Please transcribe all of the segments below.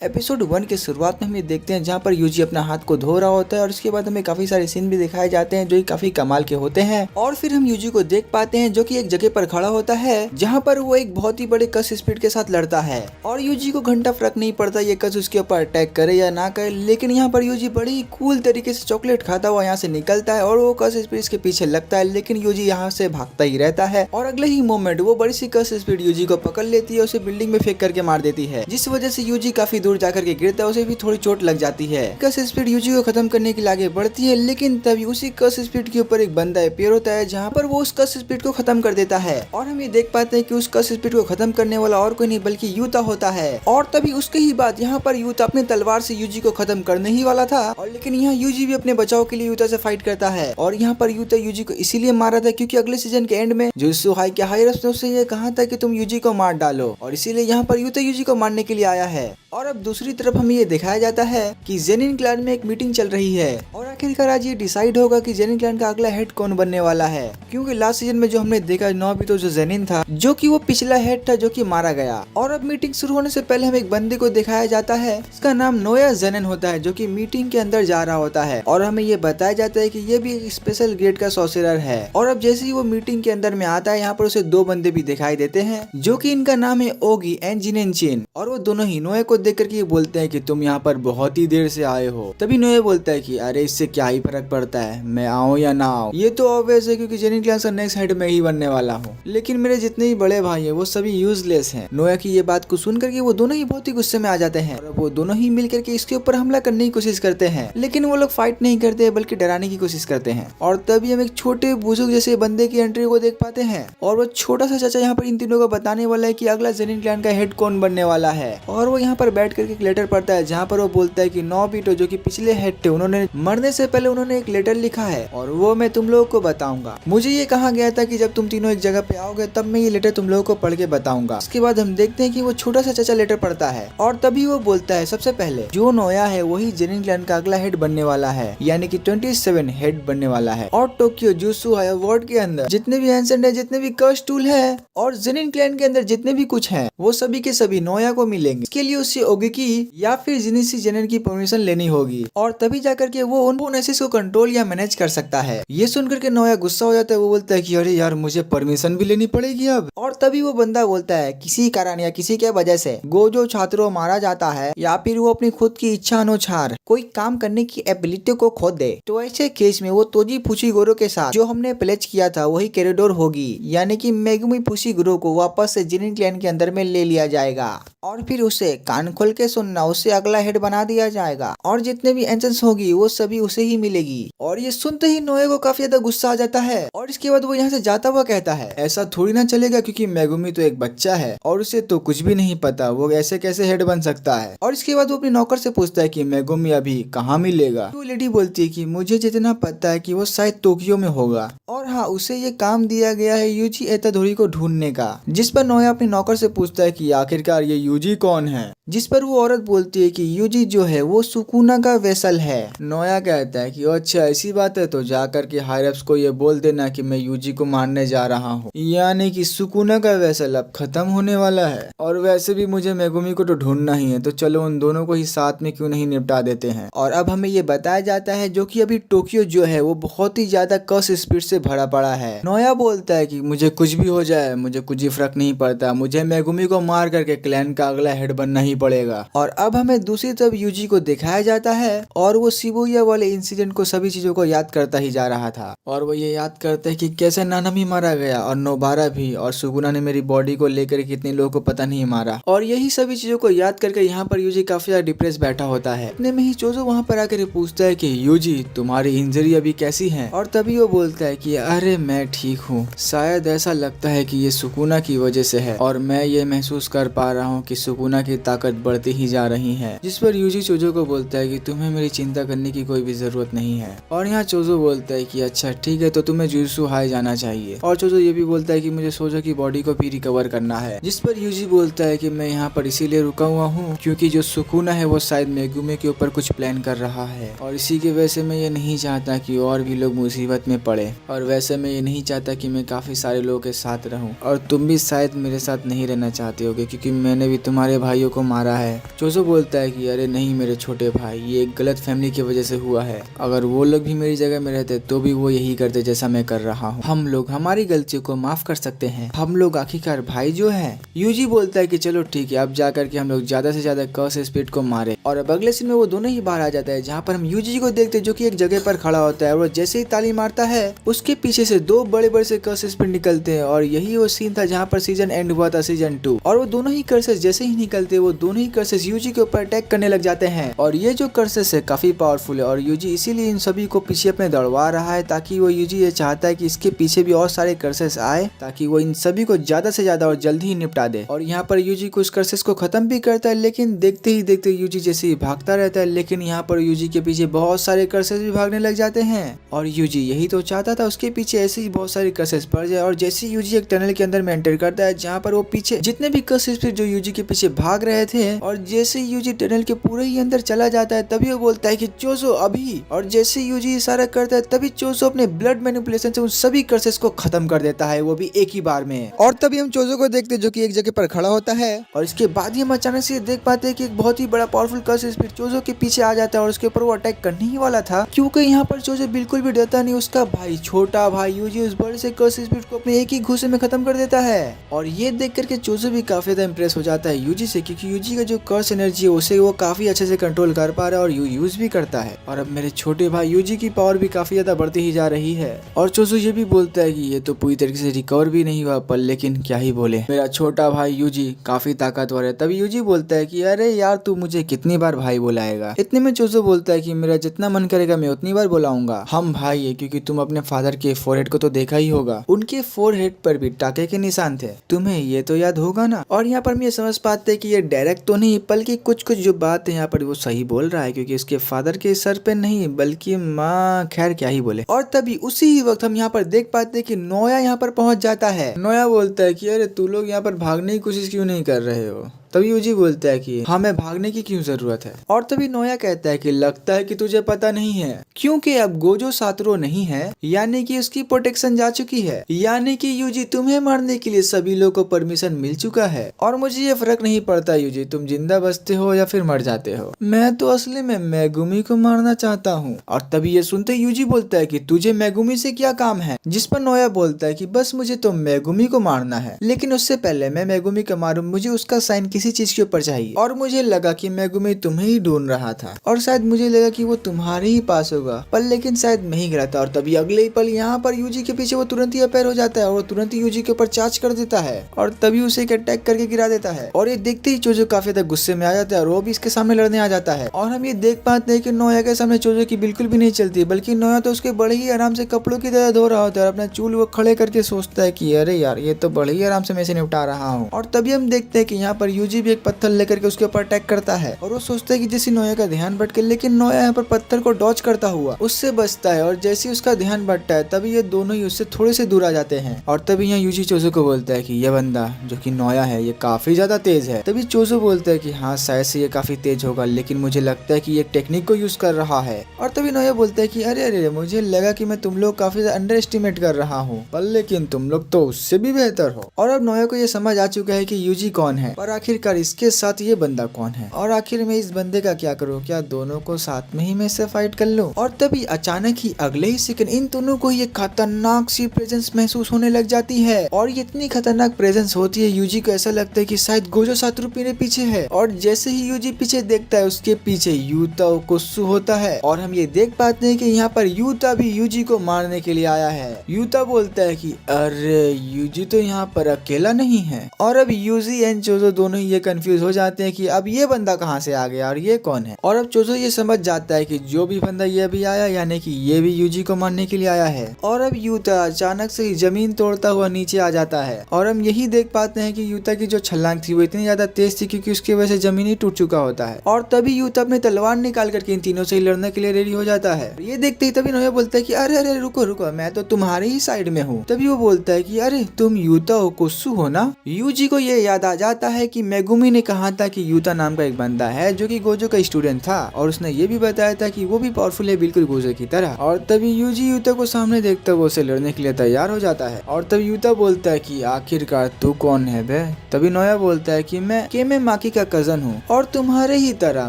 Episode 1 के शुरुआत में हम ये देखते हैं जहाँ पर यूजी अपना हाथ को धो रहा होता है और उसके बाद हमें काफी सारे सीन भी दिखाए जाते हैं जो कि काफी कमाल के होते हैं। और फिर हम यूजी को देख पाते हैं जो कि एक जगह पर खड़ा होता है जहाँ पर वो एक बहुत ही बड़े कस स्पीड के साथ लड़ता है और यूजी को घंटा फर्क नहीं पड़ता ये कस उसके ऊपर अटैक करे या ना करे, लेकिन यहाँ पर यूजी बड़ी ही कूल तरीके से चॉकलेट खाता हुआ यहाँ से निकलता है और वो कस स्पीड के पीछे लगता है, लेकिन यूजी यहाँ से भागता ही रहता है और अगले ही मोमेंट वो बड़ी सी कस स्पीड यूजी को पकड़ लेती है, उसे बिल्डिंग में फेंक करके मार देती है, जिस वजह से यूजी काफी दूर जाकर के गिरता है, उसे भी थोड़ी चोट लग जाती है। कस स्पीड यूजी को खत्म करने के लिए आगे बढ़ती है, लेकिन तभी उसी कस स्पीड के ऊपर एक बंदा अपीयर होता है जहाँ पर वो उस कस स्पीड को खत्म कर देता है और हम ये देख पाते हैं कि उस कस स्पीड को खत्म करने वाला और कोई नहीं बल्कि यूता होता है। और तभी उसके ही बाद यहाँ पर यूता अपने तलवार से यूजी को खत्म करने ही वाला था और लेकिन यहाँ यूजी भी अपने बचाव के लिए यूता से फाइट करता है और यहाँ पर यूता यूजी को इसीलिए मारा था क्योंकि अगले सीजन के एंड में जुजुत्सु हाई के हायरस ने उससे ये कहा था कि तुम यूजी को मार डालो और इसीलिए यहाँ पर यूता यूजी को मारने के लिए आया है। और अब दूसरी तरफ हमें ये दिखाया जाता है कि जेनिन क्लैन में एक मीटिंग चल रही है और आखिरकार आज ये डिसाइड होगा कि जेनिन क्लैन का अगला हेड कौन बनने वाला है, क्योंकि लास्ट सीजन में जो हमने देखा नोबितो जो जेनिन था जो कि वो पिछला हेड था जो कि मारा गया। और अब मीटिंग शुरू होने से पहले हमें एक बंदे को दिखाया जाता है, इसका नाम नोया जेनिन होता है जो कि मीटिंग के अंदर जा रहा होता है और हमें ये बताया जाता है कि ये भी एक स्पेशल ग्रेड का सॉर्सरर है। और अब जैसे ही वो मीटिंग के अंदर में आता है यहाँ पर उसे दो बंदे भी दिखाई देते हैं जो कि इनका नाम है ओगी एंड जिनेनचिन और वो दोनों ही नोए को देख करके बोलते हैं कि तुम यहाँ पर बहुत ही देर से आए हो। तभी नोए बोलता है कि अरे इससे क्या ही फर्क पड़ता है, मैं आऊँ या ना आऊँ, ये तो ऑब्वियस है क्योंकि जेनिन क्लैन का नेक्स्ट हेड में ही बनने वाला हूँ, लेकिन मेरे जितने भी बड़े भाई हैं वो सभी यूजलेस हैं। नोया की ये बात को सुन करके वो दोनों ही बहुत ही गुस्से में आ जाते हैं और वो दोनों ही मिल करके इसके ऊपर हमला करने की कोशिश करते हैं, लेकिन वो लोग फाइट नहीं करते बल्कि डराने की कोशिश करते हैं। और तभी हम एक छोटे बुजुर्ग जैसे बंदे की एंट्री को देख पाते हैं और वो छोटा सा चाचा यहाँ पर इन तीनों को बताने वाला है कि अगला जेनिन क्लैन का हेड कौन बनने वाला है। और वो यहाँ पर बैठ करके एक लेटर पढ़ता है जहाँ पर वो बोलता है कि नोबितो जो कि पिछले हेड थे उन्होंने मरने से पहले उन्होंने एक लेटर लिखा है और वो मैं तुम लोगों को बताऊंगा। मुझे ये कहा गया था कि जब तुम तीनों एक जगह पे आओगे तब मैं ये लेटर तुम लोगों को पढ़ के बताऊंगा। इसके बाद हम देखते हैं कि वो छोटा सा चाचा लेटर पढ़ता है और तभी वो बोलता है सबसे पहले जो नोया है वही जेनिन क्लैन का अगला हेड बनने वाला है, यानी कि 27 हेड बनने वाला है। और टोक्यो जुजुत्सु हाई वर्ल्ड के अंदर जितने भी एंसेंट है, जितने भी कर्स टूल है और जेनिन क्लैन के अंदर जितने भी कुछ है वो सभी के सभी नोया को मिलेंगे। इसके लिए उससे ओगी की या फिर जिनिसी जेनिन की परमिशन लेनी होगी और तभी जाकर के वो उन एसिस को कंट्रोल या मैनेज कर सकता है। ये सुनकर के नोया गुस्सा हो जाता है, वो बोलता है कि अरे यार मुझे परमिशन भी लेनी पड़ेगी अब। और तभी वो बंदा बोलता है किसी कारण या किसी के वजह से गोजो छात्रों मारा जाता है या फिर वो अपनी खुद की इच्छा अनुसार कोई काम करने की एबिलिटी को खो दे तो ऐसे केस में वो तोजी फुशिगोरो के साथ जो हमने प्लेज किया था वही कॉरिडोर होगी, यानी कि मेगुमी फुशिगोरो को वापस से जेनिन क्लैन के अंदर में ले लिया जाएगा और फिर उसे कान खोल के सुनना, उसे अगला हेड बना दिया जाएगा और जितने भी एंसेंस होगी वो सभी उसे ही मिलेगी। और ये सुनते ही नोए को काफी ज्यादा गुस्सा आ जाता है और इसके बाद वो यहाँ से जाता हुआ कहता है ऐसा थोड़ी ना चलेगा क्योंकि मेगुमी तो एक बच्चा है और उसे तो कुछ भी नहीं पता, वो ऐसे कैसे हेड बन सकता है। और इसके बाद वो अपने नौकर से पूछता है कि मेगुमी अभी कहाँ मिलेगा। वो लेडी बोलती है कि मुझे जितना पता है कि वो शायद टोक्यो में होगा और हाँ उसे ये काम दिया गया है यूजी एतादोरी को ढूंढने का। जिस पर नोया अपने नौकर से पूछता है कि आखिरकार ये यूजी कौन है, जिस पर वो औरत बोलती है कि यूजी जो है वो सुकुना का वेसल है। नोया कहता है कि अच्छा ऐसी बात है तो जाकर के हायरप्स को ये बोल देना कि मैं यूजी को मारने जा रहा हूँ, यानी कि सुकुना का वेसल अब खत्म होने वाला है और वैसे भी मुझे मेगुमी को तो ढूंढना ही है, तो चलो उन दोनों को ही साथ में क्यों नहीं निपटा देते हैं। और अब हमें ये बताया जाता है जो कि अभी टोक्यो जो है वो बहुत ही ज्यादा कस स्पीड से भरा पड़ा है। नोया बोलता है कि मुझे कुछ भी हो जाए मुझे कुछ ही फर्क नहीं पड़ता, मुझे मेगुमी को मार करके क्लैन का अगला हेड बनना ही पड़ेगा। और अब हमें दूसरी तरफ यूजी को दिखाया जाता है और वो शिबुया वाले इंसिडेंट को सभी चीजों को याद करता ही जा रहा था और वो ये याद करता है कि कैसे नानामी मारा गया और नोबारा भी और सुगुना ने मेरी बॉडी को लेकर कितने लोगों को पता नहीं मारा। और यही सभी चीजों को याद करके यहाँ पर यूजी काफी ज्यादा डिप्रेस बैठा होता है। इतने में ही चोजो वहाँ पर आकर पूछता है कि यूजी तुम्हारी इंजरी अभी कैसी है। और तभी वो बोलता है कि अरे मैं ठीक हूँ, शायद ऐसा लगता है कि ये सुकुना की वजह से है और मैं ये महसूस कर पा रहा हूँ कि सुकुना की ताकत बढ़ती ही जा रही है। जिस पर यूजी चोजो को बोलता है कि तुम्हें मेरी चिंता करने की कोई भी जरूरत नहीं है। और यहाँ चोजो बोलता है कि अच्छा ठीक है तो तुम्हें जुजुत्सु हाई जाना चाहिए। और चोजो ये भी बोलता है कि मुझे सोजो की बॉडी को भी रिकवर करना है। जिस पर यूजी बोलता है कि मैं यहाँ पर इसीलिए रुका हुआ हूँ क्योंकि जो सुकुना है वो शायद मेगुमी के ऊपर कुछ प्लान कर रहा है और इसी की वजह से मैं ये नहीं चाहता कि और भी लोग मुसीबत में पड़े और वैसे मैं ये नहीं चाहता कि मैं काफी सारे लोगों के साथ रहूं और तुम भी शायद मेरे साथ नहीं रहना चाहते होगे क्योंकि मैंने भी तुम्हारे भाइयों को मारा है। चोजो बोलता है कि अरे नहीं मेरे छोटे भाई, ये एक गलत फैमिली की वजह से हुआ है। अगर वो लोग भी मेरी जगह में रहते तो भी वो यही करते जैसा मैं कर रहा हूँ। हम लोग हमारी गलतियों को माफ कर सकते हैं, हम लोग आखिरकार भाई जो है। यूजी बोलता है कि चलो ठीक है, अब जाकर के हम लोग ज्यादा से ज्यादा कर्स स्पिरिट को मारे। और अब अगले सीन में वो दोनों ही बाहर आ जाता है, जहाँ पर हम यूजी को देखते हैं जो कि एक जगह पर खड़ा होता है और वो जैसे ही ताली मारता है उसके पीछे से दो बड़े बड़े से कर्स स्पिरिट निकलते हैं। और यही वो सीन था जहाँ पर सीजन एंड हुआ था, सीजन 2। और वो दोनों ही कर्सेस जैसे ही निकलते वो दोनों ही कर्सेस यूजी के ऊपर अटैक करने लग जाते हैं। और ये जो कर्सेस है काफी पावरफुल है और यूजी इसीलिए इन सभी को पीछे अपने दौड़वा रहा है, ताकि वो यूजी ये चाहता है कि इसके पीछे भी और सारे कर्सेस आए ताकि वो इन सभी को ज्यादा से ज्यादा और जल्दी ही निपटा दे। और यहाँ पर यूजी कुछ कर्सेस को खत्म भी करता है, लेकिन देखते ही देखते यूजी जैसे ही भागता रहता है, लेकिन यहाँ पर यूजी के पीछे बहुत सारे कर्सेस भी भागने लग जाते हैं। और यूजी यही तो चाहता था, उसके पीछे ऐसे ही बहुत सारे कर्सेस पड़ जाए। और जैसे ही यूजी एक टनल के अंदर में एंटर करता है, जहाँ पर वो पीछे जितने भी कर्सेस थे जो यूजी के पीछे भाग रहे थे, और जैसे ही यूजी टनल के पूरे ही अंदर चला जाता है तभी वो बोलता है कि चोजो अभी। और जैसे यूजी इशारा करता है तभी चोजो अपने ब्लड मैनिपुलेशन से उन सभी कर्सेस को खत्म कर देता है, वो भी एक ही बार में। और तभी हम चोजो को देखते हैं जो कि एक जगह पर खड़ा होता है। और इसके बाद ही हम अचानक से देख पाते हैं कि एक बहुत ही बड़ा पावरफुल कर्स स्पिरिट चोजो के पीछे आ जाता है और उसके ऊपर वो अटैक करने ही वाला था, क्योंकि यहाँ पर चोजो बिल्कुल भी डरता नहीं। उसका भाई छोटा भाई यूजी उस बड़े से कर्स स्पिरिट को अपने एक ही घूसे में खत्म कर देता है। और ये देख करके चोजो भी काफी ज्यादा इंप्रेस हो जाता है यूजी से, क्योंकि यूजी का जो कर्स एनर्जी है उसे वो काफी अच्छे से कंट्रोल कर पा रहा है और यूज भी करता है। और अब मेरे छोटे भाई यूजी की पावर भी काफी ज्यादा बढ़ती ही जा रही है। और चोजो ये भी बोलता है कि ये तो पूरी तरीके से रिकवर भी नहीं हुआ, पर लेकिन क्या ही बोले, मेरा छोटा भाई यूजी काफी ताकतवर है। तभी यूजी बोलता है कि अरे यार तू मुझे कितनी बार भाई बुलाएगा। इतने में चोजो बोलता है कि मेरा जितना मन करेगा मैं उतनी बार बुलाऊंगा। हम भाई है क्योंकि तुम अपने फादर के फोरहेड को तो देखा ही होगा, उनके फोरहेड पर भी टाके के निशान थे, तुम्हें ये तो याद होगा ना। और यहाँ पर हम ये समझ पाते हैं कि ये डायरेक्ट तो नहीं बल्कि कुछ कुछ जो बात है यहाँ पर वो सही बोल रहा है, क्योंकि उसके फादर के सर पे नहीं बल्कि माँ, खैर क्या ही बोले। और तभी उसी ही वक्त हम यहाँ पर देख पाते हैं कि नोया यहाँ पर पहुंच जाता है। नोया बोलता है कि अरे तू लोग यहाँ पर भागने की कोशिश क्यों नहीं कर रहे हो। तभी यूजी बोलता है कि हमें भागने की क्यों जरूरत है। और तभी नोया कहता है कि लगता है कि तुझे पता नहीं है, क्योंकि अब गोजो सातरो नहीं है, यानी कि उसकी प्रोटेक्शन जा चुकी है, यानी कि यूजी तुम्हें मारने के लिए सभी लोगों को परमिशन मिल चुका है। और मुझे ये फर्क नहीं पड़ता यूजी तुम जिंदा बचते हो या फिर मर जाते हो, मैं तो असली में मेगुमी को मारना चाहता हूँ। और तभी ये सुनते यूजी बोलता है कि तुझे मेगुमी से क्या काम है, जिस पर नोया बोलता है कि बस मुझे तो मेगुमी को मारना है, लेकिन उससे पहले मैं मेगुमी को मारूं मुझे उसका साइन किसी चीज के ऊपर चाहिए। और मुझे लगा कि मेगुमी तुम्हें ही ढूंढ रहा था और शायद मुझे लगा कि वो तुम्हारे ही पास होगा, पर लेकिन शायद मैं ही गिरा था। और तभी अगले ही पल यहाँ पर यूजी के पीछे वो तुरंत ही अपेयर हो जाता है और तुरंत ही यूजी के ऊपर चार्ज कर देता है और तभी उसे एक अटैक करके गिरा देता है। और ये देखते ही चोजो काफी ज्यादा गुस्से में आ जाता है और वो भी इसके सामने लड़ने आ जाता है। और हम ये देख पाते हैं कि नोया के सामने चोजो की बिल्कुल भी नहीं चलती, बल्कि नोया तो उसके बड़े ही आराम से कपड़ों की तरह धो रहा होता है और अपना चूल वो खड़े करके सोचता है कि अरे यार ये तो बड़े ही आराम से मैं इसे निपटा रहा हूँ। और तभी हम देखते हैं कि यहाँ पर यूजी भी एक पत्थर लेकर के उसके ऊपर अटैक करता है और वो सोचता है कि जैसे नोया का ध्यान भटके, लेकिन नोया यहाँ पर पत्थर को डॉच करता हुआ उससे बचता है। और जैसे ही उसका ध्यान भटता है तभी ये दोनों ही उससे थोड़े से दूर आ जाते हैं। और तभी यहाँ यूजी चोजो को बोलता है कि ये बंदा जो कि नोया है ये काफी ज्यादा तेज है। तभी चोजो बोलता है कि हाँ शायद से ये काफी तेज होगा, लेकिन मुझे लगता है कि ये टेक्निक को यूज कर रहा है। और तभी नोया बोलता है कि अरे अरे मुझे लगा कि मैं तुम लोग काफी अंडर एस्टिमेट कर रहा हूँ, पर लेकिन तुम लोग तो उससे भी बेहतर हो। और अब नोया को ये समझ आ चुका है कि यूजी कौन है और आखिरकार इसके साथ ये बंदा कौन है और आखिर में इस बंदे का क्या करूँ, क्या दोनों को साथ में ही मैं से फाइट कर लूं। और तभी अचानक ही अगले ही सेकंड इन दोनों को ये खतरनाक सी प्रेजेंस महसूस होने लग जाती है। और ये इतनी खतरनाक प्रेजेंस होती है यूजी को ऐसा लगता है कि शायद गोजो सातरो मेरे पीछे है। और जैसे ही यूजी पीछे देखता है उसके पीछे यूता ओकुत्सु होता है और हम ये देख पाते हैं कि यहाँ पर यूता भी यूजी को मारने के लिए आया है। यूता बोलता है कि अरे यूजी तो यहाँ पर अकेला नहीं है। और अब यूजी एंड चोजो दोनों ही ये कंफ्यूज हो जाते हैं कि अब ये बंदा कहाँ से आ गया और ये कौन है। और अब चोजो ये समझ जाता है कि जो भी बंदा ये भी आया यानी कि ये भी यूजी को मारने के लिए आया है। और अब यूता अचानक से ही जमीन तोड़ता हुआ नीचे आ जाता है और हम यही देख पाते हैं कि यूता की जो छलांग थी वो इतनी ज्यादा तेज थी क्योंकि उसकी वजह से जमीन ही टूट चुका होता है। और तभी यूता अपनी तलवार निकाल करके इन तीनों से ही लड़ने के लिए रेडी हो जाता है। ये देखते ही तभी नोया बोलता है कि अरे अरे रुको रुको, मैं तो तुम्हारे ही साइड में हूँ। तभी वो बोलता है कि अरे तुम यूता ओकुत्सु हो ना। यूजी को ये याद आ जाता है कि मेगुमी ने कहा था कि यूता नाम का एक बंदा है जो कि गोजो का स्टूडेंट था और उसने ये भी बताया था कि वो भी पावरफुल है बिल्कुल गोजो की तरह। और तभी यूजी यूता को सामने देखता हुआ उसे लड़ने के लिए तैयार हो जाता है और तब यूता बोलता है कि आखिरकार तू कौन है बे। तभी नोया बोलता है कि मैं माकी का कजन हूँ और तुम्हारे ही तरह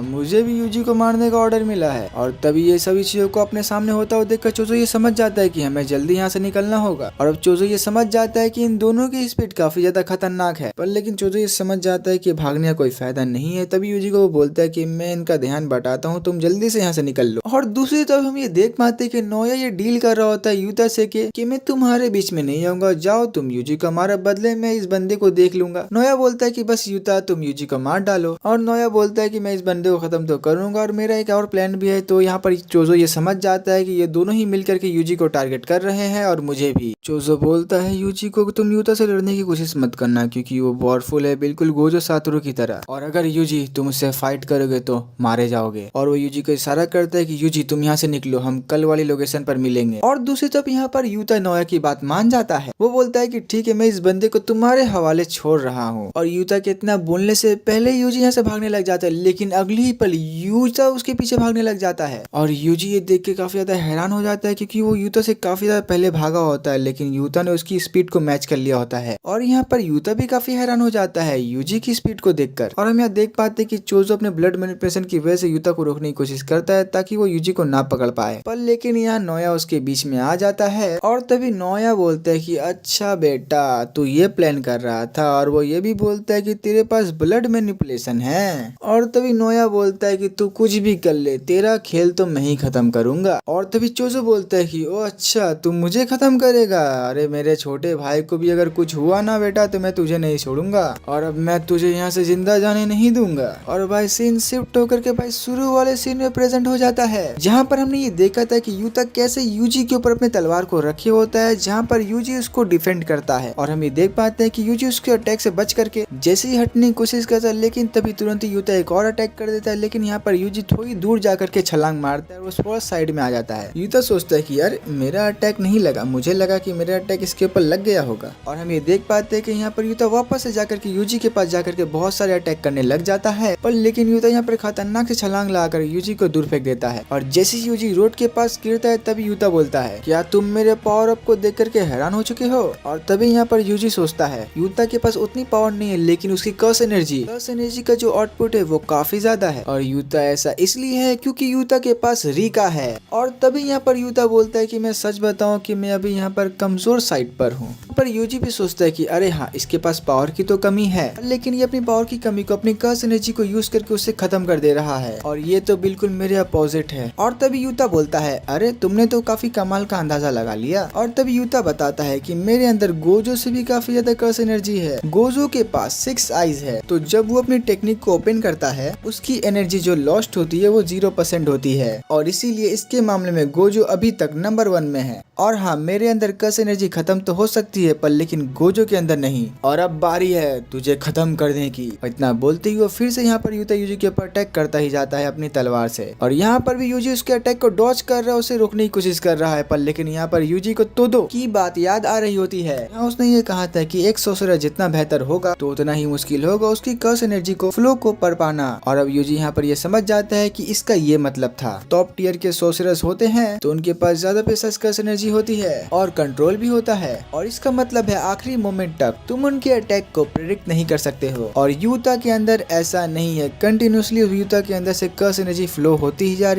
मुझे भी यूजी को मारने का ऑर्डर मिला है। और तभी ये सभी चीजों को अपने सामने होता हुआ देखकर चोजो ये समझ जाता है कि हमें जल्दी यहाँ से निकलना होगा। और अब चोजो ये समझ जाता है कि इन दोनों की स्पीड काफी ज्यादा खतरनाक है, पर लेकिन चोजो ये समझ जाता है कि भागने का कोई फायदा नहीं है। तभी यूजी को वो बोलता है कि मैं इनका ध्यान बटाता हूँ, तुम जल्दी से यहाँ से निकल लो। और दूसरी तरफ हम ये देख पाते हैं कि नोया ये डील कर रहा होता है यूता से कि मैं तुम्हारे बीच में नहीं आऊंगा, जाओ तुम यूजी को मारो, बदले मैं इस बंदे को देख लूंगा। नोया बोलता है कि बस यूता तुम यूजी को मार डालो। और नोया बोलता है कि मैं इस बंदे को खत्म तो करूंगा और मेरा एक और प्लान भी है। तो यहाँ पर चोजो ये समझ जाता है कि ये दोनों ही मिलकर के यूजी को टारगेट कर रहे हैं और मुझे भी। चोजो बोलता है यूजी को तुम यूता से लड़ने की कोशिश मत करना क्योंकि वो पावरफुल है बिल्कुल गोजो सातोरू की तरह, और अगर यूजी तुम उससे फाइट करोगे तो मारे जाओगे। और वो यूजी को इशारा करता है कि यूजी तुम यहाँ से निकलो, हम कल वाली लोकेशन पर मिलेंगे। और दूसरी तरफ यहाँ पर यूता नोया की बात मान जाता है। वो बोलता है कि ठीक है मैं इस बंदे को तुम्हारे हवाले छोड़ रहा हूँ। और यूता के इतना बोलने से पहले यूजी यहाँ से भागने लग जाता है, लेकिन अगली ही पल यूता उसके पीछे भागने लग जाता है। और यूजी ये देख के काफी ज्यादा हैरान हो जाता है क्योंकि वो यूता से काफी ज्यादा पहले भागा होता है, लेकिन यूता ने उसकी स्पीड को मैच कर लिया होता है। और यहाँ पर यूता भी काफी हैरान हो जाता है यूजी की स्पीड को देखकर। और हम यहाँ देख पाते हैं कि चोजो अपने ब्लड मैनिपुलेशन की वजह से यूता को रोकने की कोशिश करता है ताकि वो यूजी को ना पकड़ पाए, पर लेकिन यहाँ नोया उसके बीच में आ जाता है। और तभी नोया बोलता है कि अच्छा बेटा तू ये प्लान कर रहा था, और वो ये भी बोलता है कि तेरे पास ब्लड मैनिपुलेशन है। और तभी नोया बोलता है कि तू कुछ भी कर ले, तेरा खेल तो मैं ही खत्म करूंगा। और तभी चोजो बोलता है कि ओ अच्छा तू मुझे खत्म करेगा, अरे मेरे छोटे भाई को भी अगर कुछ हुआ ना बेटा तो मैं तुझे नहीं छोड़ूंगा और अब मैं तुझे यहाँ से जिंदा जाने नहीं दूंगा। और भाई सीन शिफ्ट होकर के भाई शुरू वाले सीन में प्रेजेंट हो जाता है, जहाँ पर हमने ये देखा था कि यूता कैसे यूजी के ऊपर अपने तलवार को रखे होता है, जहाँ पर यूजी उसको डिफेंड करता है। और हम ये देख पाते हैं कि यूजी उसके अटैक से बच करके जैसे ही हटने की कोशिश करता है, लेकिन तभी तुरंत ही यूता एक और अटैक कर देता है। लेकिन यहाँ पर यूजी थोड़ी दूर जाकर के छलांग मारता है और वो थोड़ा साइड में आ जाता है। यूता सोचता है कि यार मेरा अटैक नहीं लगा, मुझे लगा कि मेरा अटैक इसके ऊपर लग गया होगा। और हम ये देख पाते हैं कि यहाँ पर यूता वापस से जाकर के यूजी के पास जाकर के बहुत सारे अटैक करने लग जाता है, पर लेकिन यूता यहाँ पर खतरनाक से छलांग लगाकर यूजी को दूर फेंक देता है। और जैसे ही यूजी रोड के पास गिरता है तभी यूता बोलता है क्या तुम मेरे पावर अप को देख करके हैरान हो चुके हो। और तभी यहाँ पर यूजी सोचता है यूता के पास उतनी पावर नहीं है, लेकिन उसकी कर्स एनर्जी का जो आउटपुट है वो काफी ज्यादा है। और यूता ऐसा इसलिए है क्योंकि यूता के पास रीका है। और तभी यहाँ पर यूता बोलता है कि मैं सच बताऊं कि मैं अभी यहाँ पर कमजोर साइड पर हूँ। पर यूजी भी सोचता है कि अरे हाँ इसके पास पावर की तो कमी है, लेकिन ये अपनी पावर की कमी को अपनी कर्स एनर्जी को यूज करके उससे खत्म कर दे रहा है, और ये तो बिल्कुल मेरे अपोजिट है। और तभी यूता बोलता है अरे तुमने तो काफी कमाल का अंदाजा लगा लिया। और तभी यूता बताता है कि मेरे अंदर गोजो से भी काफी ज्यादा कर्स एनर्जी है। गोजो के पास 6 आईज है, तो जब वो अपनी टेक्निक को ओपन करता है उसकी एनर्जी जो लॉस्ट होती है वो 0% होती है, और इसीलिए इसके मामले में गोजो अभी तक नंबर 1 में है। और हाँ मेरे अंदर कर्स एनर्जी खत्म तो हो सकती है, पर लेकिन गोजो के अंदर नहीं, और अब बारी है तुझे खत्म करने की। इतना बोलते ही वो फिर से यहाँ पर यूता यूजी के ऊपर अटैक करता ही जाता है अपनी तलवार से। और यहाँ पर भी यूजी उसके अटैक को डॉज कर रहा है, उसे रोकने की कोशिश कर रहा है, पर लेकिन यहाँ पर यूजी को तोदो की बात याद आ रही होती है। यहाँ उसने ये कहा था कि एक सोर्सरर जितना बेहतर होगा तो उतना ही मुश्किल होगा उसकी कर्स एनर्जी को फ्लो को पर पाना। और अब यूजी यहाँ पर ये समझ जाता है कि इसका ये मतलब था टॉप टियर के सोर्सरर्स होते हैं तो उनके पास ज्यादा प्रेशस कर्स एनर्जी होती है और कंट्रोल भी होता है, और इसका मतलब है आखिरी मोमेंट तक तुम उनके अटैक को प्रेडिक्ट नहीं कर सकते हो। और यूता के अंदर ऐसा नहीं है, कंटिन्यूसली यूता के अंदर से कर्स एनर्जी फ्लो होती ही जा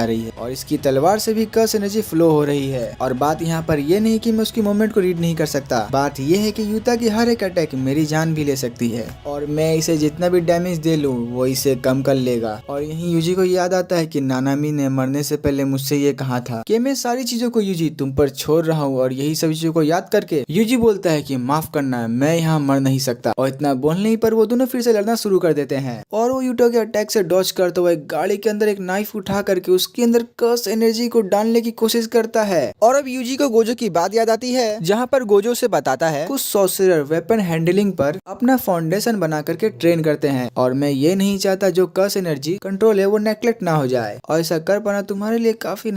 रही है और इसकी तलवार से भी कर्स एनर्जी फ्लो हो रही है। और बात यहाँ पर ये नहीं कि मैं उसकी मोमेंट को रीड नहीं कर सकता, बात ये है कि यूता की हर एक अटैक मेरी जान भी ले सकती है, और मैं इसे जितना भी डैमेज दे लूं वो इसे कम कर लेगा। और यही यूजी को याद आता है कि नानामी ने मरने से पहले मुझसे ये कहा था कि मैं सारी चीजों को यूजी तुम पर छोड़ रहा हूँ। और यही सभी चीजों को याद करके यूजी बोलता है कि माफ करना, मैं यहाँ मर नहीं सकता। और इतना बोलने पर वो दोनों फिर से लड़ना शुरू कर देते हैं, और वो यूटा के अटैक से डॉज करते हुए गाड़ी के अंदर एक नाइफ उठा करके उसके अंदर कर्स एनर्जी को डालने की कोशिश करता है। और अब यूजी को गोजो की बात याद आती है, जहाँ पर गोजो से बताता है कुछ सॉर्सरर वेपन हैंडलिंग पर अपना फाउंडेशन बना करके ट्रेन करते हैं, और मैं ये नहीं चाहता जो कर्स एनर्जी कंट्रोल है वो नेग्लेक्ट ना हो जाए, और ऐसा कर पाना तुम्हारे लिए काफी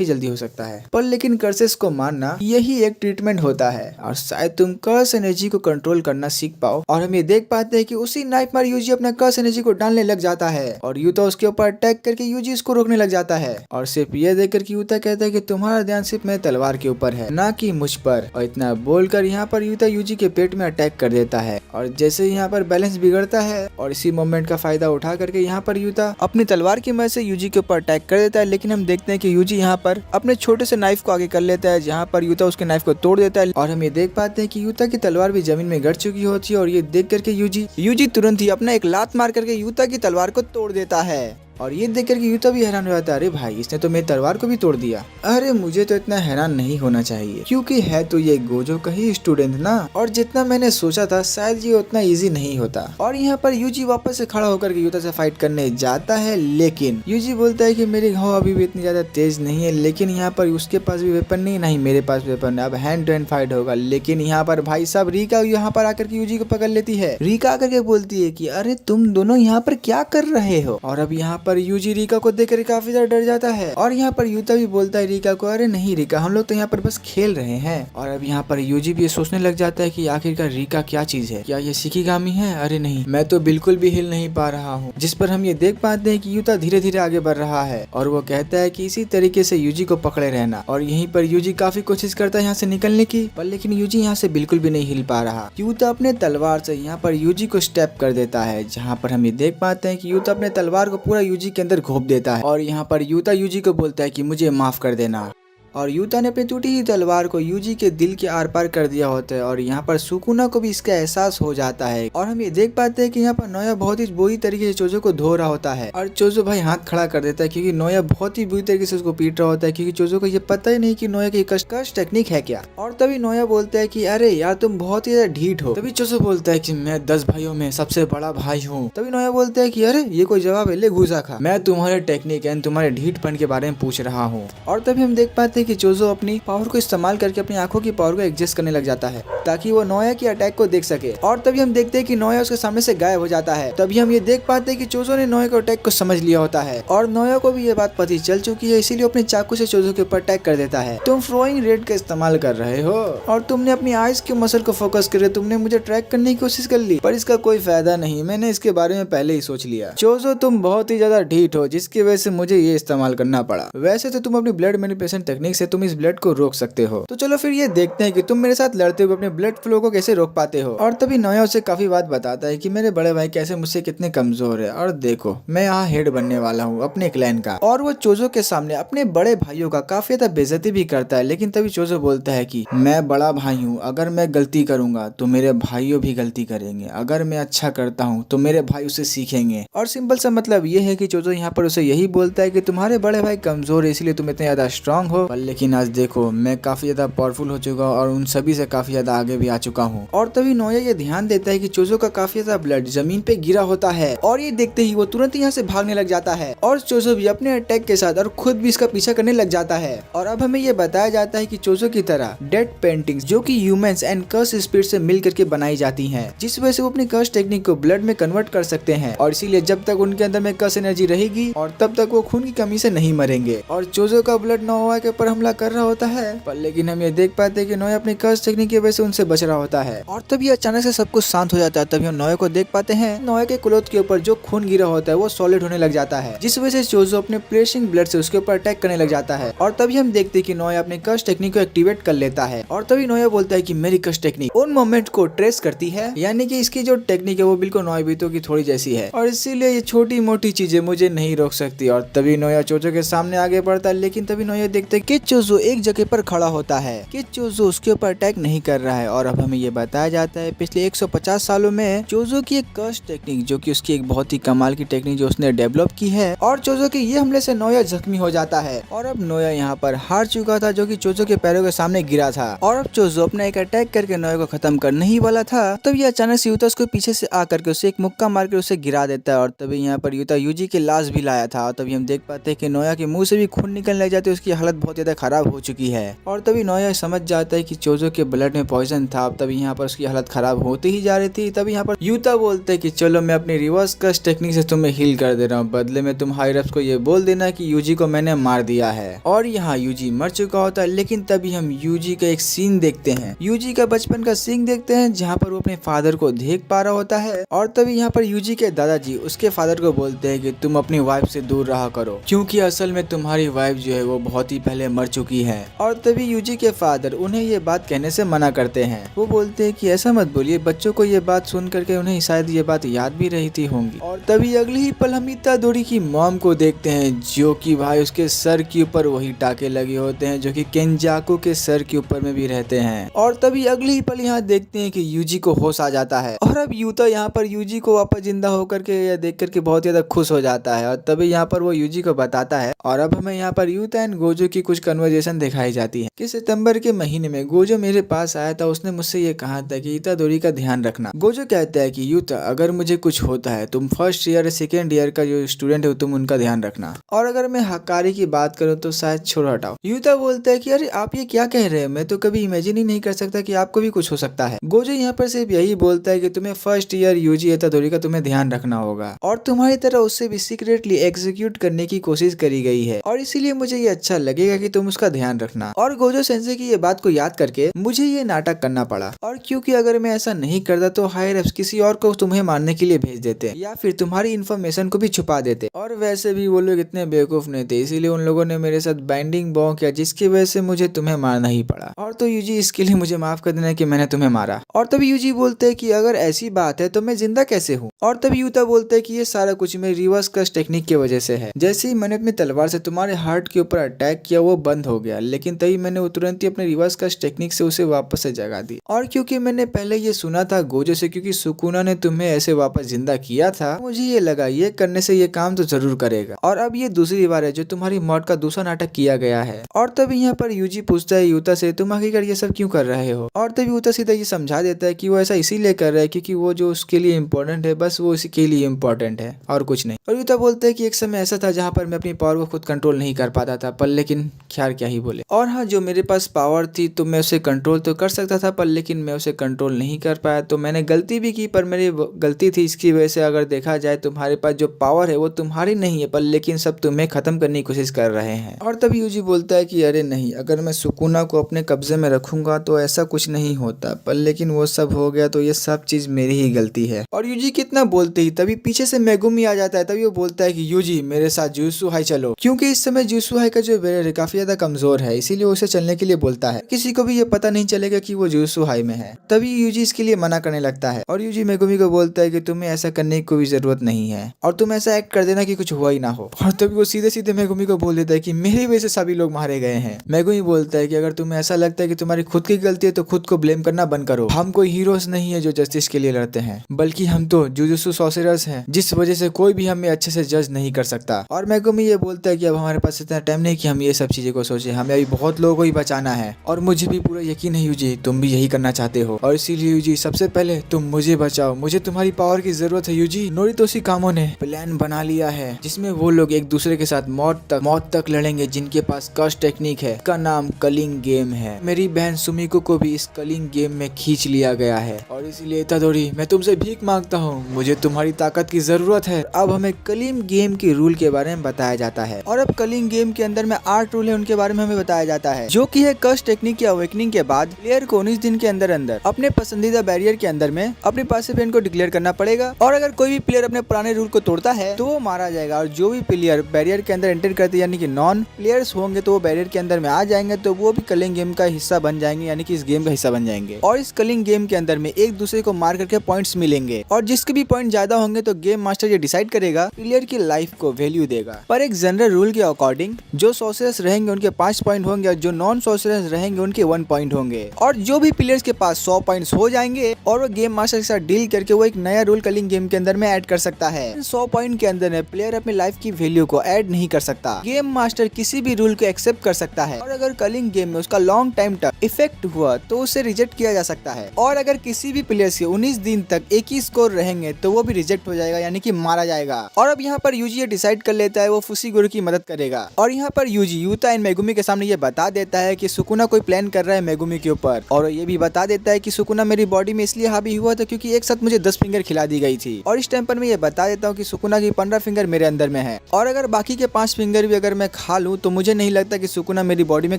जल्दी हो सकता है, पर लेकिन कर्सेस को मारना यही एक ट्रीटमेंट होता है और शायद तुम कर्स एनर्जी को कंट्रोल करना सीख पाओ। और हम ये देख पाते हैं कि उसी नाइटमेयर यूजी अपना कर्स एनर्जी को डालने लग जाता है और यूता उसके ऊपर अटैक करके यूजी इसको रोकने लग जाता है। और सिर्फ ये देखकर कि यूता कहता है कि तुम्हारा ध्यान सिर्फ मेरे तलवार के ऊपर है, ना कि मुझ पर। और इतना बोलकर यहाँ पर यूता यूजी के पेट में अटैक कर देता है और जैसे यहाँ पर बैलेंस बिगड़ता है और इसी मोमेंट का फायदा उठा करके यहाँ पर यूता अपनी तलवार की मदद से यूजी के ऊपर अटैक कर देता है। लेकिन हम देखते हैं कि यूजी यहाँ पर अपने छोटे से नाइफ को आगे कर लेता है, जहाँ पर यूता उसके नाइफ को तोड़ देता है। और हम ये देख पाते हैं कि यूता की तलवार भी जमीन में गिर चुकी होती है और ये देख करके यूजी तुरंत ही अपना एक लात मार करके यूता की तलवार को तोड़ देता है। और ये देख कर यूता भी हैरान हो जाता है, अरे भाई इसने तो मेरी तलवार को भी तोड़ दिया। अरे मुझे तो इतना हैरान नहीं होना चाहिए क्योंकि है तो ये गोजो का ही स्टूडेंट ना, और जितना मैंने सोचा था शायद ये उतना इजी नहीं होता। और यहाँ पर यूजी वापस से खड़ा होकर के यूता से फाइट करने जाता है, लेकिन यूजी बोलता है कि मेरे घाव अभी भी इतनी ज्यादा तेज नहीं है। लेकिन यहाँ पर उसके पास भी वेपन नहीं मेरे पास वेपन है, अब हैंड टू हैंड फाइट होगा। लेकिन यहाँ पर भाई साहब रिका यहाँ पर आकर के यूजी को पकड़ लेती है। रिका आकर के बोलती है कि अरे तुम दोनों यहाँ पर क्या कर रहे हो। और अब यहाँ पर यूजी रिका को देखकर काफी ज्यादा डर जाता है। और यहाँ पर यूता भी बोलता है रिका को, अरे नहीं रिका हम लोग तो यहाँ पर बस खेल रहे हैं। और अब यहाँ पर यूजी भी सोचने लग जाता है कि आखिरकार रिका क्या चीज है, क्या ये शिकिगामी है। अरे नहीं, मैं तो बिल्कुल भी हिल नहीं पा रहा हूँ। जिस पर हम ये देख पाते हैं कि यूता धीरे धीरे आगे बढ़ रहा है और वो कहता है कि इसी तरीके से यूजी को पकड़े रहना। और यहीं पर यूजी काफी कोशिश करता है यहाँ से निकलने की, पर लेकिन यूजी यहाँ से बिल्कुल भी नहीं हिल पा रहा। यूता अपने तलवार से यहाँ पर यूजी को स्टेप कर देता है, जहाँ पर हम ये देख पाते हैं कि यूता अपने तलवार को पूरा यूजी के अंदर घोप देता है। और यहाँ पर यूता यूजी को बोलता है कि मुझे माफ कर देना। और यूता ने अपनी टूटी हुई तलवार को यूजी के दिल के आर पार कर दिया होता है और यहाँ पर सुकुना को भी इसका एहसास हो जाता है। और हम ये देख पाते हैं कि यहाँ पर नोया बहुत ही बुरी तरीके से चोजो को धो रहा होता है और चोजो भाई हाथ खड़ा कर देता है क्योंकि नोया बहुत ही बुरी तरीके से उसको पीट रहा होता है, क्योंकि चोजो को ये पता ही नहीं कि नोया की कश टेक्निक है क्या। और तभी नोया बोलता है कि अरे यार तुम बहुत ही ज्यादा ढीठ हो। तभी चोजो बोलता है कि मैं 10 भाइयों में सबसे बड़ा भाई हूँ। तभी नोया बोलता है कि अरे ये कोई जवाब है, ले घुसा खा, मैं तुम्हारे टेक्निक एंड तुम्हारे ढीठपन के बारे में पूछ रहा हूँ। और तभी हम देख पाते हैं कि चोजो अपनी पावर को इस्तेमाल करके अपनी आंखों की पावर को एडजस्ट करने लग जाता है ताकि वो नोया की अटैक को देख सके। और तभी हम देखते हैं कि नोया उसके सामने से गायब हो जाता है। तभी हम ये देख पाते हैं कि चोजो ने नोया के अटैक को समझ लिया होता है और नोया को भी ये बात पता चल चुकी है, इसीलिए अपने चाकू से चोजो के ऊपर अटैक कर देता है। तुम फ्लोइंग रेड का इस्तेमाल कर रहे हो और तुमने अपनी आइज के मसल को फोकस करके तुमने मुझे ट्रैक करने की कोशिश कर ली, पर इसका कोई फायदा नहीं, मैंने इसके बारे में पहले ही सोच लिया। चोजो तुम बहुत ही ज्यादा ढीठ हो जिसकी वजह से मुझे ये इस्तेमाल करना पड़ा। वैसे तो तुम अपनी ब्लड मैनिपुलेशन टेक्निक से तुम इस ब्लड को रोक सकते हो, तो चलो फिर ये देखते हैं कि तुम मेरे साथ लड़ते हुए अपने ब्लड फ्लो को कैसे रोक पाते हो। और तभी नोया उसे काफी बात बताता है कि मेरे बड़े भाई कैसे मुझसे कितने कमजोर है और देखो मैं यहाँ हेड बनने वाला हूँ अपने क्लैन का। और वो चोजो के सामने अपने बड़े भाइयों का काफी ज्यादा बेइज्जती भी करता है। लेकिन तभी चोजो बोलता है कि मैं बड़ा भाई हूँ, अगर मैं गलती करूंगा तो मेरे भाइयों भी गलती करेंगे, अगर मैं अच्छा करता हूँ तो मेरे भाई उसे सीखेंगे। और सिंपल सा मतलब ये है कि चोजो यहाँ पर उसे यही बोलता है कि तुम्हारे बड़े भाई कमजोर है इसलिए तुम इतने ज्यादा स्ट्रांग हो, लेकिन आज देखो मैं काफी ज्यादा पावरफुल हो चुका हूँ और उन सभी से काफी ज्यादा आगे भी आ चुका हूँ। और तभी नोया ये ध्यान देता है कि चोजो का काफी ज्यादा ब्लड जमीन पे गिरा होता है और ये देखते ही वो तुरंत यहाँ से भागने लग जाता है और चोजो भी अपने अटैक के साथ और खुद भी इसका पीछा करने लग जाता है। और अब हमें ये बताया जाता है कि चोजो की तरह डेड पेंटिंग्स जो कि ह्यूमंस एंड कर्स स्पिरिट से मिल करके बनाई जाती हैं, जिस वजह से वो अपनी कर्स टेक्निक को ब्लड में कन्वर्ट कर सकते हैं और इसीलिए जब तक उनके अंदर में कर्स एनर्जी रहेगी और तब तक वो खून की कमी से नहीं मरेंगे। और चोजो का ब्लड नोया के ऊपर हमला कर रहा होता है, पर लेकिन हम ये देख पाते हैं कि नोया अपनी कर्स टेक्निक की वजह से उनसे बच रहा होता है। और तभी अचानक से सब कुछ शांत हो जाता है। तभी हम नोया को देख पाते हैं, नोया के क्लोथ के ऊपर जो खून गिरा होता है वो सॉलिड होने लग जाता है, जिस वजह से चोजो अपने प्रेशिंग ब्लड से उसके ऊपर अटैक करने लग जाता है। और तभी हम देखते हैं कि नोया अपने कर्स टेक्निक को एक्टिवेट कर लेता है। और तभी नोया बोलता है कि मेरी कर्स टेक्निक उन मोमेंट को ट्रेस करती है, यानी कि इसकी जो टेक्निक है वो बिल्कुल नोयाबितो की थोड़ी जैसी है और इसीलिए ये छोटी मोटी चीजें मुझे नहीं रोक सकती। और तभी नोया चोजो के सामने आगे बढ़ता है, लेकिन तभी नोया देखते हैं कि चोजो एक जगह पर खड़ा होता है, कि चोजो उसके ऊपर अटैक नहीं कर रहा है। और अब हमें ये बताया जाता है पिछले 150 सालों में चोजो की एक कर्स टेक्निक जो कि उसकी एक बहुत ही कमाल की टेक्निक जो उसने डेवलप की है, और चोजो के ये हमले से नोया जख्मी हो जाता है। और अब नोया यहाँ पर हार चुका था जो कि चोजो के पैरों के सामने गिरा था और अब चोजो अपना एक अटैक करके नोया को खत्म करने ही वाला था। तब ये अचानक से यूता उसको पीछे से आकर के उसे एक मुक्का मार के उसे गिरा देता है। और तभी यहाँ पर यूता यूजी की लाश भी लाया था और तभी हम देख पाते हैं कि नोया के मुंह से भी खून निकलने लग जाते है, उसकी हालत बहुत ज्यादा ज्यादा खराब हो चुकी है। और तभी नोया समझ जाता है कि चोजो के ब्लड में पॉइजन था। तभी यहाँ पर उसकी हालत खराब होती ही जा रही थी। तभी यहाँ पर यूता बोलते है कि चलो मैं अपनी रिवर्स कस्ट टेक्निक से तुम्हें हील कर दे रहा हूँ, बदले में तुम हाई रफ्स को ये बोल देना कि यूजी को मैंने मार दिया है। और यहाँ यूजी मर चुका होता है। लेकिन तभी हम यूजी का एक सीन देखते हैं, यूजी का बचपन का सीन देखते हैं जहाँ पर वो अपने फादर को देख पा रहा होता है। और तभी यहाँ पर यूजी के दादाजी उसके फादर को बोलते हैं कि तुम अपनी वाइफ से दूर रहा करो, क्योंकि असल में तुम्हारी वाइफ जो है वो बहुत ही पहले मर चुकी है। और तभी यूजी के फादर उन्हें ये बात कहने से मना करते हैं। वो बोलते हैं कि ऐसा मत बोलिए, बच्चों को ये बात सुन करके उन्हें शायद ये बात याद भी रहती होंगी। और तभी अगली ही पल हम इतादोरी की मॉम को देखते हैं, जो कि भाई उसके सर के ऊपर वही टाके लगे होते हैं जो कि केंजाकू के सर के ऊपर में भी रहते हैं। और तभी अगली ही पल यहाँ देखते हैं कि यूजी को होश आ जाता है। और अब यूता यहाँ पर यूजी को वापस जिंदा होकर के या देख करके बहुत ज्यादा खुश हो जाता है। और तभी यहाँ पर वो यूजी को बताता है। और अब हमें यहाँ पर यूता एंड गोजो की कुछ कन्वर्सेशन दिखाई जाती है कि सितंबर के महीने में गोजो मेरे पास आया था, उसने मुझसे ये कहा था कि इतादोरी का ध्यान रखना। गोजो कहता है कि यूता अगर मुझे कुछ होता है, तुम फर्स्ट ईयर सेकेंड ईयर का जो स्टूडेंट है तुम उनका ध्यान रखना। और अगर मैं हकारी की बात करूँ तो शायद छोड़ो हटाओ। यूता बोलता है कि अरे आप ये क्या कह रहे हैं, मैं तो कभी इमेजिन ही नहीं कर सकता कि आपको भी कुछ हो सकता है। गोजो यहाँ पर सिर्फ यही बोलता है कि तुम्हें फर्स्ट ईयर यूजी इतादोरी का तुम्हें ध्यान रखना होगा और तुम्हारी तरह उससे भी सीक्रेटली एग्जीक्यूट करने की कोशिश करी गई है, और इसीलिए मुझे ये अच्छा लगेगा कि तुम उसका ध्यान रखना। और गोजो सेंसे की ये बात को याद करके मुझे ये नाटक करना पड़ा, और क्योंकि अगर मैं ऐसा नहीं करता तो हायर अप्स किसी और को तुम्हें मारने के लिए भेज देते या फिर तुम्हारी इन्फॉर्मेशन को भी छुपा देते। और वैसे भी वो लोग इतने बेवकूफ नहीं थे, इसीलिए उन लोगों ने मेरे साथ बाइंडिंग बॉ किया, जिसकी वजह से मुझे तुम्हें मारना ही पड़ा। और तो यूजी इसके लिए मुझे माफ कर देना कि मैंने तुम्हें मारा। और तभी यूजी बोलते है कि अगर ऐसी बात है तो मैं जिंदा कैसे हूँ। और तभी यूता बोलते है कि ये सारा कुछ मेरी रिवर्स कस्ट टेक्निक की वजह से है। जैसे ही मैंने अपनी तलवार से तुम्हारे हार्ट के ऊपर अटैक किया वो बंद हो गया, लेकिन तभी मैंने तुरंत ही अपने रिवर्स कस्ट टेक्निक से उसे वापस से जगा दी। और क्योंकि मैंने पहले ये सुना था गोजो से, क्योंकि सुकुना ने तुम्हें ऐसे वापस जिंदा किया था, मुझे ये लगा ये करने से ये काम तो जरूर करेगा। और अब ये दूसरी बार है जो तुम्हारी मौत का दूसरा नाटक किया गया है। और तभी यहाँ पर यूजी पूछता है यूता से, तुम आखिरकार ये सब क्यों कर रहे हो। और तभी यूता सीधा ये समझा देता है कि वो ऐसा इसीलिए कर रहा है क्योंकि वो जो उसके लिए इम्पोर्टेंट है बस वो उसी के लिए इम्पोर्टेंट है और कुछ नहीं। और यूता बोलता है कि एक समय ऐसा था जहाँ पर मैं अपनी पावर को खुद कंट्रोल नहीं कर पाता था, पर लेकिन खैर क्या ही बोले। और हाँ, जो मेरे पास पावर थी तो मैं उसे कंट्रोल तो कर सकता था, पर लेकिन मैं उसे कंट्रोल नहीं कर पाया, तो मैंने गलती भी की, पर मेरी गलती थी। इसकी वजह से अगर देखा जाए तुम्हारे पास जो पावर है वो तुम्हारी नहीं है, पर लेकिन सब तुम्हें खत्म करने की कोशिश कर रहे हैं। और तभी यूजी बोलता है कि अरे नहीं, अगर मैं सुकुना को अपने कब्जे में रखूंगा तो ऐसा कुछ नहीं होता, पर लेकिन वो सब हो गया तो ये सब चीज मेरी ही गलती है। और यूजी कितना बोलते ही तभी पीछे से मेगुमी आ जाता है। तभी वो बोलता है कि यूजी मेरे साथ जुजुत्सु हाई चलो, क्योंकि इस समय जुजुत्सु हाई का जो बेरर है काफी ज्यादा कमजोर है, इसीलिए उसे चलने के लिए बोलता है। किसी को भी ये पता नहीं चलेगा कि वो जुजुत्सु हाई में है। तभी यूजी इसके लिए मना करने लगता है और यूजी मेगुमी को बोलता है कि तुम्हें ऐसा करने की कोई जरूरत नहीं है और तुम ऐसा एक्ट कर देना कि कुछ हुआ ही ना हो। और तभी वो सीधे सीधे मेगुमी को बोल देता है कि मेरी वजह से सभी लोग मारे गए हैं। मेगुमी बोलता है कि अगर तुम्हें ऐसा लगता है कि तुम्हारी खुद की गलती है तो खुद को ब्लेम करना बंद करो। हम कोई हीरोज नहीं है जो जस्टिस के लिए लड़ते हैं, बल्कि हम तो जुजुत्सु सॉर्सरर्स हैं, जिस वजह से कोई भी हमें अच्छे से जज नहीं कर सकता। और मेगुमी ये बोलता है कि अब हमारे पास इतना टाइम नहीं कि हम ये सब चीजें को सोचे, हमें अभी बहुत लोगों को ही बचाना है। और मुझे भी पूरा यकीन है यूजी तुम भी यही करना चाहते हो, और इसीलिए यूजी सबसे पहले तुम मुझे बचाओ, मुझे तुम्हारी पावर की जरूरत है यूजी। नोरितोशी कामो ने प्लान बना लिया है जिसमें वो लोग एक दूसरे के साथ मौत तक लड़ेंगे, जिनके पास कस्ट टेक्निक है, का नाम कलिंग गेम है। मेरी बहन सुमिको को भी इस कलिंग गेम में खींच लिया गया है, और इसलिए इतादोरी मैं तुमसे भीख मांगता हूँ, मुझे तुम्हारी ताकत की जरूरत है। अब हमें कलिंग गेम के रूल के बारे में बताया जाता है, और अब कलिंग गेम के अंदर में 8 रूल है, उनके बारे में हमें बताया जाता है, जो कि है कस्ट टेक्निक की अवेकनिंग के बाद प्लेयर को 19 दिन के अंदर अपने पसंदीदा बैरियर के अंदर में अपने पासिव को डिक्लेयर करना पड़ेगा, और अगर कोई भी प्लेयर अपने पुराने रूल को तोड़ता है तो वो मारा जाएगा। और जो भी प्लेयर बैरियर के अंदर एंटर करते यानी कि नॉन प्लेयर्स होंगे तो वो बैरियर के अंदर में आ जाएंगे, तो वो भी कलिंग गेम का हिस्सा बन जाएंगे, यानी कि इस गेम का हिस्सा बन जाएंगे। और इस कलिंग गेम के अंदर में एक दूसरे को मार करके पॉइंट्स मिलेंगे, और जिसके भी पॉइंट ज्यादा होंगे तो गेम मास्टर ये डिसाइड करेगा, प्लेयर की लाइफ को वैल्यू देगा। पर एक जनरल रूल के अकॉर्डिंग जो सॉर्सरर्स रहेंगे उनके 5 पॉइंट होंगे, और जो नॉन सॉर्सरर्स रहेंगे उनके 1 पॉइंट होंगे। और जो भी प्लेयर्स के पास 100 पॉइंट्स हो जाएंगे और वो गेम मास्टर के साथ डील करके वो एक नया रूल कलिंग गेम के अंदर में ऐड कर सकता है। 100 पॉइंट के अंदर में प्लेयर अपनी लाइफ की वैल्यू को ऐड नहीं कर सकता। गेम मास्टर किसी भी रूल को एक्सेप्ट कर सकता है, और अगर कलिंग गेम में उसका लॉन्ग टाइम तक इफेक्ट हुआ तो उसे रिजेक्ट किया जा सकता है। और अगर किसी भी प्लेयर्स के 19 दिन तक एक ही स्कोर रहेंगे तो वो भी रिजेक्ट हो जाएगा, यानी कि मारा जाएगा। और अब यहाँ पर यूजी डिसाइड कर लेता है वो फुशिगुरु की मदद करेगा, और यहाँ पर यूजी यूता एंड मेगुमी के सामने ये बता देता है कि सुकुना कोई प्लान कर रहा है मेगुमी के ऊपर, और ये भी बता देता है कि सुकुना मेरी बॉडी में इसलिए हावी हुआ था क्योंकि एक साथ मुझे 10 फिंगर खिला दी गई थी। और इस टाइम पर मैं ये बता देता हूँ कि सुकुना की 15 फिंगर मेरे अंदर में है, और अगर बाकी के 5 फिंगर भी अगर मैं खा लूँ तो मुझे नहीं लगता कि सुकुना मेरी बॉडी में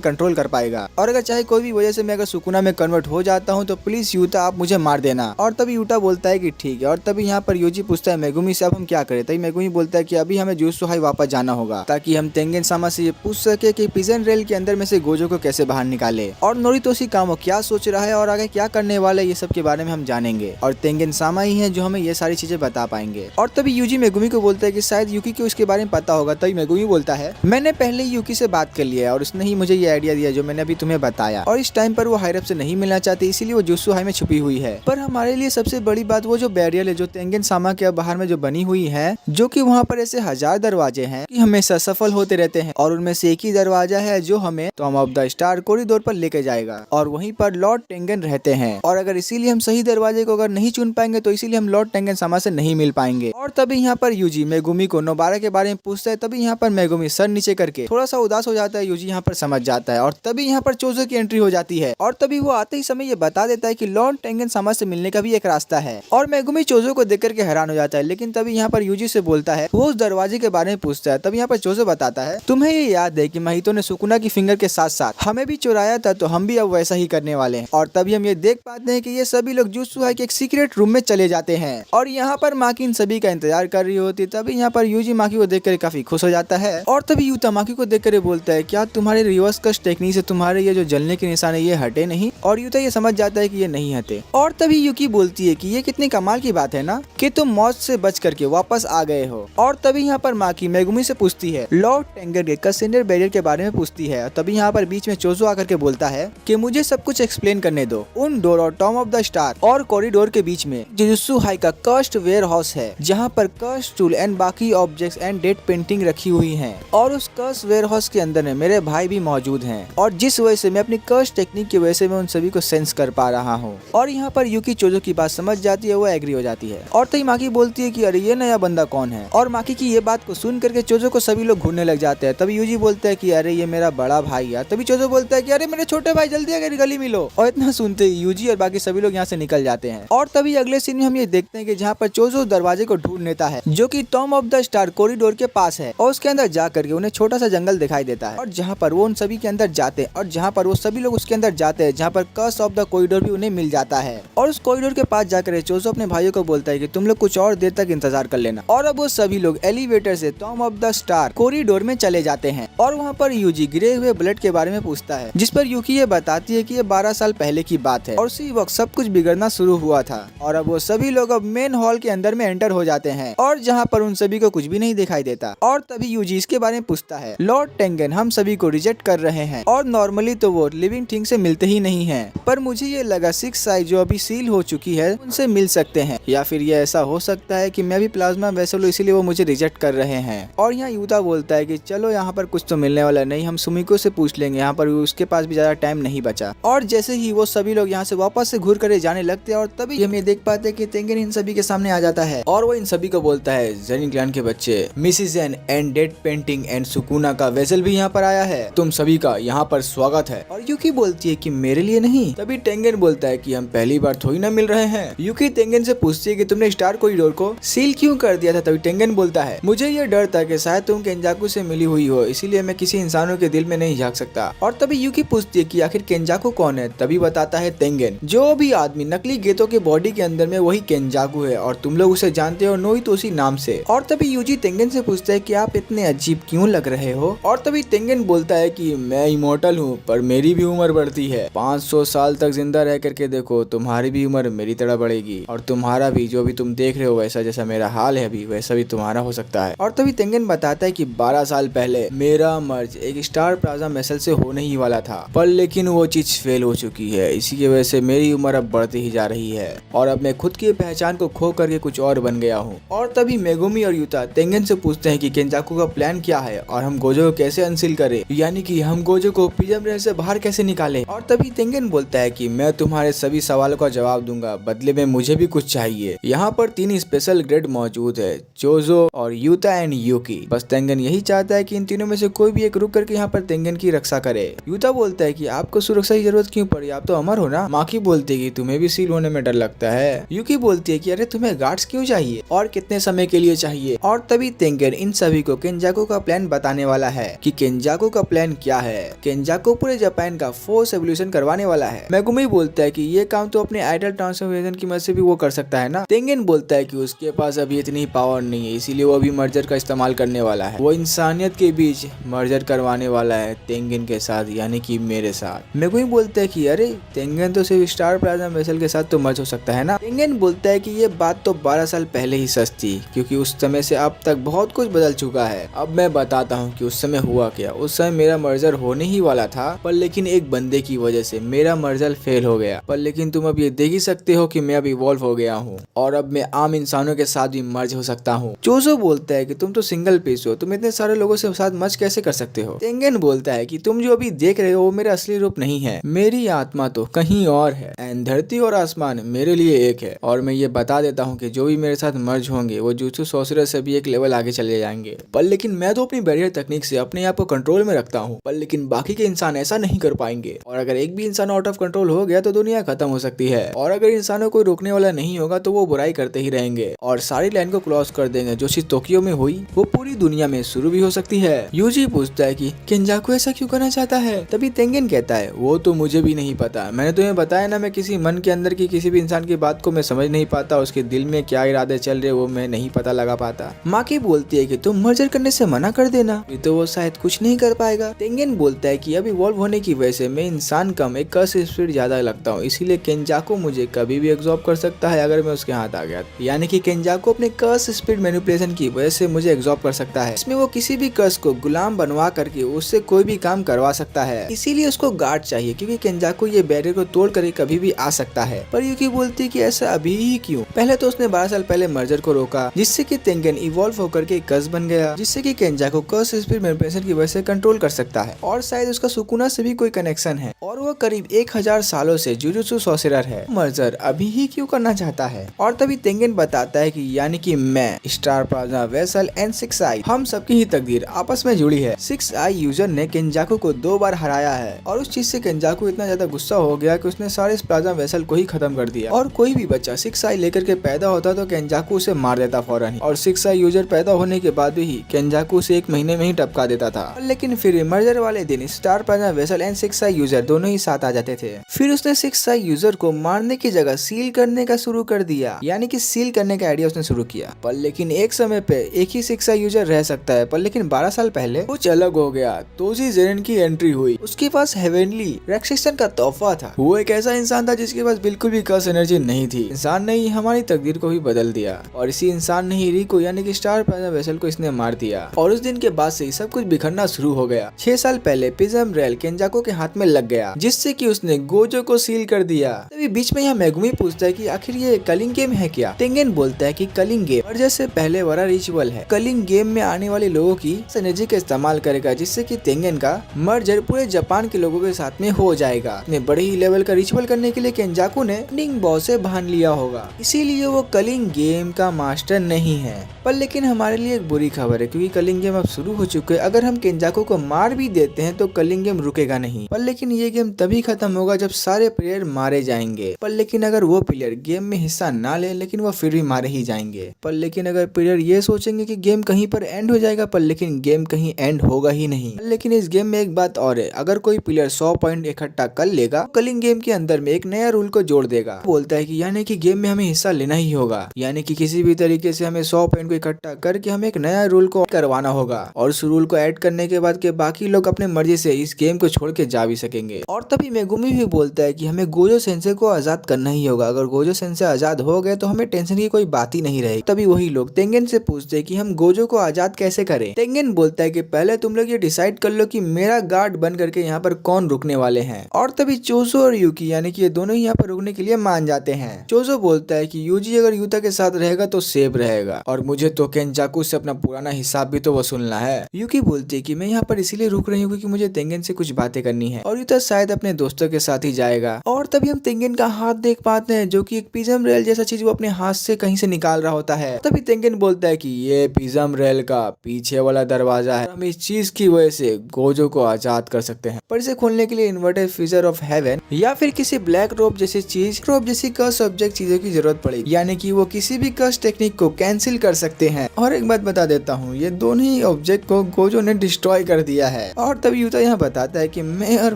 कंट्रोल कर पाएगा। और अगर चाहे कोई भी वजह से मैं अगर सुकुना में कन्वर्ट हो जाता हूँ तो प्लीज यूता आप मुझे मार देना। और तभी यूता बोलता है कि ठीक है। और तभी यहाँ पर यूजी पूछता है मेगुमी से अब हम क्या करें। तभी मेगुमी बोलता है कि अभी हमें जुजुत्सु हाई वापस जाना होगा ताकि हम तेंगेन सामा से ये पूछ सके कि पिजन रेल के अंदर में से गोजो को कैसे बाहर निकाले, और नोरितोशी कामो क्या सोच रहा है और आगे क्या करने वाला है, ये सब के बारे में हम जानेंगे। और तेंगेन सामा ही है जो हमें ये सारी चीजें बता पाएंगे। और तभी यूजी मेगुमी को बोलता है कि शायद यूकी को इसके बारे में पता होगा। तभी मेगुमी बोलता है मैंने पहले ही यूकी से बात कर लिया है और उसने ही मुझे ये आइडिया दिया जो मैंने अभी तुम्हें बताया, और इस टाइम पर वो हाइरप से नहीं मिलना चाहती इसीलिए वो जुजुत्सु हाई में छुपी हुई है। पर हमारे लिए सबसे बड़ी बात वो जो बैरियर है जो तेंगेन सामा के बाहर में जो बनी हुई है, जो कि वहाँ पर ऐसे 1000 दरवाजे हैं कि हमेशा सफल होते रहते हैं, और उनमें से एक ही दरवाजा है जो हमें Tom of the star corridor पर लेके जाएगा, और वहीं पर लॉर्ड टेंगन रहते हैं। और अगर इसीलिए हम सही दरवाजे को अगर नहीं चुन पाएंगे तो इसीलिए हम लॉर्ड टेंगन सामा से नहीं मिल पाएंगे। और तभी यहाँ पर यूजी मेगुमी को नोबारा के बारे में पूछता है। तभी यहाँ पर मेगुमी सर नीचे करके थोड़ा सा उदास हो जाता है। यूजी यहाँ पर समझ जाता है, और तभी यहाँ पर चोजो की एंट्री हो जाती है, और तभी वो आते ही समय ये बता देता है कि लॉर्ड टेंगन सामा से मिलने का भी एक रास्ता है। और मेगुमी चोजो को देख करके हैरान हो जाता है, लेकिन तभी यहाँ पर यूजी से बोलता है, वो उस दरवाजे के बारे में पूछता है। तभी यहाँ पर चोजो बताता है तुम्हें ये याद है कि महितो ने सुकुना की फिंगर के साथ साथ हमें भी चुराया था, तो हम भी अब वैसा ही करने वाले हैं। और तभी हम ये देख पाते हैं कि ये सभी लोग जुजुत्सु हाई के एक सीक्रेट रूम में चले जाते हैं, और यहाँ पर माकी इन सभी का इंतजार कर रही होती है। तभी यहाँ पर यूजी माकी को देखकर काफी खुश हो जाता है, और तभी यूता माकी को देखकर बोलता है क्या तुम्हारे रिवर्स कश टेक्निक से तुम्हारे ये जो जलने के निशान है ये हटे नहीं। और यूता ये समझ जाता है कि ये नहीं हटे। और तभी यूकी बोलती है कि ये कितनी कमाल की बात है ना कि तुम मौत से बच करके वापस आ गए हो। और तभी यहाँ पर माकी मेगुमी से पूछती है लॉर्ड टेंगन के कसेंडर बैरियर के बारे में पूछती है। तभी यहाँ पर बीच में चोजो आकर के बोलता है कि मुझे सब कुछ एक्सप्लेन करने दो। उन डोर और टॉम ऑफ द स्टार और कॉरिडोर के बीच में जुजुत्सु हाई का कर्स्ड वेयर हाउस है, जहाँ पर कर्स्ड टूल एंड बाकी ऑब्जेक्ट्स एंड डेड पेंटिंग रखी हुई हैं, और उस कर्स्ड वेयर हाउस के अंदर में मेरे भाई भी मौजूद हैं, और जिस वजह से मैं अपनी कर्स्ड टेक्निक की वजह से मैं उन सभी को सेंस कर पा रहा हूँ। और यहाँ पर यूकी चोजो की बात समझ जाती है, वो एग्री हो जाती है। और तभी माकी बोलती है कि अरे ये नया बंदा कौन है। और माकी की ये बात को सुन करके चोजो को सभी लोग घूरने लग जाते हैं। तभी यूजी बोलता है कि अरे ये मेरा बड़ा भाई है। तभी चोजो बोलता है कि अरे मेरे छोटे भाई जल्दी अगर गली मिलो। और इतना सुनते ही यूजी और बाकी सभी लोग यहाँ से निकल जाते हैं। और तभी अगले सीन में हम ये देखते हैं कि जहाँ पर चोजो दरवाजे को ढूंढ लेता है जो कि Tom of the star corridor के पास है, और उसके अंदर जा करके उन्हें छोटा सा जंगल दिखाई देता है, और जहाँ पर वो उन सभी के अंदर जाते हैं, और जहाँ पर वो सभी लोग उसके अंदर जाते हैं, जहाँ पर कर्स ऑफ द कॉरिडोर भी उन्हें मिल जाता है। और उस कॉरिडोर के पास जाकर चोजो अपने भाइयों को बोलता है कि तुम लोग कुछ और देर तक इंतजार कर लेना। और अब वो सभी लोग एलिवेटर से Tom of the star corridor में चले जाते हैं, और वहाँ पर यूजी गिरे हुए बुलेट के बारे में पूछता है, जिस पर यूकी ये बताती है कि ये 12 साल पहले की बात है और उसी वक्त सब कुछ बिगड़ना शुरू हुआ था। और अब वो सभी लोग अब मेन हॉल के अंदर में एंटर हो जाते हैं, और जहाँ पर उन सभी को कुछ भी नहीं दिखाई देता। और तभी यूजी इसके बारे में पूछता है लॉर्ड टेंगन हम सभी को रिजेक्ट कर रहे हैं, और नॉर्मली तो वो लिविंग थिंग से मिलते ही नहीं है, पर मुझे ये लगा 6 साइज जो अभी सील हो चुकी है उनसे मिल सकते हैं, या फिर ये ऐसा हो सकता है कि मैं भी प्लाज्मा वेसल हूँ इसीलिए वो मुझे रिजेक्ट कर रहे हैं। और यहाँ यूता बोलता है कि चलो यहाँ पर कुछ तो मिलने वाला नहीं, हम सुमिको से पूछ लेंगे, यहाँ पर उसके पास भी ज्यादा टाइम नहीं बचा। और जैसे ही वो सभी लोग यहाँ से वापस से घूर कर जाने लगते हैं, और तभी हम ये देख पाते हैं कि तेंगन इन सभी के सामने आ जाता है, और वो इन सभी को बोलता है जेनिन क्लैन के बच्चे मिसिस जेन and dead painting and Sukuna का वेसल भी यहाँ पर आया है, तुम सभी का यहाँ पर स्वागत है। और यूकी बोलती है कि मेरे लिए नहीं। तभी टेंगन बोलता है कि हम पहली बार थोड़ी ना मिल रहे हैं। यूकी टेंगन से पूछती है कि तुमने स्टार कॉरिडोर को सील क्यों कर दिया था। तभी टेंगन बोलता है मुझे ये डर था कि शायद तुम केंजाकू से मिली हुई हो, इसीलिए मैं किसी इंसानों के दिल में नहीं झांक सकता। और तभी यूकी पूछती है कि आखिर केंजाकू कौन है। तभी बताता है टेंगन जो भी आदमी नकली गेतो के बॉडी के अंदर में वही केंजाकू है, और तुम लोग उसे जानते हो नोइतोशी नाम से। और तभी यूजी टेंगन से पूछता है कि आप इतने अजीब क्यों लग रहे हो। और तभी टेंगन बोलता है कि मैं इमोर्टल हूँ, पर मेरी भी उम्र बढ़ती है, 500 साल तक जिंदा रह करके देखो, तुम्हारी भी उम्र मेरी तरह बढ़ेगी, और तुम्हारा भी जो भी तुम देख रहे हो वैसा जैसा मेरा हाल है अभी वैसा भी तुम्हारा हो सकता है। और तभी टेंगन बताता है कि 12 साल पहले मेरा मर्ज एक स्टार प्लाज्मा वेसल से होने ही वाला था, पर लेकिन वो चीज फेल हो चुकी है, इसी की वजह से मेरी उम्र अब बढ़ती ही जा रही है, और अब मैं खुद की पहचान को खो करके कुछ और बन गया हूँ। और तभी मेगुमी और यूता टेंगन से पूछते हैं कि केंजाकू का प्लान क्या है, और हम गोजो को कैसे अनसील करें, यानी कि हम गोजो को प्रिजन रेल से बाहर कैसे निकालें। और तभी टेंगन बोलता है कि मैं तुम्हारे सभी सवालों का जवाब दूंगा, बदले में मुझे भी कुछ चाहिए। यहाँ पर 3 स्पेशल ग्रेड मौजूद है, चोजो और यूता एंड यूकी। बस टेंगन यही चाहता है कि इन तीनों में से कोई भी एक रुक रुक करके यहाँ पर तेंगन की रक्षा करे। यूता बोलता है कि आपको सुरक्षा की जरूरत क्यों पड़ी, आप तो अमर हो ना। माकी बोलती है कि तुम्हें भी सील होने में डर लगता है। यूकी बोलती है कि अरे तुम्हें गार्ड्स क्यों चाहिए और कितने समय के लिए चाहिए। और तभी तेंगन इन सभी को केंजाकू का प्लान बताने वाला है कि केंजाकू का प्लान क्या है। केंजाकू पूरे जापान का फोर्स एवोल्यूशन करवाने वाला है। मेगुमी बोलता है कि ये काम तो अपने आइडल ट्रांसफॉर्मेशन की मदद से भी वो कर सकता है ना। तेंगन बोलता है कि उसके पास अभी इतनी पावर नहीं है, इसीलिए वो अभी मर्जर का इस्तेमाल करने वाला है। वो इंसानियत के बीच मर्जर करवाने वाला है तेंगन के साथ, यानी कि मेरे साथ। मेगुमी बोलता है कि अरे तेंगन तो सिर्फ स्टार प्लाज्मा वेसल के साथ तो मर्ज हो सकता है ना। तेंगन बोलता है कि ये बात तो 12 साल पहले ही सच थी, क्योंकि उस समय से अब तक बहुत कुछ बदल चुका है। अब मैं बताता हूँ कि उस समय हुआ क्या। उस समय मेरा मर्जर होने ही वाला था, पर लेकिन एक बंदे की वजह से मेरा मर्जर फेल हो गया। पर लेकिन तुम अब ये देख ही सकते हो कि मैं अब इवॉल्व हो गया हूँ और अब मैं आम इंसानों के साथ भी मर्ज हो सकता हूँ। चोजो बोलता है कि तुम तो सिंगल पीस हो, तुम इतने सारे लोगों से साथ मर्ज कैसे कर सकते हो। तेंगन बोलता है कि तुम जो अभी देख रहे हो वो मेरा असली रूप नहीं है, मेरी आत्मा तो कहीं और है एंड धरती और आसमान मेरे लिए एक है। और मैं ये बता देता हूँ कि जो भी मेरे साथ मर्ज होंगे वो जुत्सु सॉर्सरर से भी एक लेवल आगे चले जाएंगे। पर लेकिन मैं तो अपनी बैरियर तकनीक से अपने आप को कंट्रोल में रखता हूँ, पर लेकिन बाकी के इंसान ऐसा नहीं कर पाएंगे। और अगर एक भी इंसान आउट ऑफ कंट्रोल हो गया तो दुनिया खत्म हो सकती है। और अगर इंसानों को रोकने वाला नहीं होगा तो वो बुराई करते ही रहेंगे और सारी लाइन को क्रॉस कर देंगे। जो चीज टोक्यो में हुई वो पूरी दुनिया में शुरू भी हो सकती है। यूजी पूछता है कि केंजाकू ऐसा क्यों करना चाहता है। तभी तेंगन कहता है वो तो मुझे भी नहीं पता, मैंने तुम्हें बताया ना, मैं किसी मन के अंदर की किसी भी इंसान की बात को मैं समझ नहीं पाता, उसके दिल में क्या इरादे चल रहे वो मैं नहीं पता लगा पाता। माकी बोलती है कि तुम मर्जर करने से मना कर देना, तो वो शायद कुछ नहीं कर पाएगा। तेंगन बोलता है कि अब इवॉल्व होने की वजह से मैं इंसान कम एक कर्स स्पिरिट ज्यादा लगता हूँ, इसीलिए केंजाकू मुझे कभी भी एब्जॉर्ब कर सकता है अगर मैं उसके हाथ आ गया। यानी कि केंजाकू अपने कर्स स्पिरिट मैनिपुलेशन की वजह से मुझे एब्जॉर्ब कर सकता है। इसमें वो किसी भी कर्स को गुलाम बनवा करके उससे कोई भी काम करवा सकता है। इसीलिए उसको गार्ड चाहिए, क्योंकि केंजाकू ये बैरियर को तोड़ कर कभी भी आ सकता है। पर यूकी बोलती है कि ऐसा अभी ही क्यों। पहले तो उसने 12 साल पहले मर्जर को रोका, जिससे कि तेंगन इवॉल्व होकर के कर्स बन गया, जिससे कि केंजाकू कर्स स्पिरिट मैनिपुलेशन की वजह से कंट्रोल कर सकता है। और शायद उसका सुकुना से भी कोई कनेक्शन है और वो करीब 1000 सालों से जुजुत्सु सॉर्सरर है। मर्जर अभी ही क्यों करना चाहता है। और तभी तेंगन बताता है कि यानी कि मैं, स्टार प्लाज्मा वेसल एंड 6 आई, हम सबकी ही तकदीर आपस में जुड़ी है। 6 आई यूजर ने केंजाकू को 2 बार हराया है और उस चीज से केंजाकू इतना ज्यादा गुस्सा हो गया कि उसने सारे प्लाज्मा वेसल को ही खत्म कर दिया। और कोई भी बच्चा 6 आई लेकर के पैदा होता तो केंजाकू उसे मार देता फौरन ही। और 6 आई यूजर पैदा होने के बाद भी केंजाकू उसे 1 महीने में ही टपका देता था। लेकिन फिर मर्जर वाले दिन star plasma vessel and 6 I user दोनों ही साथ आ जाते थे। फिर उसने 6 आई यूजर को मारने की जगह सील करने का शुरू कर दिया, यानी कि सील करने का आइडिया उसने शुरू किया। पर लेकिन एक समय पे एक ही 6 आई यूजर रह सकता है, पर लेकिन 12 साल पहले कुछ अलग हो गया। तोजी जेरेन की एंट्री हुई, उसके पास हेवेनली रेक्सेशन का तोहफा था। वो एक ऐसा इंसान था जिसके पास बिल्कुल भी कर्स एनर्जी नहीं थी। इंसान ने ही हमारी तकदीर को भी बदल दिया और इसी इंसान ने ही रिको यानी कि स्टार प्लाज्मा वेसल को इसने मार दिया। और उस दिन के बाद से ही सब कुछ बिखरना शुरू हो गया। 6 साल पहले प्रिज्म रेल केंजाकू के हाथ में लग गया, जिससे कि उसने गोजो को सील कर दिया। तभी बीच में यहाँ मेगुमी पूछता है कि आखिर ये कलिंग गेम है क्या। तेंगन बोलता है कि कलिंग गेम और जैसे पहले वाला रिचुअल है। कलिंग गेम में आने वाले लोगों की एनर्जी का इस्तेमाल करेगा, जिससे कि तेंगन का मर्जर पूरे जापान के लोगों के साथ में हो जाएगा। अपने बड़े ही लेवल का रिचुअल करने के लिए केंजाकू ने निंग बॉस से भान लिया होगा, इसीलिए वो कलिंग गेम का मास्टर नहीं है। पर लेकिन हमारे लिए एक बुरी खबर है, क्योंकि कलिंग गेम अब शुरू हो चुके हैं। अगर हम केंजाकू को मार भी देते हैं तो कलिंग गेम रुकेगा नहीं। पर लेकिन ये गेम तभी खत्म होगा जब सारे प्लेयर मारे जाएंगे। पर लेकिन अगर वो प्लेयर गेम में हिस्सा ना ले, लेकिन वो फिर भी मारे ही जाएंगे। पर लेकिन अगर प्लेयर ये सोचेंगे कि गेम कहीं पर एंड हो जाएगा, पर लेकिन गेम कहीं एंड होगा ही नहीं। लेकिन इस गेम में एक बात और है, अगर कोई प्लेयर 100 पॉइंट इकट्ठा कर लेगा, कलिंग गेम के अंदर में एक नया रूल को जोड़ देगा। बोलता है कि यानी कि गेम में हमें हिस्सा लेना ही होगा, यानी कि किसी भी तरीके से हमें 100 पॉइंट को इकट्ठा करके हमें एक नया रूल को करवाना होगा। और उस रूल को ऐड करने के बाद के बाकी लोग अपने मर्जी से इस गेम को छोड़ के जा भी सकेंगे। और तभी मेगुमी भी बोलता है कि हमें गोजो सेंसे को आजाद करना ही होगा। अगर गोजो सेंसे आजाद हो गए तो हमें टेंशन की कोई बात ही नहीं रहेगी। तभी वही लोग तेंगन से पूछते हैं कि हम गोजो को आजाद कैसे करें। तेंगन बोलता है कि पहले तुम लोग ये डिसाइड कर लो कि मेरा गार्ड बन करके यहाँ पर कौन रुकने वाले हैं। और तभी चोजो और यूकी यानी कि ये दोनों ही यहाँ पर रुकने के लिए मान जाते हैं। चोजो बोलता है कि यूजी अगर यूता के साथ रहेगा तो सेफ रहेगा, और मुझे तो केंजाकू से अपना पुराना हिसाब भी तो वसूलना है। यूकी बोलती है कि मैं यहाँ पर इसीलिए रुक रही हूँ क्योंकि मुझे तेंगन से कुछ बातें करनी है, और यूता शायद अपने दोस्तों के साथ ही जाएगा। और तभी हम तेंगन का हाथ देख पाते हैं, जो कि एक प्रिज्म रेल जैसा चीज वो अपने हाथ से कहीं से निकाल रहा होता है। तभी तेंगन बोलता है कि ये प्रिज्म रेल का पीछे वाला दरवाजा है, हमें इस चीज जिसकी वजह से गोजो को आजाद कर सकते हैं। पर इसे खोलने के लिए इन्वर्टेड फीचर ऑफ हेवन या फिर किसी ब्लैक रोप जैसी कर्स ऑब्जेक्ट चीजों की जरूरत पड़ेगी, यानी कि वो किसी भी कर्स टेक्निक को कैंसिल कर सकते हैं। और एक बात बता देता हूँ, ये दोनों ही ऑब्जेक्ट को गोजो ने डिस्ट्रॉय कर दिया है। और तभी यूता यहाँ बताता है कि मैं और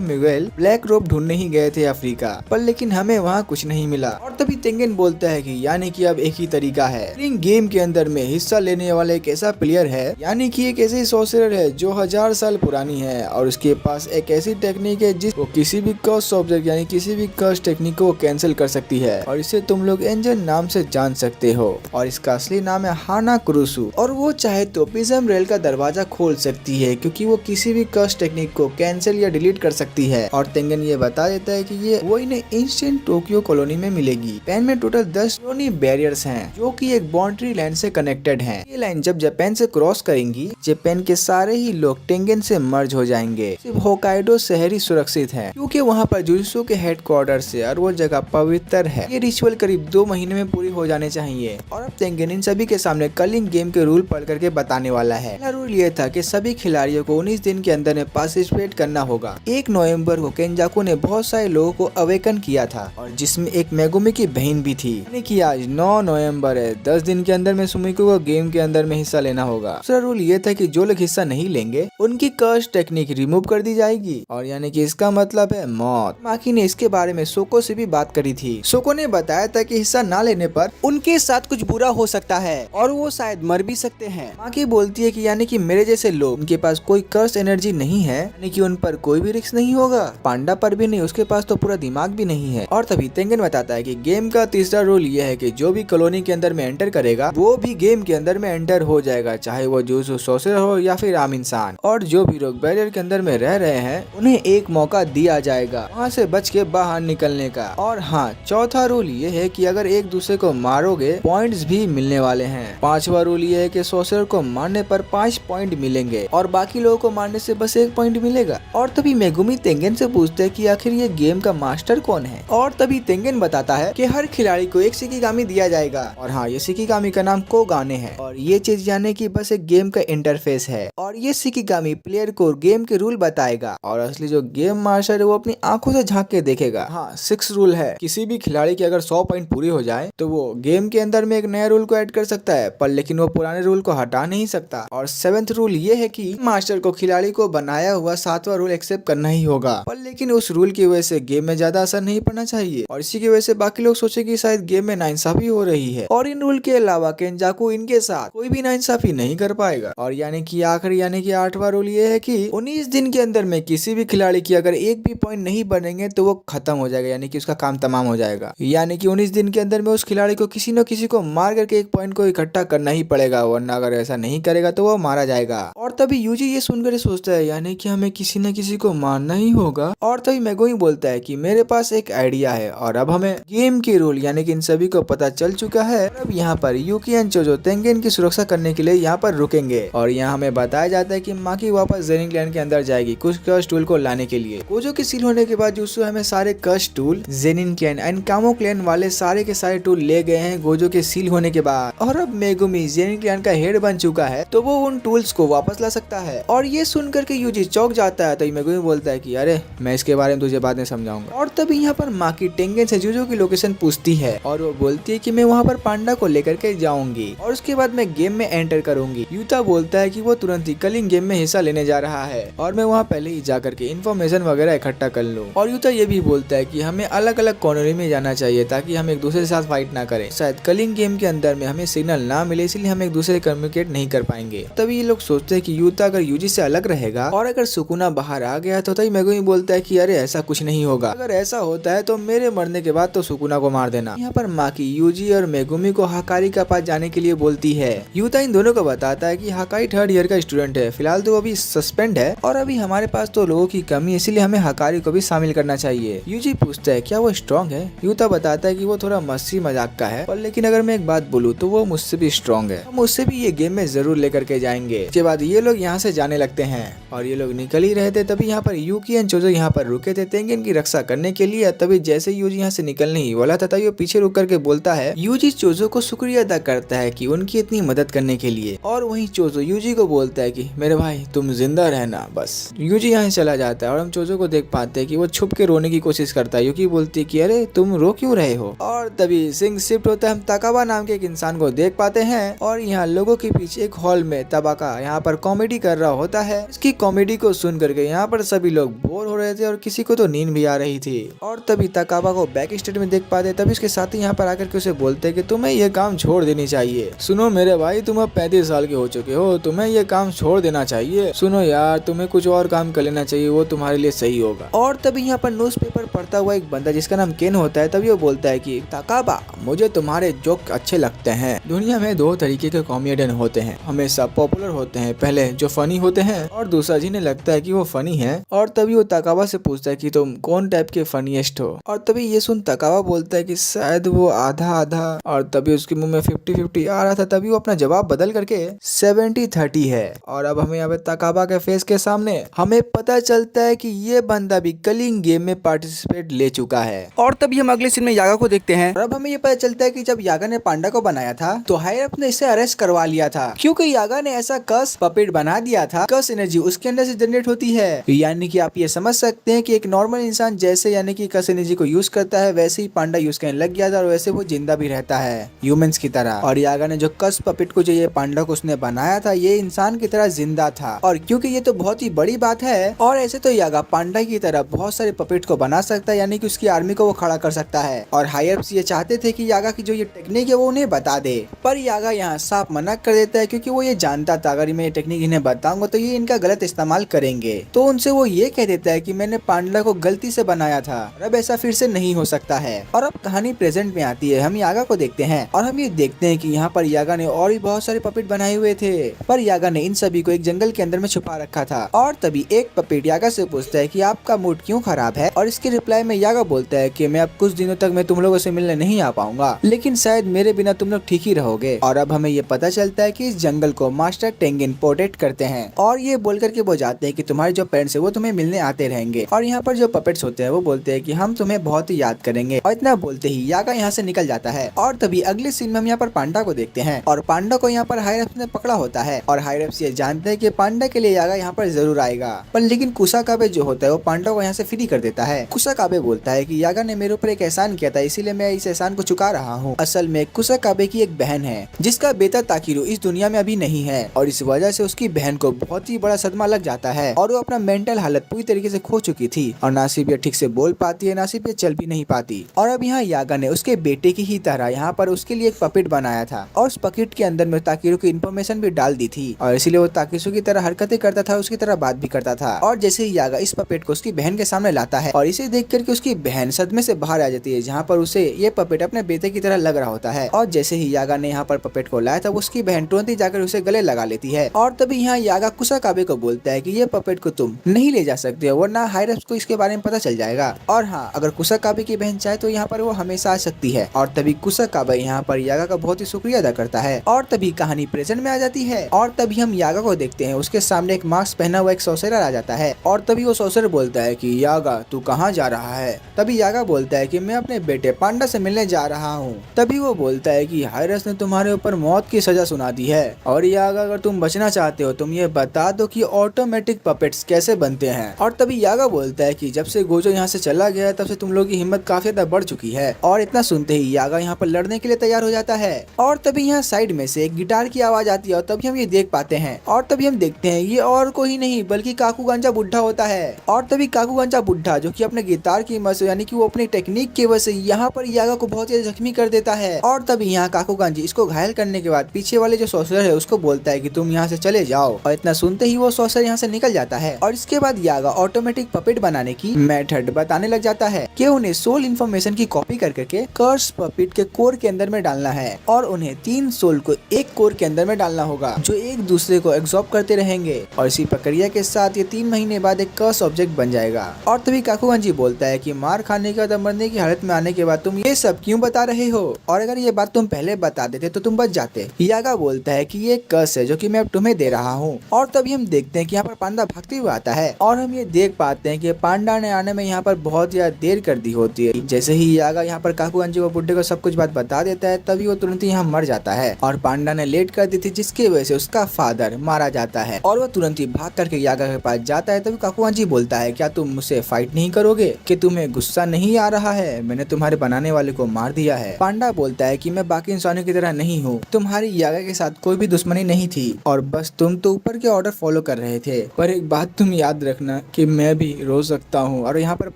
मिगुएल ब्लैक रोप ढूंढने ही गए थे अफ्रीका, पर लेकिन हमें वहाँ कुछ नहीं मिला। और तभी तेंगेन बोलता है कि यानी कि अब एक ही तरीका है, गेम के अंदर में हिस्सा लेने वाला एक ऐसा प्लेयर है, यानी कि एक ऐसी सॉर्सरर है जो 1000 साल पुरानी है और उसके पास एक ऐसी टेक्निक है जिस किसी भी कर्स ऑब्जेक्ट यानी किसी भी कर्स टेक्निक को कैंसिल कर सकती है। और इसे तुम लोग एंजल नाम से जान सकते हो और इसका असली नाम है हाना कुरुसु। और वो चाहे तो प्रिज्म रेल का दरवाजा खोल सकती है क्योंकि वो किसी भी कर्स टेक्निक को कैंसिल या डिलीट कर सकती है। और तेंगेन ये बता देता है कि ये वो इन्हें इंस्टेंट टोक्यो कॉलोनी में मिलेगी। पेन में टोटल 10 कॉलोनी बैरियर्स हैं जो कि एक बाउंड्री लाइन से कनेक्टेड हैं। ये लाइन जब जापान से क्रॉस करेंगी, जापान के सारे ही लोग टेंगेन से मर्ज हो जाएंगे। सिर्फ होकाइडो शहरी सुरक्षित है क्योंकि वहाँ पर जुजुत्सु के हेडक्वार्टर से और वो जगह पवित्र है। ये रिचुअल करीब 2 महीने में पूरी हो जाने चाहिए। और अब तेंगेन इन सभी के सामने कलिंग गेम के रूल पढ़ करके बताने वाला है। पहला रूल ये था कि सभी खिलाड़ियों को 19 दिन के अंदर में पार्टिसिपेट करना होगा। 1 नवंबर को केंजाकू ने बहुत सारे लोगों को अवेकन किया था और जिसमें एक मेगुमी की बहन भी थी। यानी कि आज 9 नवंबर है, 10 दिन के अंदर में सुमिको को गेम के अंदर में हिस्सा लेना होगा। दूसरा रूल ये था कि जो लोग हिस्सा नहीं लेंगे उनकी कर्स टेक्निक रिमूव कर दी जाएगी और यानी कि इसका मतलब है मौत। माकी ने इसके बारे में सोको से भी बात करी थी। सोको ने बताया था कि हिस्सा ना लेने पर उनके साथ कुछ बुरा हो सकता है और वो शायद मर भी सकते हैं। माकी बोलती है कि यानी कि मेरे जैसे लोग, उनके पास कोई कर्स एनर्जी नहीं है, यानी कि उन पर कोई भी रिस्क नहीं होगा। पांडा पर भी नहीं, उसके पास तो पूरा दिमाग भी नहीं है। और तभी तेंगेन बताता है कि गेम का तीसरा रूल ये है कि जो भी कॉलोनी के अंदर में एंटर करेगा वो भी गेम के अंदर में एंटर हो जाएगा, चाहे वो जुजुत्सु सॉर्सरर हो या फिर आम इंसान। और जो भी लोग बैरियर के अंदर में रह रहे हैं उन्हें एक मौका दिया जाएगा वहाँ से बच के बाहर निकलने का। और हाँ, चौथा रूल ये है कि अगर एक दूसरे को मारोगे पॉइंट्स भी मिलने वाले हैं। 5वां रूल ये है कि सॉर्सरर को मारने पर 5 पॉइंट मिलेंगे और बाकी लोगों को मारने से बस 1 पॉइंट मिलेगा। और तभी मेगुमी तेंगेन से पूछते है कि आखिर ये गेम का मास्टर कौन है। और तभी तेंगेन बताता है कि हर खिलाड़ी को एक शिकिगामी दिया जाएगा और हाँ, ये शिकिगामी का नाम कोगाने है और ये चीज यानी कि बस एक गेम का इंटरफेस है। और ये शिकिगामी प्लेयर को गेम के रूल बताएगा और असली जो गेम मास्टर है वो अपनी आंखों से झांक के देखेगा। हाँ, 6 रूल है, किसी भी खिलाड़ी की अगर 100 पॉइंट पूरी हो जाए तो वो गेम के अंदर में एक नया रूल को ऐड कर सकता है, पर लेकिन वो पुराने रूल को हटा नहीं सकता। और 7th रूल ये है कि मास्टर को खिलाड़ी को बनाया हुआ 7वां रूल एक्सेप्ट करना ही होगा, पर लेकिन उस रूल की वजह से गेम में ज्यादा असर नहीं पड़ना चाहिए और इसी की वजह से बाकी लोग सोचे कि शायद गेम में नाइंसाफी हो रही है। और इन रूल के अलावा केंजाकू इनके साथ कोई भी नाइंसाफी नहीं कर पाएगा। और यानी कि आखिरी यानी कि 8वां रूल ये है कि 19 दिन के अंदर में किसी भी खिलाड़ी की अगर एक भी पॉइंट नहीं बनेंगे तो वो खत्म हो जाएगा, यानी कि उसका काम तमाम हो जाएगा। यानी कि 19 दिन के अंदर में उस खिलाड़ी को किसी न किसी को मार करके एक पॉइंट को इकट्ठा करना ही पड़ेगा, वरना अगर ऐसा नहीं करेगा तो वो मारा जाएगा। और तभी यूजी ये सुनकर सोचता है यानी कि हमें किसी न किसी को मारना ही होगा। और तभी मेगुमी बोलता है कि मेरे पास एक आइडिया है और अब हमें गेम के रूल यानी कि इन सभी को पता चल चुका है। अब यहाँ पर यूकी एंड चोजो तेंगेन की सुरक्षा करने के लिए यहाँ पर रुकेंगे और यहाँ हमें बताया जाता है कि माकी वापस जेनिंग क्लैन के अंदर जाएगी कुछ कर्स टूल को लाने के लिए। गोजो के सील होने के बाद जुत्सु हमें सारे कर्स टूल जेनिन क्लैन एंड कामो क्लैन वाले सारे के सारे टूल ले गए हैं गोजो के सील होने के बाद। और अब मेगुमी जेनिन क्लैन का हेड बन चुका है तो वो उन टूल्स को वापस ला सकता है। और ये सुनकर के यूजी चौंक जाता है तो मेगुमी बोलता है कि अरे मैं इसके बारे में तुझे बाद में समझाऊंगा। और तभी यहाँ पर माकी टेंगेन से जुजो की लोकेशन पूछती है और वो बोलती है कि मैं वहाँ पर पांडा को लेकर के जाऊंगी और उसके बाद मैं गेम में एंटर करूंगी। यूता बोलता है कि वो तुरंत ही कलिंग गेम में हिस्सा लेने जा रहा है और मैं वहाँ पहले ही जाकर के इन्फॉर्मेशन वगैरह इकट्ठा कर लूं। और यूता ये भी बोलता है कि हमें अलग अलग कॉर्नरी में जाना चाहिए ताकि हम एक दूसरे के साथ फाइट ना करें। शायद कलिंग गेम के अंदर में हमें सिग्नल ना मिले इसलिए हम एक दूसरे कम्युनिकेट नहीं कर पाएंगे। तभी ये लोग सोचते हैं कि यूता अगर यूजी से अलग रहेगा और अगर सुकुना बाहर आ गया तो तभी मेगुमी बोलता है कि अरे ऐसा कुछ नहीं होगा, अगर ऐसा होता है तो मेरे मरने के बाद तो सुकुना को मार देना। यहाँ पर माकी यूजी और मेगुमी को हाकारी का पास जाने के लिए बोलती है। यूता इन दोनों को बताता है कि हाकारी 3rd ईयर का स्टूडेंट है, फिलहाल तो वो अभी सस्पेंड है और अभी हमारे पास तो लोगों की कमी है इसलिए हमें हाकारी को भी शामिल करना चाहिए। यूजी पूछता है क्या वो स्ट्रॉन्ग है। यूता बताता है कि वो थोड़ा मस्ती मजाक का है, पर लेकिन अगर मैं एक बात बोलूँ तो वो मुझसे भी स्ट्रॉन्ग है, हम उससे भी ये गेम में जरूर लेकर के जाएंगे। इसके बाद ये लोग यहाँ से जाने लगते हैं और ये लोग निकल ही रहे थे तभी यहाँ पर यूकी एंड चोजो यहाँ पर रुके थे तेंगेन की रक्षा करने के लिए। तभी जैसे यूजी यहाँ से निकलने ही वाला था तभी वो पीछे रुक करके बोलता है। यूजी चोजो को शुक्रिया अदा करता है कि उनकी इतनी मदद करने के लिए और वहीं चोजो यूजी को बोलता है कि मेरे भाई तुम जिंदा रहना बस। यूजी यहाँ चला जाता है और हम चोजो को देख पाते हैं कि वो छुप के रोने की कोशिश करता है। यूकी बोलती है कि अरे तुम रो क्यों रहे हो। और तभी सिंह शिफ्ट होता है, हम ताकाबा नाम के एक इंसान को देख पाते हैं और यहाँ लोगों के पीछे एक हॉल में तबाका यहाँ पर कॉमेडी कर रहा होता है। इसकी कॉमेडी को सुन करके यहाँ पर सभी लोग बोर हो रहे थे और किसी को तो नींद भी आ रही थी। और तभी ताकाबा को बैक स्टेज में देख पाते, तभी उसके साथी यहाँ पर आकर के उसे बोलते हैं कि तुम्हें ये काम छोड़ देनी चाहिए। सुनो मेरे भाई, तुम अब 35 साल के हो चुके हो, तुम्हें ये काम छोड़ देना चाहिए। सुनो यार, तुम्हें कुछ और काम कर लेना चाहिए, वो तुम्हारे लिए सही होगा। और तभी यहाँ पर न्यूज़पेपर पढ़ता हुआ एक बंदा जिसका नाम केन होता है, तभी वो बोलता है कि ताकाबा मुझे तुम्हारे जोक अच्छे लगते हैं। दुनिया में दो तरीके के कॉमेडियन होते हैं, हमेशा पॉपुलर होते हैं, पहले जो फनी होते हैं और दूसरा जिन्हें लगता है कि वो फनी है। और तभी वो ताकाबा से पूछता है कि तुम कौन टाइप के फनीएस्ट हो। और तभी ये सुन ताकाबा बोलता है कि शायद वो आधा आधा। और तभी उसके मुंह में 50-50 आ रहा था, तभी वो अपना जवाब बदल करके 70-30 है। और अब हमें यहाँ पे ताकाबा के फेस के सामने हमें पता चलता है कि ये बंदा भी कलिंग गेम में पार्टिसिपेट ले चुका है। और तभी हम अगले सीन में यागा को देखते हैं और अब हमें ये पता चलता है कि जब यागा ने पांडा को बनाया था तो हायरअप ने इसे अरेस्ट करवा लिया था, क्योंकि यागा ने ऐसा कस पपेट बना दिया था। कस एनर्जी उसके अंदर से जनरेट होती है, यानी कि आप ये समझ सकते हैं कि एक नॉर्मल इंसान जैसे यानी कि कस एनर्जी को यूज करता है वैसे ही पांडा यूज करने लग गया था और वैसे वो जिंदा भी रहता है ह्यूमंस की तरह। और यागा ने जो कस पपेट को जो ये पांडा को उसने बनाया था ये इंसान की तरह जिंदा था। और क्योंकि ये तो बहुत ही बड़ी बात है और ऐसे तो यागा पांडा की तरह बहुत सारे पपेट को बना सकता है, यानी कि उसकी आर्मी को वो खड़ा कर सकता है। और हायरअप्स ये चाहते थे कि यागा की जो ये टेक्निक है वो उन्हें बता दे, पर यागा यहाँ साफ मना कर देता है, क्योंकि वो ये जानता था अगर मैं ये टेक्निक इन्हें बताऊंगा तो ये इनका गलत इस्तेमाल करेंगे। तो उनसे वो ये कह देता है कि मैंने पांडा को गलती से बनाया था और अब ऐसा फिर से नहीं हो सकता है। और अब कहानी प्रेजेंट में आती है, हम यागा को देखते हैं और हम ये देखते हैं कि यहाँ पर यागा ने और भी बहुत सारे पपेट बनाए हुए थे, पर यागा ने इन सभी को एक जंगल के अंदर में छुपा रखा था। और तभी एक पपेट यागा से पूछता है कि आपका मूड क्यों खराब है, और इसके रिप्लाई में यागा बोलता है कि मैं अब कुछ दिनों तक मैं तुम लोगों से मिलने नहीं आ पाऊंगा, लेकिन शायद मेरे बिना तुम लोग ठीक ही रहोगे। और अब हमें ये पता चलता है कि इस जंगल को मास्टर टेंगिन प्रोटेक्ट करते हैं और ये बोल करके वो जाते हैं कि तुम्हारे जो पेरेंट्स है वो तुम्हें मिलने आते रहेंगे। और यहाँ पर जो पपेट्स होते हैं वो बोलते हैं कि हम तुम्हें बहुत ही याद करेंगे। और इतना बोलते ही यागा यहाँ से निकल जाता है। और तभी अगले सीन में हम यहाँ पर पांडा को देखते हैं और पांडा को यहाँ पर हायरअप्स ने पकड़ा होता है और हायरअप्स ये जानते हैं कि पांडा के लिए यागा यहाँ पर जरूर आएगा, पर लेकिन कुसाकाबे जो होता है वो पांडा को यहाँ से फ्री कर देता है। कुसाकाबे बोलता है कि यागा ने मेरे ऊपर एक एहसान किया था, इसीलिए मैं इस एहसान को चुका रहा हूँ। असल में कुसाकाबे की एक बहन है जिसका बेटा ताकिरो इस दुनिया में अभी नहीं है और इस वजह से उसकी बहन को बहुत ही बड़ा सदमा लग जाता है और वो अपना मेंटल हालत पूरी तरीके से खो चुकी थी और ना सिर्फ ये ठीक से बोल पाती है ना सिर्फ ये चल भी नहीं पाती। और अब यहाँ यागा ने उसके बेटे की ही तरह यहाँ पर उसके लिए एक पपेट बनाया था और उस पकेट के अंदर में ताकिरो की इन्फॉर्मेशन भी डाल दी थी और इसीलिए वो ताकिरो की तरह हरकतें करता था, उसकी तरह बात भी करता था। और जैसे ही यागा इस पपेट को उसकी बहन के सामने लाता है और इसे देख करके उसकी बहन सदमे से बाहर आ जाती है, जहाँ पर उसे ये पपेट अपने बेटे की तरह लग रहा होता है। और जैसे ही यागा ने यहाँ पर पपेट को लाया था उसकी बहन तुरंत ही जाकर उसे गले लगा लेती है। और तभी यहाँ यागा कुसाकाबे को बोलता है कि ये पपेट को तुम नहीं ले जा सकते हो वरना हायरअप्स को इसके बारे में पता चल जाएगा। और हाँ, अगर कुसाकाबे की बहन चाहे तो यहाँ पर वो हमेशा आ सकती है। और तभी कुसाकाबे यहाँ पर यागा का बहुत ही शुक्रिया अदा करता है और तभी कहानी प्रेजेंट में आ जाती है। और तभी हम यागा को देखते हैं, उसके सामने एक मास्क पहना हुआ एक सॉर्सरर आ जाता है और तभी वो सॉर्सरर बोलता है कि यागा तू कहाँ जा रहा है। तभी यागा बोलता है कि मैं अपने बेटे पांडा से मिलने जा रहा हूँ। तभी वो बोलता है कि हायरस ने तुम्हारे ऊपर मौत की सजा सुना दी है और यागा अगर तुम बचना चाहते हो तुम ये बता दो कि ऑटोमेटिक पपेट्स कैसे बनते हैं। और तभी यागा बोलता है कि जब से गोजो यहाँ से चला गया है तब से तुम लोग की हिम्मत काफी ज्यादा बढ़ चुकी है। और इतना सुनते ही यागा यहाँ पर लड़ने के लिए तैयार हो जाता है। और तभी यहाँ साइड में से एक गिटार की आवाज आती है और तभी हम ये देख पाते हैं और तभी हम देखते हैं ये और कोई नहीं बल्कि काकुगांजा बुड्ढा होता है। और तभी काकुगांजा बुड्ढा जो कि अपने गिटार की मदद से यानी कि वो अपनी टेक्निक की वजह से यहाँ पर यागा को बहुत ज्यादा जख्मी कर देता है। और तभी यहाँ काकुगांजी इसको घायल करने के बाद पीछे वाले जो सॉर्सरर है उसको बोलता है कि तुम यहाँ से चले जाओ। और इतना सुनते ही वो सॉर्सरर यहाँ से निकल जाता है। और इसके बाद यागा ऑटोमेटिक पपेट बनाने की मेथड बताने लग जाता है कि उन्हें सोल इन्फॉर्मेशन की कॉपी करके कर्स पपेट के कोर के अंदर में डालना है और उन्हें 3 सोल को एक कोर के अंदर में डालना होगा जो एक दूसरे को एब्जॉर्ब करते रहेंगे और इसी प्रक्रिया के साथ ये 3 महीने बाद एक कर्स ऑब्जेक्ट बन जाएगा। और तभी काकुगांजी बोलता है कि मार खाने के बाद मरने की हालत में आने के बाद तुम ये सब क्यों बता रहे हो और अगर ये बात तुम पहले बता देते तो तुम बच जाते। यागा बोलता है कि ये कर्स है जो कि मैं अब तुम्हें दे रहा हूँ। और तभी हम देखते हैं कि यहाँ पर पांडा भागते हुए आता है और हम ये देख पाते हैं कि पांडा ने आने में यहाँ पर बहुत ज्यादा देर कर दी होती है। जैसे ही यागा यहाँ पर काकुगांजी को बुड्ढे को सब कुछ बात बता देता है तभी वो तुरंत ही यहाँ मर जाता है और पांडा ने लेट कर दी थी जिसकी वजह से उसका फादर मारा जाता आता है और वो तुरंत ही भाग करके यागा के पास जाता है। तभी काकुआंजी बोलता है, क्या तुम मुझसे फाइट नहीं करोगे? कि तुम्हें गुस्सा नहीं आ रहा है? मैंने तुम्हारे बनाने वाले को मार दिया है। पांडा बोलता है कि मैं बाकी इंसानों की तरह नहीं हूँ, तुम्हारी यागा के साथ कोई भी दुश्मनी नहीं थी और बस तुम तो ऊपर के ऑर्डर फॉलो कर रहे थे। पर एक बात तुम याद रखना कि मैं भी रो सकता हूँ। और यहाँ पर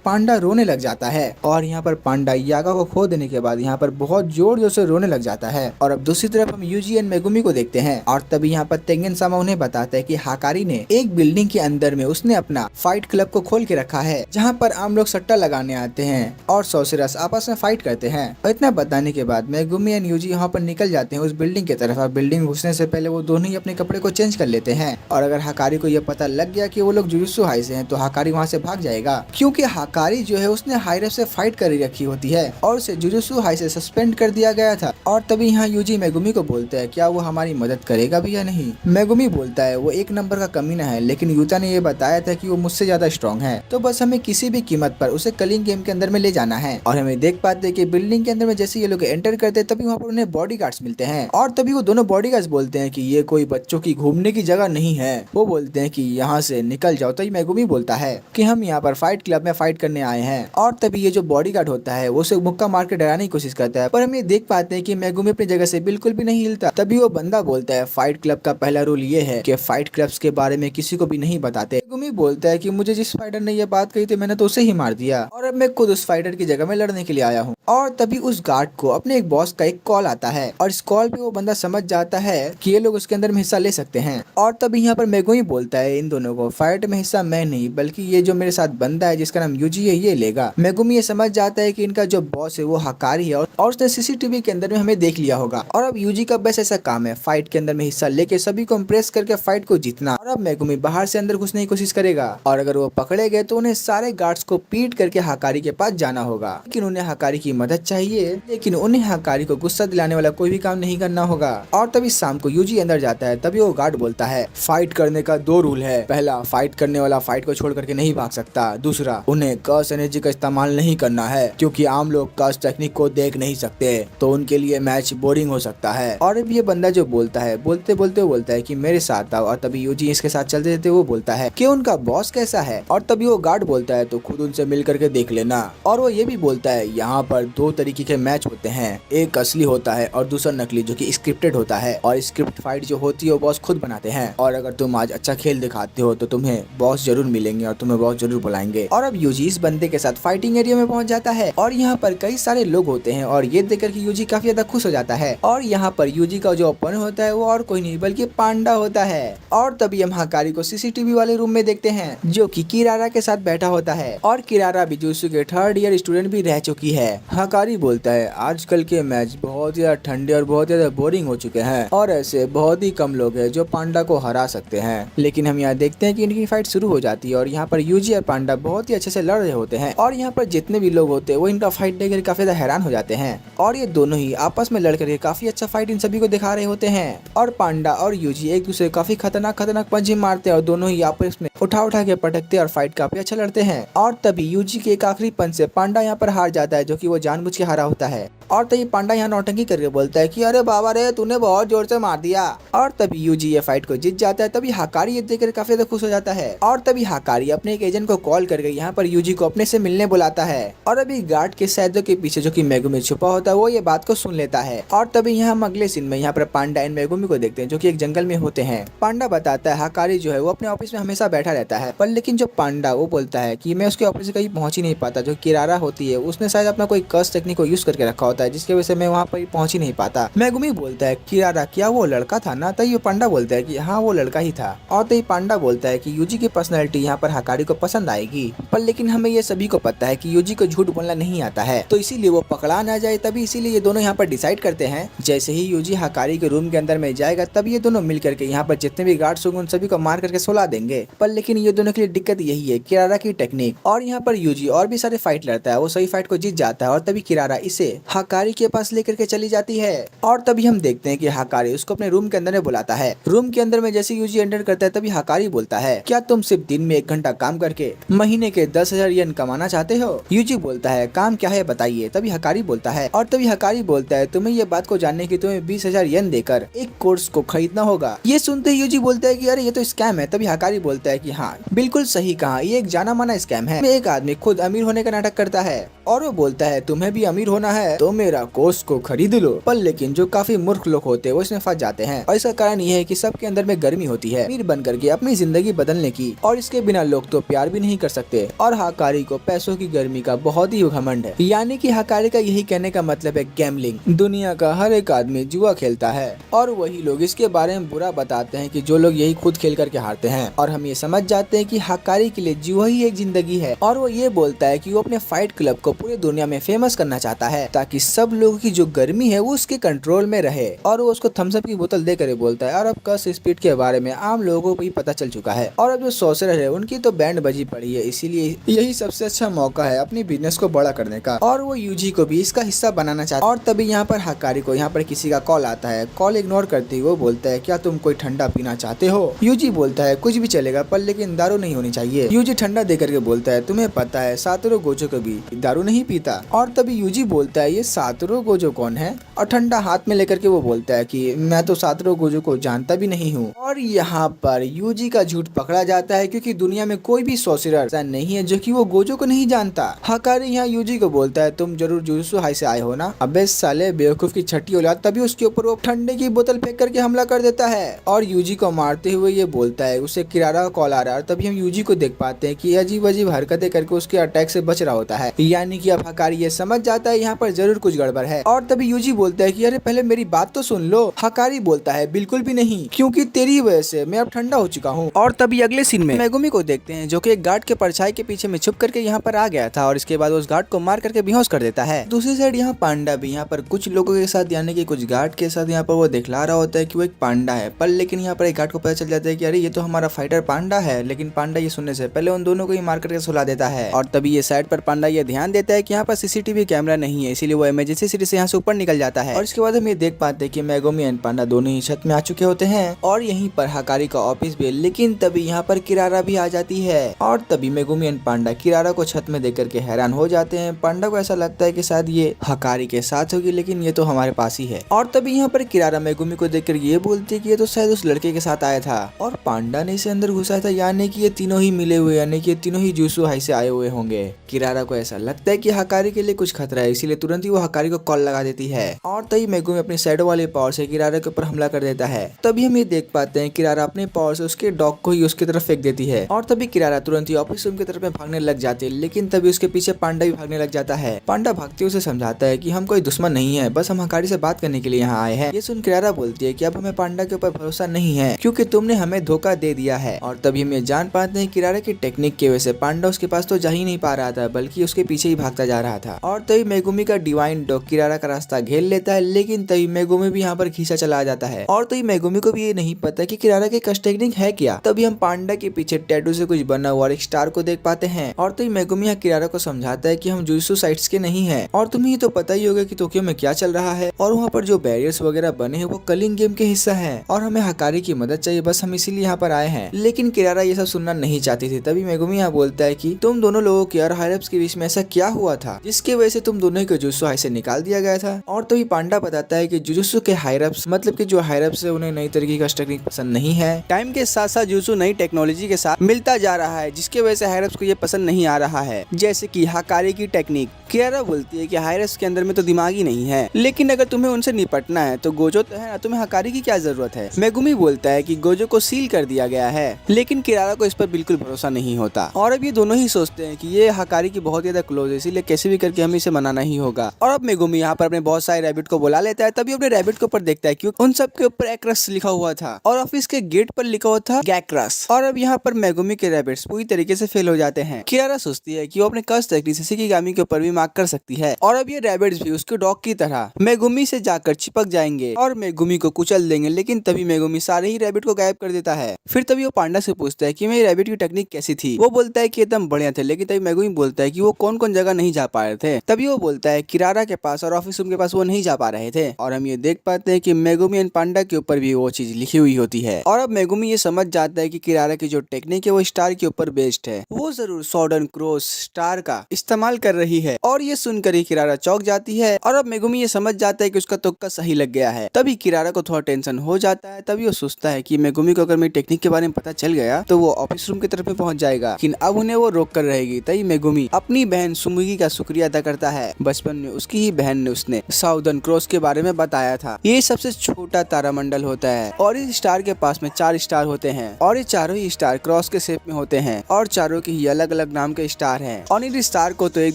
पांडा रोने लग जाता है और यहाँ पर पांडा यागा को खो देने के बाद यहाँ पर बहुत जोर जोर से रोने लग जाता है। और अब दूसरी तरफ हम यूजी एंड मेगुमी को देखते हैं और तभी यहाँ पर तेंगेन सामा उन्हें बताता है कि हाकारी ने एक बिल्डिंग के अंदर में उसने अपना फाइट क्लब को खोल के रखा है, जहाँ पर आम लोग सट्टा लगाने आते हैं और सोसिरस आपस में फाइट करते हैं। और इतना बताने के बाद मेगुमी एंड यूजी यहाँ पर निकल जाते हैं उस बिल्डिंग की तरफ। और बिल्डिंग घुसने से पहले वो दोनों ही अपने कपड़े को चेंज कर लेते हैं। और अगर हाकारी को यह पता लग गया कि वो लोग जुजुत्सु हाई से हैं तो हाकारी वहाँ से भाग जाएगा, क्योंकि हाकारी जो है उसने हाईरेफ से फाइट कर रखी होती है और उसे जुजुत्सु हाई से सस्पेंड कर दिया गया था। और तभी यहाँ यूजी मेगुमी को बोलता है, क्या वो हमारी मदद करेगा भी या नहीं? मेगुमी बोलता है, वो एक नंबर का कमीना है, लेकिन यूता ने ये बताया था कि वो मुझसे ज्यादा स्ट्रॉन्ग है, तो बस हमें किसी भी कीमत पर उसे कलिंग गेम के अंदर में ले जाना है। और हमें देख पाते हैं कि बिल्डिंग के अंदर में जैसे ये लोग एंटर करते हैं तभी वहाँ पर उन्हें बॉडीगार्ड्स मिलते हैं। और तभी वो दोनों बॉडीगार्ड्स बोलते हैं कि ये कोई बच्चों की घूमने की जगह नहीं है। वो बोलते हैं कि यहाँ से निकल जाओ। तो मेगुमी बोलता है कि हम यहाँ पर फाइट क्लब में फाइट करने आए हैं। और तभी ये जो बॉडीगार्ड होता है वो उसे मुक्का मार के डराने की कोशिश करता है, पर हम ये देख पाते हैं कि मेगुमी अपनी जगह से बिल्कुल भी नहीं हिलता। तभी वो बंदा बोलता है, फाइट क्लब का पहला रूल ये है कि फाइट क्लब्स के बारे में किसी को भी नहीं बताते। मेगुमी बोलता है कि मुझे जिस फाइटर ने ये बात कही थी मैंने तो उसे ही मार दिया और अब मैं खुद उस फाइटर की जगह में लड़ने के लिए आया हूँ। और तभी उस गार्ड को अपने एक बॉस का एक कॉल आता है और इस कॉल पे वो बंदा समझ जाता है कि ये लोग उसके अंदर में हिस्सा ले सकते हैं। और तभी यहाँ पर मेगुमी बोलता है इन दोनों को, फाइट में हिस्सा मैं नहीं बल्कि ये जो मेरे साथ बंदा है जिसका नाम यूजी है ये लेगा। मेगुमी ये समझ जाता है कि इनका जो बॉस है वो हाकारी है और उसने सीसीटीवी के अंदर में हमें देख लिया होगा। और अब यूजी का बस ऐसा काम है फाइट के अंदर में हिस्सा लेके सभी को इम्प्रेस करके फाइट को जीतना। और अब मेगुमी बाहर से अंदर घुसने की कोशिश करेगा और अगर वो पकड़े गए तो उन्हें सारे गार्ड्स को पीट करके हाकारी के पास जाना होगा। लेकिन उन्हें हाकारी की मदद चाहिए, लेकिन उन्हें हाकारी को गुस्सा दिलाने वाला कोई भी काम नहीं करना होगा। और तभी शाम को यूजी अंदर जाता है। तभी वो गार्ड बोलता है, फाइट करने का 2 रूल है। पहला, फाइट करने वाला फाइट को छोड़ करके नहीं भाग सकता। दूसरा, उन्हें कर्स एनर्जी का इस्तेमाल नहीं करना है, क्योंकि आम लोग कर्स टेक्निक को देख नहीं सकते तो उनके लिए मैच बोरिंग हो सकता है। और अब ये बंदा जो बोलता है बोलते बोलता है कि मेरे साथ आओ। और तभी यूजी इसके साथ चलते चलते वो बोलता है कि उनका बॉस कैसा है। और तभी वो गार्ड बोलता है, तो खुद उनसे मिल करके देख लेना। और वो ये भी बोलता है, यहाँ पर 2 तरीके के मैच होते हैं, एक असली होता है और दूसरा नकली जो कि स्क्रिप्टेड होता है। और स्क्रिप्ट फाइट जो होती है वो बॉस खुद बनाते हैं। और अगर तुम आज अच्छा खेल दिखाते हो तो तुम्हें बॉस जरूर मिलेंगे और तुम्हें बॉस जरूर बुलाएंगे। और अब यूजी इस बंदे के साथ फाइटिंग एरिया में पहुंच जाता है और यहाँ पर कई सारे लोग होते हैं और ये देखकर कि यूजी काफी ज्यादा खुश हो जाता है। और यहाँ पर यूजी का जो ओपोनेंट होता है वो और कोई नहीं बल्कि पांडा होता है। और तभी हम हाकारी को सीसीटीवी वाले रूम में देखते हैं जो कि किरारा के साथ बैठा होता है। और किरारा भी जुजुत्सु के 3rd ईयर स्टूडेंट भी रह चुकी है। हाकारी बोलता है, आजकल के मैच बहुत ज्यादा ठंडे और बहुत ज्यादा बोरिंग हो चुके हैं और ऐसे बहुत ही कम लोग हैं जो पांडा को हरा सकते हैं। लेकिन हम यहाँ देखते हैं कि इनकी फाइट शुरू हो जाती है और यहाँ पर यूजी और पांडा बहुत ही अच्छे से लड़ रहे होते हैं। और यहाँ पर जितने भी लोग होते हैं वो इनका फाइट देखकर काफी ज्यादा हैरान हो जाते हैं और ये दोनों ही आपस में लड़ करके काफी अच्छा फाइट इन सभी को दिखा रहे होते हैं। और पांडा और यूजी एक दूसरे काफी खतरनाक पंच मारते हैं और दोनों ही आपस में उठा के पटकते और फाइट काफी अच्छा लड़ते हैं। और तभी यूजी के एक आखिरी पंच से पांडा यहाँ पर हार जाता है, जो कि वो जानबूझ के हारा होता है। और तभी पांडा यहाँ नौटंकी करके बोलता है कि अरे बाबा रे, तूने बहुत जोर से मार दिया। और तभी यूजी ये फाइट को जीत जाता है। तभी हाकारी ये देखकर काफी ज्यादा खुश हो जाता है और तभी हाकारी अपने एक एजेंट को कॉल करके यहाँ पर यूजी को अपने से मिलने बुलाता है। और अभी गार्ड के सैदों के पीछे जो कि मेगुमी छुपा होता है वो ये बात को सुन लेता है। और तभी यहाँ हम अगले सीन में यहाँ पर पांडा एंड मेगुमी को देखते हैं जो कि एक जंगल में होते हैं। पांडा बताता है हाकारी जो है वो अपने ऑफिस में हमेशा बैठा रहता है, पर लेकिन जो पांडा वो बोलता है कि मैं उसके ऑफिस से कहीं पहुंच ही नहीं पाता। जो किरारा होती है उसने शायद अपना कोई कर्स टेक्निक को यूज करके रखा होता है जिसकी वजह से मैं वहाँ पर पहुंच ही नहीं पाता। मेगुमी बोलता है, किरारा क्या वो लड़का था ना? तभी पांडा बोलता है कि हाँ वो लड़का ही था। और तभी पांडा बोलता है कि यूजी की पर्सनैलिटी यहाँ पर हाकारी को पसंद आएगी, पर लेकिन हमें ये सभी को पता है कि यूजी को झूठ बोलना नहीं आता है, तो इसीलिए वो पकड़ा ना जाए। तभी इसीलिए ये दोनों यहाँ पर डिसाइड करते हैं जैसे ही यूजी हाकारी के रूम के अंदर में जाएगा तब ये दोनों मिल करके यहाँ पर जितने भी गार्ड्स होंगे उन सभी को मार करके सुला देंगे। पर लेकिन ये दोनों के लिए दिक्कत यही है किरारा की टेक्निक। और यहाँ पर यूजी और भी सारे फाइट लड़ता है, वो सही फाइट को जीत जाता है और और तभी किरारा इसे हकारी के पास लेकर के चली जाती है। और तभी हम देखते हैं कि हकारी उसको अपने रूम के अंदर में बुलाता है। रूम के अंदर में जैसे यूजी एंटर करता है तभी हकारी बोलता है, क्या तुम सिर्फ दिन में 1 घंटा काम करके महीने के 10,000 येन कमाना चाहते हो? यूजी बोलता है, काम क्या है बताइए। तभी हकारी बोलता है, और तभी हकारी बोलता है, तुम्हें ये बात को जानने की तुम्हें 20,000 येन देकर एक कोर्स को खरीदना होगा। ये सुनते ही यूजी बोलता है कि अरे ये तो स्कैम है। तभी हकारी बोलता है कि हाँ बिल्कुल सही कहा, ये एक जाना माना स्कैम है। एक आदमी खुद अमीर होने का नाटक करता है और वो बोलता है तुम्हें भी अमीर होना है तो मेरा कोर्स को खरीद लो। पर लेकिन जो काफी मूर्ख लोग होते हैं वो इसमें फंस जाते हैं, और इसका कारण ये है कि सबके अंदर में गर्मी होती है अमीर बन करके अपनी जिंदगी बदलने की, और इसके बिना लोग तो प्यार भी नहीं कर सकते। और हकारी को पैसों की गर्मी का बहुत ही घमंड है, यानी कि हकारी का यही कहने का मतलब है गैम्बलिंग। दुनिया का हर एक आदमी जुआ खेलता है और वही लोग इसके बारे में बुरा बताते हैं कि जो लोग यही खुद खेल करके हारते हैं। और हम ये समझ जाते हैं कि हकारी के लिए जुआ ही एक जिंदगी है, और वो ये बोलता है कि वो अपने फाइट क्लब को पूरी दुनिया में फेमस करना चाहता है ताकि सब लोगों की जो गर्मी है वो उसके कंट्रोल में रहे। और वो उसको थम्स अप की बोतल देकर बोलता है, और अब कस स्पीड के बारे में आम लोगों को भी पता चल चुका है, और अब जो सॉर्सरर है उनकी तो बैंड बजी पड़ी है, इसीलिए यही सबसे अच्छा मौका है अपनी बिजनेस को बड़ा करने का। और वो यूजी को भी इसका हिस्सा बनाना चाहता है। और तभी यहाँ पर हकारी को यहाँ पर किसी का कॉल आता है। कॉल इग्नोर करते हुए वो बोलता है, क्या तुम कोई ठंडा पीना चाहते हो? यूजी बोलता है, कुछ भी चलेगा पर लेकिन दारू नहीं होनी चाहिए। यूजी ठंडा दे करके बोलता है, तुम्हें पता है सातोरू गोजो कभी दारू नहीं पीता। और तभी यूजी बोलता है, ये सातोरू गोजो कौन है? और ठंडा हाथ में लेकर के वो बोलता है कि मैं तो सातोरू गोजो को जानता भी नहीं हूँ। और यहाँ पर यूजी का झूठ पकड़ा जाता है, क्योंकि दुनिया में कोई भी सॉर्सरर ऐसा नहीं है जो कि वो गोजो को नहीं जानता। हकारी यहाँ यूजी को बोलता है, तुम जरूर जुजुत्सु हाई से आए हो ना? अबे साले बेवकूफ की छठी औलाद। तभी उसके ऊपर वो ठंडे की बोतल फेंक करके हमला कर देता है और यूजी को मारते हुए ये बोलता है, उसे किरारा का कॉल आ रहा है। तभी हम यूजी को देख पाते हैं कि अजीब अजीब हरकतें करके उसके अटैक से बच रहा होता है, यानी कि अब हकारी ये समझ जाता है यहाँ पर जरूर कुछ गड़बड़ है। और तभी यूजी बोलता है कि अरे पहले मेरी बात तो सुन लो। हकारी बोलता है, बिल्कुल भी नहीं, क्योंकि तेरी वजह से मैं अब ठंडा हो चुका हूँ। और तभी अगले सीन में मेगुमी को देखते हैं जो कि एक गार्ड के परछाई के पीछे में छुप करके यहाँ पर आ गया था, और इसके बाद उस गार्ड को मार करके बेहोश कर देता है। दूसरी साइड यहाँ पांडा भी यहाँ पर कुछ लोगों के साथ यानी कि कुछ गार्ड के साथ यहाँ पर वो दिखला रहा होता है कि वो एक पांडा है। पर लेकिन यहाँ पर एक गार्ड को पता चल जाता है कि अरे ये तो हमारा फाइटर पांडा है। लेकिन पांडा ये सुनने से पहले उन दोनों को ही मार करके सुला देता है। और तभी ये साइड पर पांडा ये ध्यान देता है कि यहाँ पर सीसीटीवी कैमरा नहीं है, इसीलिए वो इमरजेंसी सीट से यहाँ से ऊपर निकल जाता है। और इसके बाद हम ये देख पाते हैं कि मेगुमी एंड पांडा दोनों ही छत में आ चुके होते हैं और यहीं पर हकारी का ऑफिस भी। लेकिन तभी यहाँ पर किरारा भी आ जाती है और तभी मेगुमी एंड पांडा किरारा को छत में देख करके हैरान हो जाते हैं। पांडा को ऐसा लगता है कि शायद ये हकारी के साथ होगी, लेकिन ये तो हमारे पास ही है। और तभी यहाँ पर किरारा मेगुमी को देखकर ये बोलती है कि ये तो शायद उस लड़के के साथ आया था और पांडा ने इसे अंदर घुसाया था, यानी कि ये तीनों ही मिले हुए, यानी कि ये तीनों ही जुजुत्सु हाई से आए हुए होंगे। किरारा को ऐसा लगता है कि हकारी के लिए कुछ खतरा है, इसीलिए तुरंत ही वो हकारी को कॉल लगा देती है। और तभी मेगुमी अपनी शैडो वाले पावर से किरारा के ऊपर हमला कर देता है। तभी हम ये देख पाते हैं किरारा अपने पावर से उसके डॉग को ही उसकी तरफ फेंक देती है। और तभी किरारा तुरंत ही ऑफिस रूम की तरफ में भागने लग जाती है, लेकिन तभी उसके पीछे पांडा भी भागने लग जाता है। पांडा भागते उसे समझाता है कि हम कोई दुश्मन नहीं है, बस हम हकारी से बात करने के लिए यहाँ आए हैं। ये सुन किरारा बोलती है कि अब हमें पांडा के ऊपर भरोसा नहीं है क्योंकि तुमने हमें धोखा दे दिया है। और तभी हम ये जान पाते हैं किरारा की टेक्निक की वजह से पांडा उसके पास तो जा ही नहीं पा रहा था, बल्कि उसके पीछे ही भागता जा रहा था। और तभी मेगुमी का डिवाइन डॉग किरारा का रास्ता घेर लेता है, लेकिन तभी मेगुमी भी यहाँ पर खींचा चला जाता है। और तभी मेगुमी को भी ये नहीं पता कि किरारा की कस्ट टेक्निक है क्या। तभी हम पांडा के पीछे टैटू से कुछ बना हुआ एक स्टार को देख पाते हैं। और तभी मेगुमी यहाँ किरारा को समझाता है कि हम जुजुत्सु साइट्स के नहीं है, और तुम्हें ये तो पता ही होगा कि टोक्यो में क्या चल रहा है, और वहाँ पर जो बैरियर्स वगैरह बने हैं वो कलिंग गेम के हिस्सा है, और हमें हकारी की मदद चाहिए, बस हम इसीलिए यहाँ पर आए हैं। लेकिन किरारा ये सब सुनना नहीं चाहती थी। तभी मेगुमी यहाँ बोलता है कि तुम दोनों लोगों के और हायरप्स के बीच में ऐसा क्या हुआ था जिसकी वजह से तुम दोनों को जुजुत्सु हाई से निकाल दिया गया था। और तभी पांडा बताता है कि जुजुत्सु के हायरप्स मतलब कि जो हायरप्स है उन्हें नई तरीके का टेक्निक पसंद नहीं है। टाइम के साथ साथ जुजुत्सु नई टेक्नोलॉजी के साथ मिलता जा रहा है, जिसकी वजह से हायरप्स को ये पसंद नहीं आ रहा है, जैसे कि हकारी की टेक्निक। किरारा बोलती है कि हायरप्स के अंदर में तो दिमाग ही नहीं है, लेकिन अगर तुम्हें उनसे निपटना है तो गोजो तो है ना, तुम्हें हकारी की क्या जरूरत है। मेगुमी बोलता है कि गोजो को सील कर दिया गया है, लेकिन किरारा को इस पर बिल्कुल भरोसा नहीं होता। और अब ये दोनों ही सोचते हैं कि ये हकारी की बहुत ज्यादा क्लोज है, इसीलिए कैसे भी करके हमें इसे मनाना ही होगा। और अब मेगुमी यहाँ पर अपने बहुत सारे रैबिट को बुला लेता है। तभी अपने रैबिट के ऊपर देखता है कि उन सब के ऊपर एक्रस लिखा हुआ था और ऑफिस के गेट पर लिखा हुआ था गैक्रस। और अब यहाँ पर मेगुमी के रैबिट्स पूरी तरीके से फेल हो जाते हैं। किरारा सोचती है कि वो अपने कर्ज टेक्निक से शिकिगामी के ऊपर भी मार्क कर सकती है, और अब ये रैबिट्स भी उसके डॉग की तरह मेगुमी से जाकर चिपक जाएंगे और मेगुमी को कुचल देंगे। लेकिन तभी मेगुमी सारे ही रैबिट को गायब कर देता है। फिर तभी वो पांडा से पूछता है कि मेरी रैबिट की टेक्निक कैसी थी। वो बोलता है कि एकदम बढ़िया थे, लेकिन तभी मेगुमी बोलता है कि वो कौन कौन जगह नहीं जा पा रहे थे। थे। तभी वो बोलता है किरारा के पास और ऑफिस रूम के पास वो नहीं जा पा रहे थे। और हम ये देख पाते हैं कि मेगुमी एंड पांडा के ऊपर भी वो चीज लिखी हुई होती है। और अब मेगुमी ये समझ जाता है कि किरारा की जो टेक्निक है वो स्टार के ऊपर बेस्ड है, वो जरूर स्वॉर्ड एंड क्रॉस स्टार का इस्तेमाल कर रही है। और ये सुनकर ही किरारा चौंक जाती है। और अब मेगुमी ये समझ जाता है कि उसका तुक्का सही लग गया है। तभी किरारा को थोड़ा टेंशन हो जाता है। तभी वो सोचता है कि मेगुमी को अगर मेरी टेक्निक के बारे में पता चल गया तो वो ऑफिस रूम की तरफ में पहुंच जाएगा, लेकिन अब उन्हें वो रोक कर रहेगी। तभी मेगुमी अपनी बहन सुमुगी का शुक्रिया अदा करता है। बचपन में उसकी ही बहन ने उसने साउदर्न क्रॉस के बारे में बताया था। ये सबसे छोटा तारामंडल होता है और इस स्टार के पास में 4 स्टार होते हैं और ये चारों ही स्टार क्रॉस के शेप में होते हैं और चारों के ही अलग अलग नाम के स्टार हैं और इन स्टार को तो एक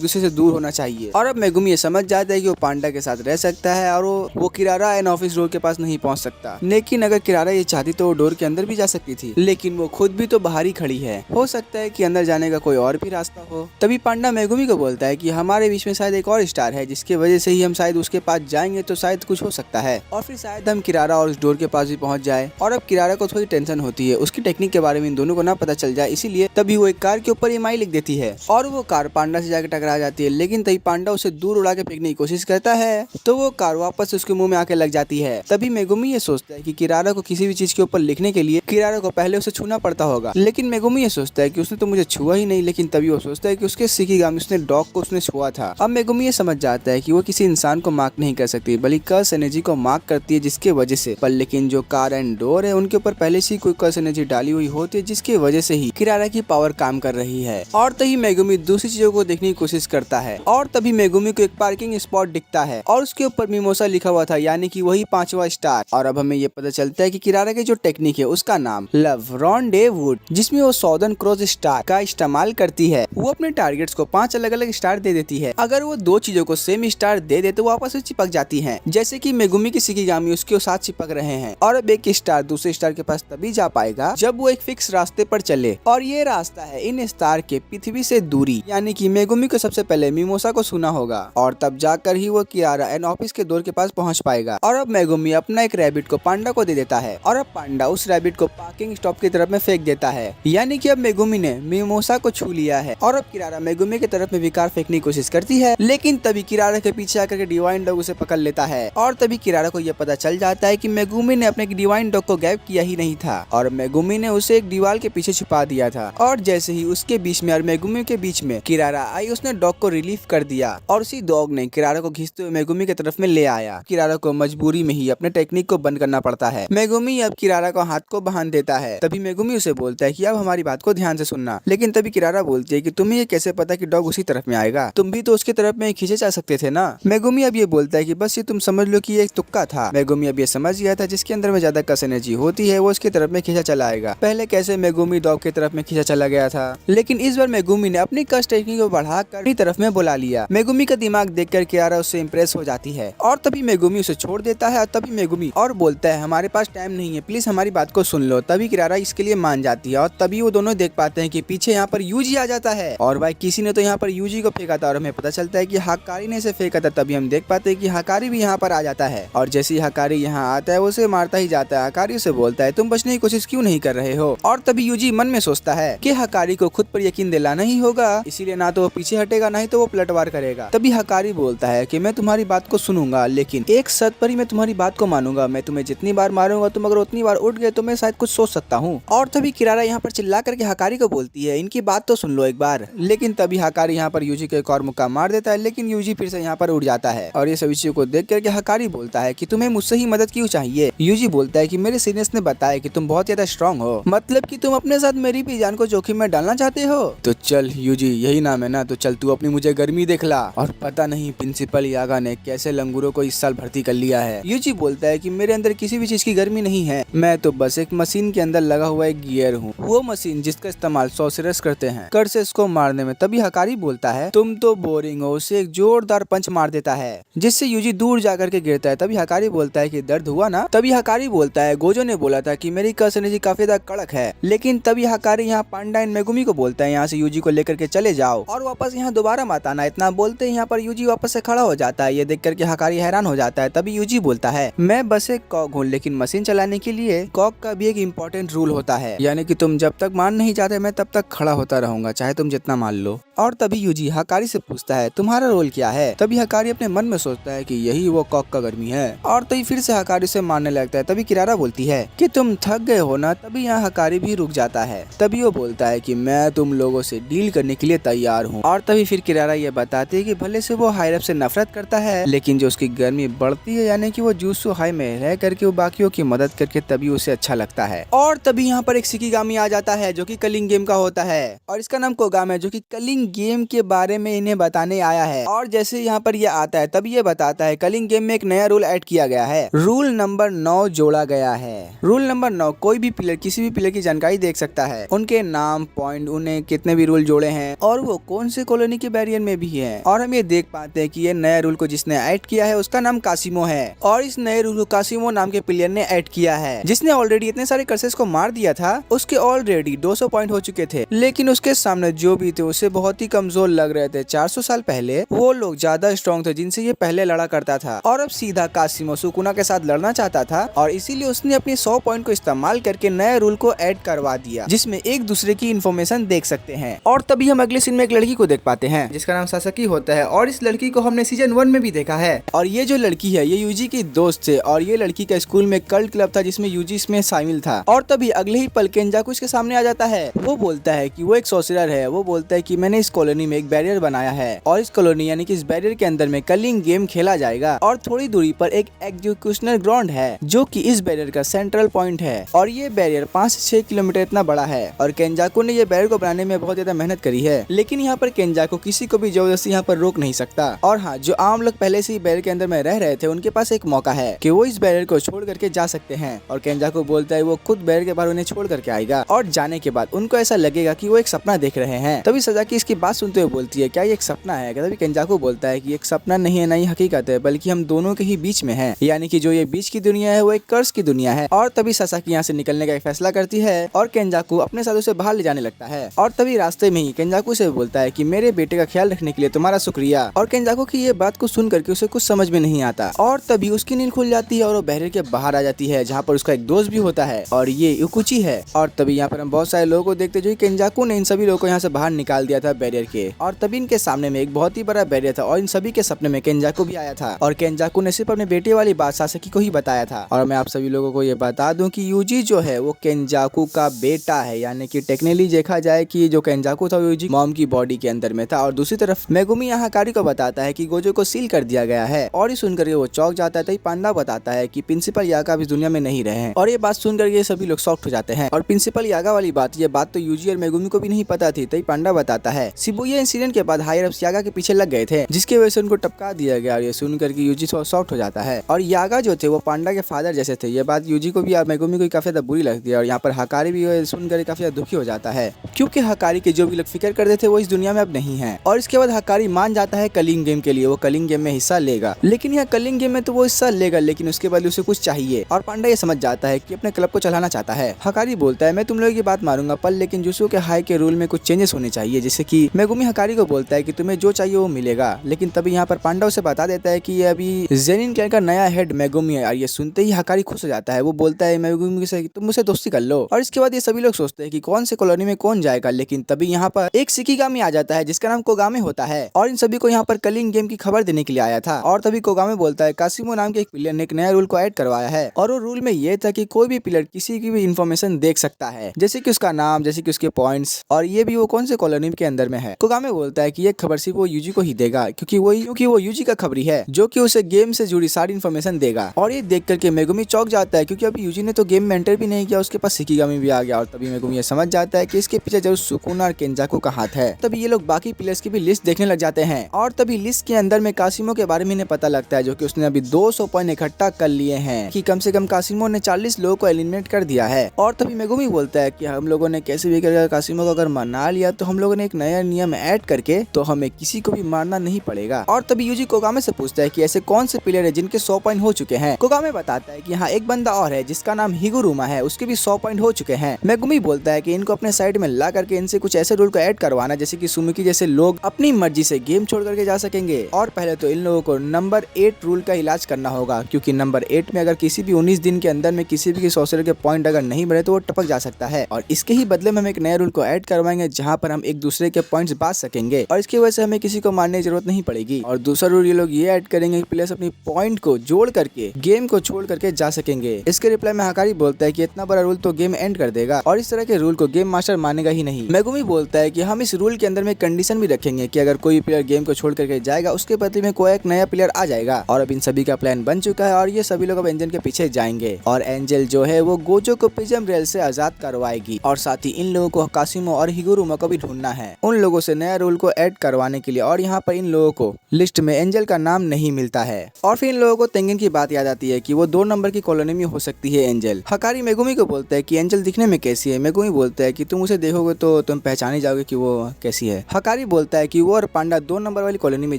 दूसरे से दूर होना चाहिए। और अब मेगुमी ये समझ जाता है कि वो पांडा के साथ रह सकता है और वो किरारा एंड ऑफिस डोर के पास नहीं पहुंच सकता। लेकिन अगर किरारा ये चाहती तो वो डोर के अंदर भी जा सकती थी, लेकिन वो खुद भी तो बाहर ही खड़ी है। हो सकता है कि अंदर जाने का कोई और भी रास्ता हो। तभी पांडा मेगुमी को बोलता है कि हमारे बीच में शायद एक और स्टार है जिसकी वजह से ही हम शायद उसके पास जाएंगे तो शायद कुछ हो सकता है और फिर शायद हम किरारा और उस डोर के पास भी पहुंच जाए। और अब किरारा को थोड़ी टेंशन होती है, उसकी टेक्निक के बारे में इन दोनों को ना पता चल जाए, इसीलिए तभी वो एक कार के ऊपर EMI लिख देती है और वो कार पांडा से जाकर टकरा जाती है। लेकिन तभी पांडा उसे दूर उड़ा के फेंकने की कोशिश करता है तो वो कार वापस उसके मुंह में आके लग जाती है। तभी मेगुमी ये सोचता है कि किरारा को किसी भी चीज के ऊपर लिखने के लिए किरारा को पहले उसे छूना पड़ता होगा, लेकिन मेगुमी ये सोचता है कि उसने तो मुझे छुआ ही नहीं। लेकिन तभी वो सोचता है कि उसके शिकिगामी उसने डॉग को उसने छुआ था। अब मेगुमी ये समझ जाता है कि वो किसी इंसान को मार्क नहीं कर सकती बल्कि कर्स एनर्जी को मार्क करती है जिसके वजह से। पर लेकिन जो कार एंड डोर है उनके ऊपर पहले से ही कोई कर्स एनर्जी डाली हुई होती है जिसकी वजह से ही किरारा की पावर काम कर रही है। और तभी मेगुमी दूसरी चीजों को देखने की कोशिश करता है और तभी मेगुमी को एक पार्किंग स्पॉट दिखता है और उसके ऊपर मिमोसा लिखा हुआ था, यानी कि वही 5वां स्टार। और अब हमें ये पता चलता है कि किरारा की जो टेक्निक है उसका नाम लव रॉन्डेवुड, जिसमें वो साउदर्न क्रॉस स्टार का इस्तेमाल करती है। वो अपने टारगेट्स को 5 अलग अलग स्टार दे देती है। अगर वो 2 चीजों को सेम स्टार दे दे तो वो आपस में चिपक जाती हैं, जैसे कि मेगुमी की शिकिगामी उसके साथ चिपक रहे हैं। और अब एक स्टार दूसरे स्टार के पास तभी जा पाएगा जब वो एक फिक्स रास्ते पर चले और ये रास्ता है इन स्टार के पृथ्वी से दूरी, यानी कि मेगुमी को सबसे पहले मिमोसा को सुना होगा और तब जाकर ही वो किरारा एंड ऑफिस के डोर के पास पहुंच पाएगा। और अब मेगुमी अपना एक रैबिट को पांडा को दे देता है और अब पांडा उस रैबिट को पार्किंग स्टॉप की तरफ में फेंक देता है, यानी कि अब मेगुमी ने मिमोसा को छू लिया है। और अब किरारा मेगुमी की तरफ में विकार फेंकने की कोशिश करती है, लेकिन तभी किरारा के पीछे आकर के डिवाइन डॉग उसे पकड़ लेता है। और तभी किरारा को यह पता चल जाता है कि मेगुमी ने अपने डिवाइन डॉग को गायब किया ही नहीं था और मेगुमी ने उसे एक दीवार के पीछे छुपा दिया था। और जैसे ही उसके बीच में और मेगुमी के बीच में किरारा आई, उसने डॉग को रिलीफ कर दिया और उसी डॉग ने किरारा को खींचते हुए मेगुमी की तरफ में ले आया। किरारा को मजबूरी में ही अपने टेक्निक को बंद करना पड़ता है। मेगुमी अब किरारा को हाथ को बांध देता है। तभी मेगुमी उसे बोलता है कि अब हमारी बात को ध्यान से सुनना। लेकिन तभी किरारा बोलती है कि तुम्हें ये कैसे पता कि डॉग उसी तरफ में आएगा, तुम भी तो उसकी तरफ में खींचे जा सकते थे ना। मेगुमी अब ये बोलता है कि बस ये तुम समझ लो कि ये एक तुक्का था। मेगुमी अब ये समझ गया था जिसके अंदर में ज्यादा कस एनर्जी होती है वो उसकी तरफ में खींचा चला आएगा। पहले कैसे मेगुमी डॉग की तरफ में खींचा चला गया था, लेकिन इस बार मेगुमी ने अपनी कस टेक्निक को बढ़ाकर अपनी तरफ में बुला लिया। मेगुमी का दिमाग देखकर किरारा उससे इंप्रेस हो जाती है और तभी मेगुमी उसे छोड़ देता है। और तभी मेगुमी और बोलता है हमारे पास टाइम नहीं है, प्लीज हमारी बात को सुन लो। तभी किरारा इसके लिए मान जाती है और तभी वो दोनों देख पाते हैं कि पीछे यहाँ पर यूजी आ जाता है और भाई किसी ने तो यहाँ पर यूजी को फेंका था और हमें पता चलता है कि हकारी ने इसे फेंका था। तभी हम देख पाते हैं कि हकारी भी यहाँ पर आ जाता है और जैसे ही हकारी यहाँ आता है उसे मारता ही जाता है। हकारी उसे बोलता है तुम बचने की कोशिश क्यों नहीं कर रहे हो। और तभी यूजी मन में सोचता है कि हकारी को खुद पर यकीन दिलाना ही होगा, इसीलिए ना तो वो पीछे हटेगा ना ही तो वो पलटवार करेगा। तभी हकारी बोलता है कि मैं तुम्हारी बात को सुनूंगा लेकिन एक शर्त पर ही मैं तुम्हारी बात को मानूंगा, मैं तुम्हें जितनी बार मारूंगा तुम अगर उतनी बार उठ गए तो मैं शायद कुछ सोच सकता हूँ। और तभी किरारा यहाँ पर चिल्ला करके हकारी को बोलती है इनकी बात तो सुन लो एक बार। लेकिन तभी हकारी यहाँ पर यूजी को एक और मुक्का मार देता है, लेकिन यूजी फिर से यहाँ पर उड़ जाता है और ये सभी चीजों को देख करके हकारी बोलता है कि तुम्हें मुझसे ही मदद क्यों चाहिए। यूजी बोलता है कि मेरे सीनियर्स ने बताया कि तुम बहुत ज्यादा स्ट्रांग हो, मतलब कि तुम अपने साथ मेरी भी जान को जोखिम में डालना चाहते हो। तो चल यूजी यही नाम है ना, तो चल तू अपनी मुझे गर्मी दिखला। और पता नहीं प्रिंसिपल यागा ने कैसे लंगूरों को इस साल भर्ती कर लिया है। यूजी बोलता है कि मेरे अंदर किसी भी चीज की गर्मी नहीं है, मैं तो बस एक मशीन के अंदर लगा हुआ एक गियर हूँ, वो मशीन जिसका इस्तेमाल सॉर्सरर्स करते हैं कर्सेस को मारने में। तभी हकारी बोलता है तुम तो बोरिंग हो, उसे एक जोरदार पंच मार देता है जिससे यूजी दूर जाकर के गिरता है। तभी हकारी बोलता है कि दर्द हुआ ना। तभी हकारी बोलता है गोजो ने बोला था कि मेरी कर्स एनर्जी काफी ज्यादा कड़क है। लेकिन तभी हकारी यहाँ पांडा एंड मेगुमी को बोलता है यहाँ से यूजी को लेकर के चले जाओ और वापस यहाँ दोबारा मत आना। इतना बोलते यहाँ पर यूजी वापस से खड़ा हो जाता है। ये देख करके हकारी हैरान हो जाता है। तभी यूजी बोलता है मैं बस एक कॉक हूँ, लेकिन मशीन चलाने के लिए कॉक का भी एक इम्पोर्टेंट रूल होता है, यानी कि तुम जब तक मान नहीं जाते मैं तब तक खड़ा होता रहूंगा चाहे तुम जितना मान लो। और तभी यूजी हकारी से पूछता है तुम्हारा रोल क्या है। तभी हकारी अपने मन में सोचता है कि यही वो कॉक का गर्मी है और तभी फिर से हकारी से मारने लगता है। तभी किरारा बोलती है कि तुम थक गए हो ना। तभी यहाँ हकारी भी रुक जाता है। तभी वो बोलता है कि मैं तुम लोगों से डील करने के लिए तैयार हूँ। और तभी फिर किरारा ये बताती है कि भले से वो हाई रेप से नफरत करता है लेकिन जो उसकी गर्मी बढ़ती है यानी कि वो जूसु हाई में रह करके वो बाकियों की मदद करके तभी उसे अच्छा लगता है। और तभी यहाँ पर एक शिकिगामी आ जाता है जो कि कलिंग गेम का होता है और इसका नाम कोगाम है जो कि कलिंग गेम के बारे में इन्हें बताने आया है। और जैसे यहाँ पर ये आता है तभी ये बताता है कलिंग गेम में एक नया रूल ऐड किया गया है। रूल नंबर 9 जोड़ा गया है। रूल नंबर 9 कोई भी प्लेयर किसी भी प्लेयर की जानकारी देख सकता है, उनके नाम, पॉइंट, उन्हें कितने भी रूल जोड़े हैं और वो कौन से कॉलोनी के बैरियर में भी है। और हम ये देख पाते हैं कि ये नए रूल को जिसने ऐड किया है उसका नाम कासिमो है और इस नए रूल को कासिमो नाम के प्लेयर ने ऐड किया है जिसने ऑलरेडी इतने सारे कर्सेस को मार दिया था। उसके ऑलरेडी 200 पॉइंट हो चुके थे लेकिन उसके सामने जो भी थे उसे बहुत ही कमजोर लग रहे थे। 400 साल पहले वो लोग ज्यादा स्ट्रॉन्ग थे जिनसे ये पहले लड़ा करता था और अब सीधा कासिमो सुकुना के साथ लड़ना चाहता था और इसीलिए उसने अपनी 100 पॉइंट को इस्तेमाल करके नए रूल को ऐड करवा दिया जिसमें एक दूसरे की इन्फॉर्मेशन देख सकते हैं। और तभी हम अगले सीन में एक लड़की को देख पाते हैं जिसका नाम सासाकी होता है और इस लड़की को हमने सीजन 1 में भी देखा है। और ये जो लड़की है ये यूजी की दोस्त है और ये लड़की का स्कूल में कल्ट क्लब था जिसमें यूजी इसमें शामिल था। और तभी अगले ही पल केंजाकू इसके सामने आ जाता है। वो बोलता है कि वो एक सोर्सरर है। वो बोलता है कि मैंने इस कॉलोनी में एक बैरियर बनाया है और इस कॉलोनी यानी कि इस बैरियर के अंदर में कलिंग गेम खेला जाएगा और थोड़ी दूरी पर एक एग्जीक्यूशनल ग्राउंड है जो कि इस बैरियर का सेंट्रल पॉइंट है और ये बैरियर 5 से 6 किलोमीटर इतना बड़ा है। और केंजाकू ने ये बैरियर को बनाने में बहुत ज्यादा मेहनत करी है लेकिन यहाँ पर केंजाकू किसी को भी जबरदस्ती यहाँ पर रोक नहीं सकता। और हाँ, जो आम लोग पहले से ही बैरियर के अंदर में रह रहे थे उनके पास एक मौका है कि वो इस बैरियर को छोड़ करके जा सकते हैं। और केंजाकू बोलता है वो खुद बैरियर के बाहर उन्हें छोड़ करके आएगा और जाने के बाद उनको ऐसा लगेगा कि वो एक सपना देख रहे हैं। तभी सजाकी इसकी बात सुनते हुए बोलती है क्या ये एक सपना है? तभी केंजाकू बोलता है कि एक सपना नहीं है, नहीं हकीकत है, बल्कि हम दोनों के ही बीच में है, यानी कि जो ये बीच की दुनिया है वो एक कर्स की दुनिया है। और तभी सासाकी यहाँ से निकलने का एक फैसला करती है और केंजाकू अपने साथ उसे बाहर ले जाने लगता है। और तभी रास्ते में ही केंजाकू से बोलता है कि मेरे बेटे का ख्याल रखने के लिए तुम्हारा शुक्रिया। और केंजाकू की ये बात को सुन करके उसे कुछ समझ में नहीं आता और तभी उसकी नींद खुल जाती है और वो बैरियर के बाहर आ जाती है जहाँ पर उसका एक दोस्त भी होता है और ये युकुची है। और तभी यहाँ पर हम बहुत सारे लोगों को देखते जो केंजाकू ने इन सभी लोगों को यहाँ से बाहर निकाल दिया था बैरियर के। और तभी इनके सामने में एक बहुत ही बड़ा बैरियर था और इन सभी के सपने में केंजाकू भी आया था और केंजाकू ने सिर्फ अपने बेटे वाली बात सासाकी को ही बताया था। और मैं आप सभी लोगों को ये बता दूं कि यूजी जो है वो केंजाकू का बेटा है, यानी कि टेक्निकली देखा जाए कि जो केंजाकू था वो यूजी मॉम की बॉडी के अंदर में था। और दूसरी तरफ मेगुमी यहाँ हकारी को बताता है कि गोजो को सील कर दिया गया है और ये सुनकर वो चौंक जाता है। तभी पांडा बताता है कि प्रिंसिपल यागा इस दुनिया में नहीं रहे हैं और ये बात सुनकर ये सभी लोग शॉक्ड हो जाते हैं। और प्रिंसिपल यागा वाली बात, ये बात तो यूजी और मेगुमी को भी नहीं पता थी। तभी पांडा बताता है शिबुया इंसिडेंट के बाद हायर अप्स यागा के पीछे लग गए थे जिसकी वजह से उनको टपका दिया गया। और ये सुनकर के यूजी शॉक्ड हो जाता है। और यागा जो थे वो पांडा के फादर जैसे थे। ये बात यूजी को भी और मेगुमी को काफी ज्यादा बुरी लगती है और यहाँ पर हकारी भी सुनकर काफी ज्यादा दुखी हो जाता है क्योंकि हकारी के जो भी लोग फिक्र करते थे वो इस दुनिया में अब नहीं है। और इसके बाद हकारी मान जाता है कलिंग गेम के लिए, वो कलिंग गेम में हिस्सा लेगा। लेकिन यहाँ कलिंग गेम में तो वो हिस्सा लेगा लेकिन उसके बाद उसे कुछ चाहिए और पांडा ये समझ जाता है कि अपने क्लब को चलाना चाहता है। हकारी बोलता है मैं तुम लोगों की बात मारूंगा पर लेकिन जुसु के हाई के रूल में कुछ चेंजेस होने चाहिए, जैसे कि मेगुमी हकारी को बोलता है कि तुम्हें जो चाहिए वो मिलेगा। लेकिन तभी यहाँ पर पांडा उसे बता देता है कि ये अभी जेनिन क्लैन का नया हेड मेगुमी है। और ये सुनते ही हकारी खुश हो जाता है। वो बोलता है मेगुमी से तुम मुझसे दोस्ती कर लो। और इसके बाद ये सभी लोग सोचते हैं कि कौन से कॉलोनी में कौन जाएगा। लेकिन तभी यहाँ पर एक शिकिगामी आ जाता है जिसका नाम कोगामे होता है और इन सभी को यहाँ पर कलिंग गेम की खबर देने के लिए आया था। और तभी कोगामे बोलता है कासिमो नाम के एक प्लेयर ने एक नया रूल को ऐड करवाया है और वो रूल में ये था कि कोई भी प्लेयर किसी की भी इन्फॉर्मेशन देख सकता है, जैसे कि उसका नाम, जैसे कि उसके पॉइंट्स और ये भी वो कौन से कॉलोनी के अंदर में है। कोगामे बोलता है कि ये खबर सिर्फ वो यूजी को ही देगा क्योंकि वो यूजी का खबरी है जो कि उसे गेम से जुड़ी सारी इन्फॉर्मेशन देगा। और ये देख करके मेगुमी चौंक जाता है क्योंकि अभी यूजी ने तो गेम में एंटर भी नहीं किया, उसके पास शिकिगामी भी आ गया। और तभी मेगुमी ये समझ जाता है कि इसके पीछे जरूर सुकुना और केंजाकू का हाथ है। तभी ये लोग बाकी प्लेयर्स की भी लिस्ट देखने लग जाते हैं और तभी लिस्ट के अंदर में कासिमो के बारे में इन्हें पता लगता है जो कि उसने अभी 200 पॉइंट इकट्ठा कर लिए हैं कि कम से कम कासिमो ने 40 लोगों को एलिमिनेट कर दिया है। और तभी मेगुमी बोलता है कि हम लोगों ने कैसे भी करके कासिमो को अगर मना लिया तो हम लोगों ने एक नया नियम ऐड करके तो हमें किसी को भी मारना नहीं पड़ेगा। और तभी यूजी कोगामे से पूछता है कि ऐसे कौन से प्लेयर है जिनके 100 पॉइंट हो चुके हैं। कोगामे बताता है कि यहाँ एक बंदा और है जिसका नाम हिगुरुमा है, उसके भी 100 पॉइंट हो चुके हैं। मेगुमी बोलता है कि इनको अपने साइड में ला करके इनसे कुछ ऐसे रूल को ऐड करवाना जैसे कि सुमुकी जैसे लोग अपनी मर्जी से गेम छोड़ करके जा सकेंगे। और पहले तो इन लोगों को नंबर 8 रूल का इलाज करना होगा क्योंकि नंबर 8 में अगर किसी भी 19 दिन के अंदर में किसी भी सॉर्सरर के पॉइंट अगर नहीं बढ़े तो वो टपक जा सकता है। और इसके ही बदले में हम एक नए रूल को ऐड करवाएंगे जहाँ पर हम एक दूसरे के पॉइंट्स बांट सकेंगे और इसकी वजह से हमें किसी को मारने की जरूरत नहीं पड़ेगी। और दूसरा रूल ये लोग ये ऐड करेंगे कि प्लेयर्स अपनी पॉइंट को जोड़ करके गेम को छोड़ करके जा सकेंगे। इसके रिप्लाई में हकारी बोलता है कि इतना बड़ा रूल तो गेम एंड कर देगा और इस तरह के रूल को गेम मास्टर मानेगा ही नहीं। मेगुमी बोलता है कि हम इस रूल के अंदर में कंडीशन भी रखेंगे कि अगर कोई प्लेयर गेम को छोड़ करके जाएगा उसके बदले में कोई एक नया प्लेयर आ जाएगा। और अब इन सभी का प्लान बन चुका है और ये सभी लोग अब एंजल के पीछे जाएंगे और एंजल जो है वो गोजो को प्रिज्म रेल से आजाद करवाएगी और साथ ही इन लोगों को कासिमो और हिगुरुमा को भी ढूंढना है उन लोगों से नया रूल को ऐड करवाने के लिए। और यहाँ पर इन लोगों को लिस्ट में एंजल का नाम नहीं मिलता है और फिर इन लोगों को तेंगिन की बात याद आती है कि वो 2 नंबर की कॉलोनी में हो सकती है एंजल। हकारी मेगुमी को बोलता है कि एंजल दिखने में कैसी है। मेगुमी बोलता है कि तुम उसे देखोगे तो तुम पहचान ही जाओगे कि वो कैसी है। हकारी बोलता है कि वो और पांडा 2 नंबर वाली कॉलोनी में